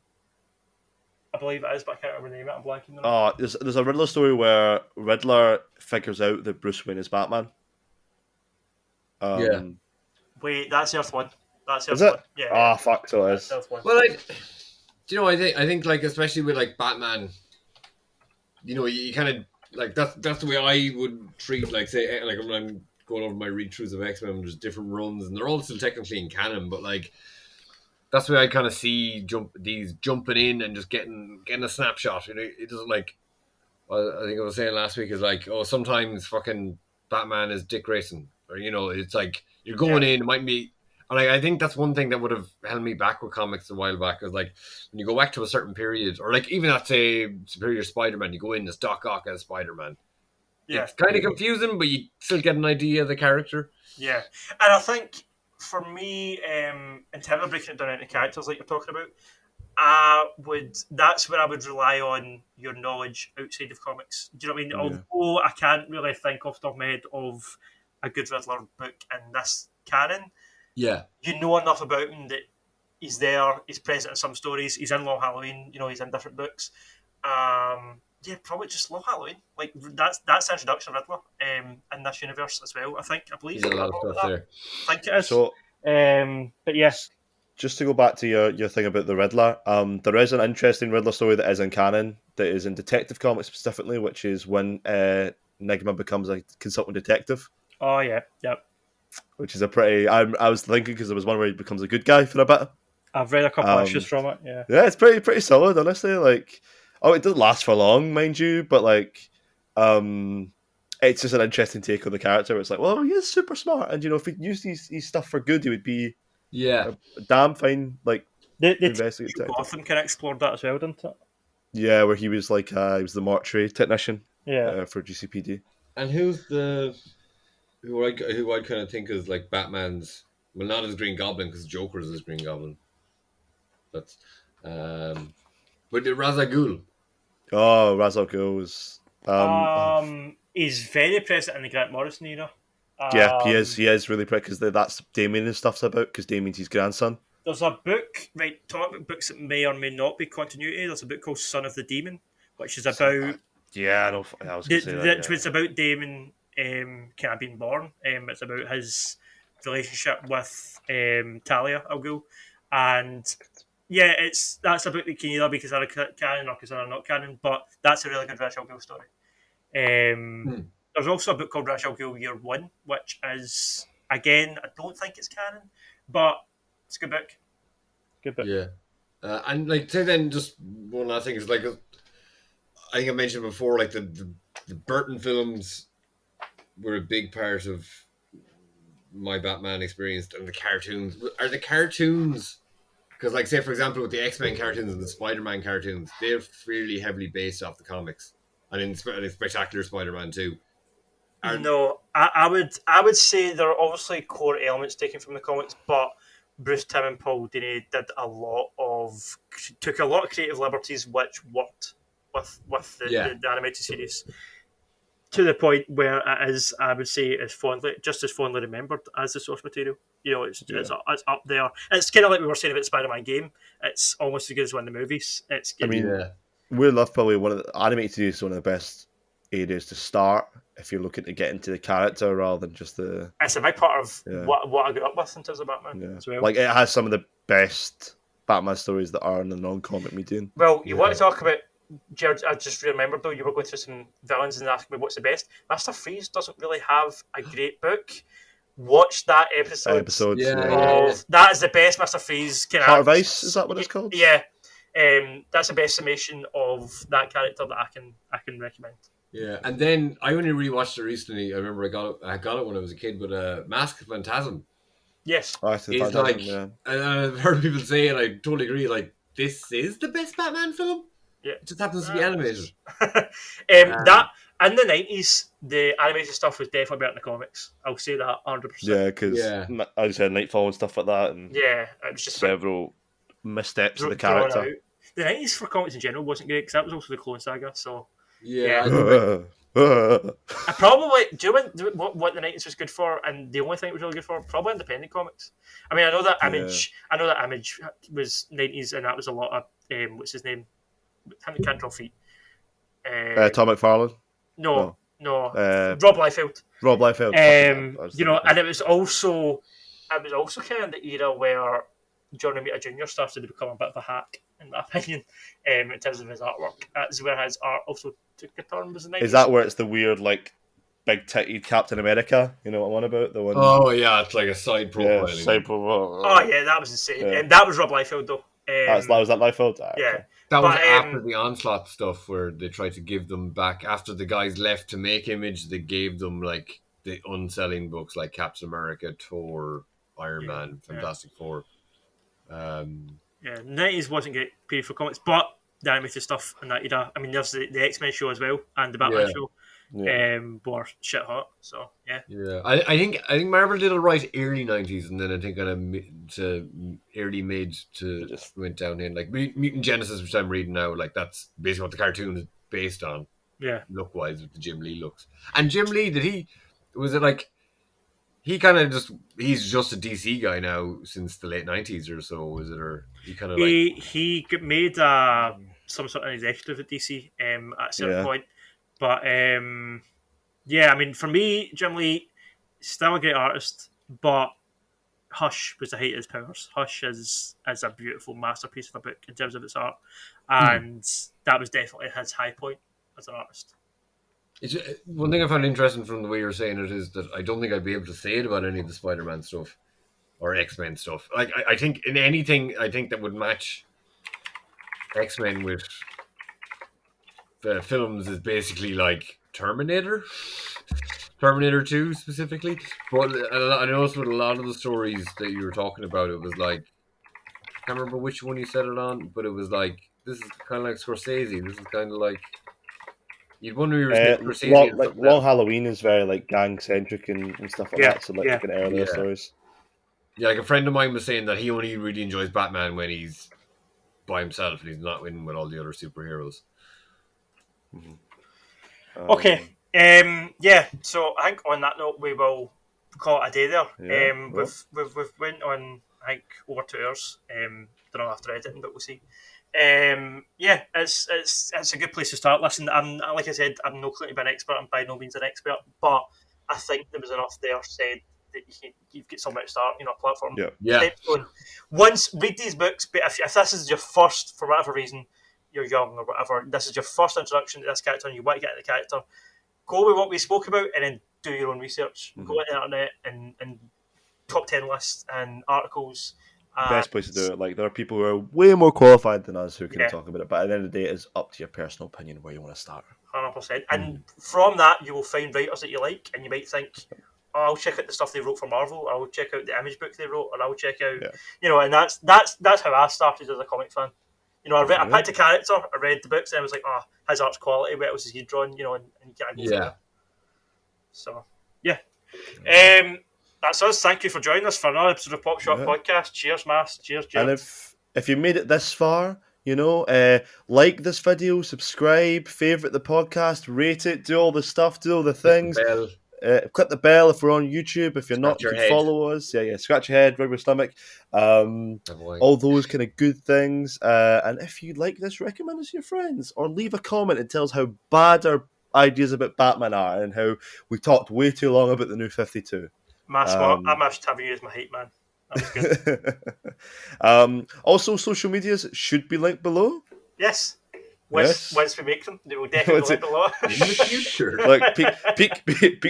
I believe it is, but I can't remember the name. I'm blanking on it. Oh, there's a Riddler story where Riddler figures out that Bruce Wayne is Batman. Wait, that's Earth one. That's Is it? Yeah. Ah, fuck, so it is. Well, I think like especially with like Batman, you kind of like that's the way I would treat like say like when I'm going over my read throughs of X-Men. There's different runs and they're all still technically in canon, but like that's the way I kind of see jumping in and just getting a snapshot. It doesn't like. I think I was saying last week is like, oh, sometimes fucking Batman is Dick Grayson, or it's like you're going in. It might be, and I think that's one thing that would have held me back with comics a while back. Is like when you go back to a certain period, or like even at say Superior Spider-Man, you go in as Doc Ock as Spider-Man. Yeah, it's kind of confusing, but you still get an idea of the character. Yeah, and I think for me, in terms of breaking it down into characters, like you're talking about. That's where I would rely on your knowledge outside of comics. Do you know what I mean? Yeah. Although I can't really think off the top of my head of a good Riddler book in this canon. Yeah. You know enough about him that he's there, he's present in some stories, he's in Long Halloween, he's in different books. Yeah, probably just Long Halloween. Like that's the introduction of Riddler in this universe as well, I believe. There's a lot of stuff there. I think it is. So, but yes. Just to go back to your thing about the Riddler, there is an interesting Riddler story that is in canon, that is in Detective Comics specifically, which is when Nigma becomes a consultant detective. Oh yeah, yep. Which is a pretty. I was thinking because there was one where he becomes a good guy for a bit. I've read a couple issues from it. Yeah. Yeah, it's pretty solid, honestly. Like, it doesn't last for long, mind you, but like, it's just an interesting take on the character. It's like, well, he is super smart, and if he used his stuff for good, he would be. Yeah, damn fine. Like the Gotham kind of explored that as well, didn't it? Yeah, where he was like he was the mortuary technician. Yeah, for GCPD. And who I kind of think is like Batman's, well, not as Green Goblin because Joker is his Green Goblin. But Ra's al Ghul. Oh, Ra's al Ghul was. He's very present in the Grant Morrison era. Yeah, he is really pretty because that's Damien and stuff's about because Damien's his grandson. There's a book, right? Talking about books that may or may not be continuity. There's a book called Son of the Demon, which is about. Yeah, I know. I was going to say that. It's about Damon kind of being born. It's about his relationship with Talia al Ghul, and yeah, that's a book that can either be considered canon or considered not canon, but that's a really good Ra's al Ghul story. There's also a book called Ra's al Ghul Year One, which is, again, I don't think it's canon, but it's a good book. Good book. Yeah. And like, say then, just one last thing is like, I think I mentioned before, like the Burton films were a big part of my Batman experience, and the cartoons. Are the cartoons, because like, say for example, with the X-Men cartoons and the Spider-Man cartoons, they're fairly heavily based off the comics, and in Spectacular Spider-Man too. No, I would say there are obviously core elements taken from the comics, but Bruce Timm and Paul Dini took a lot of creative liberties which worked with the animated series to the point where it is, I would say, just as fondly remembered as the source material. It's up there. It's kind of like we were saying about the Spider-Man game. It's almost as good as one of the movies. It's good. I mean, Weird Love probably one of the animated series is one of the best areas to start if you're looking to get into the character rather than just the. It's a big part of what I grew up with in terms of Batman as well. Like it has some of the best Batman stories that are in the non-comic medium. Well, you want to talk about Jerd? I just remembered though you were going through some villains and asking me what's the best. Mr. Freeze doesn't really have a great book. Watch that episode. That is the best Mr. Freeze. Heart of Ice, is that what it's called? Yeah, that's the best summation of that character that I can recommend. Yeah, and then I only rewatched it recently. I remember I got it when I was a kid, but Mask of Phantasm. Yes, it's like, and I've heard people say, and I totally agree. Like, this is the best Batman film. Yeah, it just happens to be animated. That in the 90s, the animated stuff was definitely better than the comics. I'll say that 100%. Yeah, because I just had Nightfall and stuff like that, and it was just several missteps of the character. The 90s for comics in general wasn't great because that was also the Clone Saga. So yeah. I probably do you know what the 90s was good for, and the only thing it was really good for, probably independent comics. I mean, I know that Image was 90s, and that was a lot of what's his name? Can't draw feet. Tom McFarlane. No. Rob Liefeld. Rob Liefeld. And it was also it was also kind of the era where John Romita Jr. started to become a bit of a hack, in my opinion, in terms of his artwork. That's where his art also took a turn, was the 90s. Is that where it's the weird, like, big titty Captain America? You know what I'm on about? The one. Oh yeah, it's like a side profile. Yeah, side profile. Oh yeah, that was insane. Yeah. That was Rob Liefeld though. Was that Liefeld? Yeah. Okay. That was after the Onslaught stuff, where they tried to give them back after the guys left to make Image. They gave them like the unselling books like Captain America, Thor, Iron Man, Fantastic Four. Yeah, 90s wasn't great period for comics, but the animated stuff and that era. I mean, there's the X-Men show as well and the Batman show. Were shit hot. So yeah. I think Marvel did it right early 90s, and then I think kind of early mid to just went down in like Mutant Genesis, which I'm reading now. Like that's basically what the cartoon is based on. Yeah, look wise with the Jim Lee looks. And Jim Lee, was it like he kind of he's just a DC guy now since the late 90s or so? Is it, or he kind of he made some sort of executive at DC at a certain point. But I mean, for me, Jim Lee, still a great artist, but Hush was the height of his powers. Hush is a beautiful masterpiece of a book in terms of its art, and that was definitely his high point as an artist. One thing I found interesting from the way you're saying it is that I don't think I'd be able to say it about any of the Spider-Man stuff or X-Men stuff. Like I think in anything, I think that would match X-Men with the films is basically like Terminator 2 specifically. But I noticed with a lot of the stories that you were talking about, it was like, I can't remember which one you said it on, but it was like, this is kind of like Scorsese. This is kind of like, you'd wonder if you were Scorsese. Long Halloween is very like gang centric and stuff like that. So like looking at earlier stories. Yeah, like a friend of mine was saying that he only really enjoys Batman when he's by himself and he's not in with all the other superheroes. Okay. So I think on that note we will call it a day there. We've went on I think over 2 hours. Don't know after editing, but we'll see. It's a good place to start. Listen, like I said, I'm no claim to be an expert. I'm by no means an expert, but I think there was enough there said that you've got somewhere to start, a platform. Once read these books, but if this is your first, for whatever reason, you're young or whatever, this is your first introduction to this character and you want to get into the character, go with what we spoke about and then do your own research. Go on the internet and top 10 lists and articles. Best place to do it. Like, there are people who are way more qualified than us who can talk about it, but at the end of the day, it's up to your personal opinion where you want to start. 100%. And from that, you will find writers that you like, and you might think, I'll check out the stuff they wrote for Marvel, or I'll check out the Image book they wrote, or I'll check out, and that's how I started as a comic fan. I picked a character, I read the books, and I was like, his art's quality, what else has he drawn, and you can't go for it. So, that's us. Thank you for joining us for another episode of Pop Shop Podcast. Cheers, Mass. Cheers, Jerd. And if you made it this far, like this video, subscribe, favourite the podcast, rate it, do all the stuff, do all the things. Click the bell if we're on YouTube. If you're not, you can follow us. Scratch your head, rub your stomach. All those kind of good things. And if you like this, recommend us to your friends or leave a comment and tell us how bad ideas about Batman are and how we talked way too long about the New 52. Massimo, I must have you as my hate man. That was good. Also, social medias should be linked below. Yes. Once we make them, they will definitely link below. In the future. Like, peek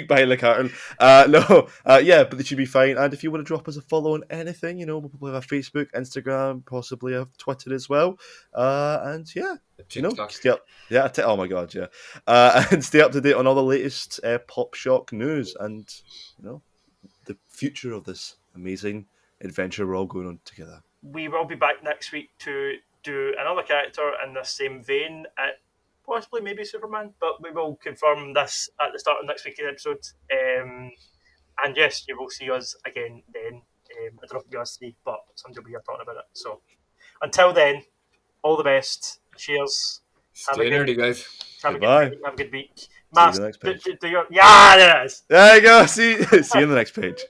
behind the curtain. But they should be fine. And if you want to drop us a follow on anything, we'll probably have a Facebook, Instagram, possibly have Twitter as well. Stay up. Oh my God, yeah. And stay up to date on all the latest Pop Shock news and, the future of this amazing adventure we're all going on together. We will be back next week to do another character in the same vein at possibly maybe Superman, but we will confirm this at the start of next week's episode. And yes, you will see us again then. I don't know if it'll be us three, but somebody will be here talking about it. So until then, all the best. Cheers. Stay nerdy, guys. Have a good week. See you on the next page. There it is. There you go. See you on the next page.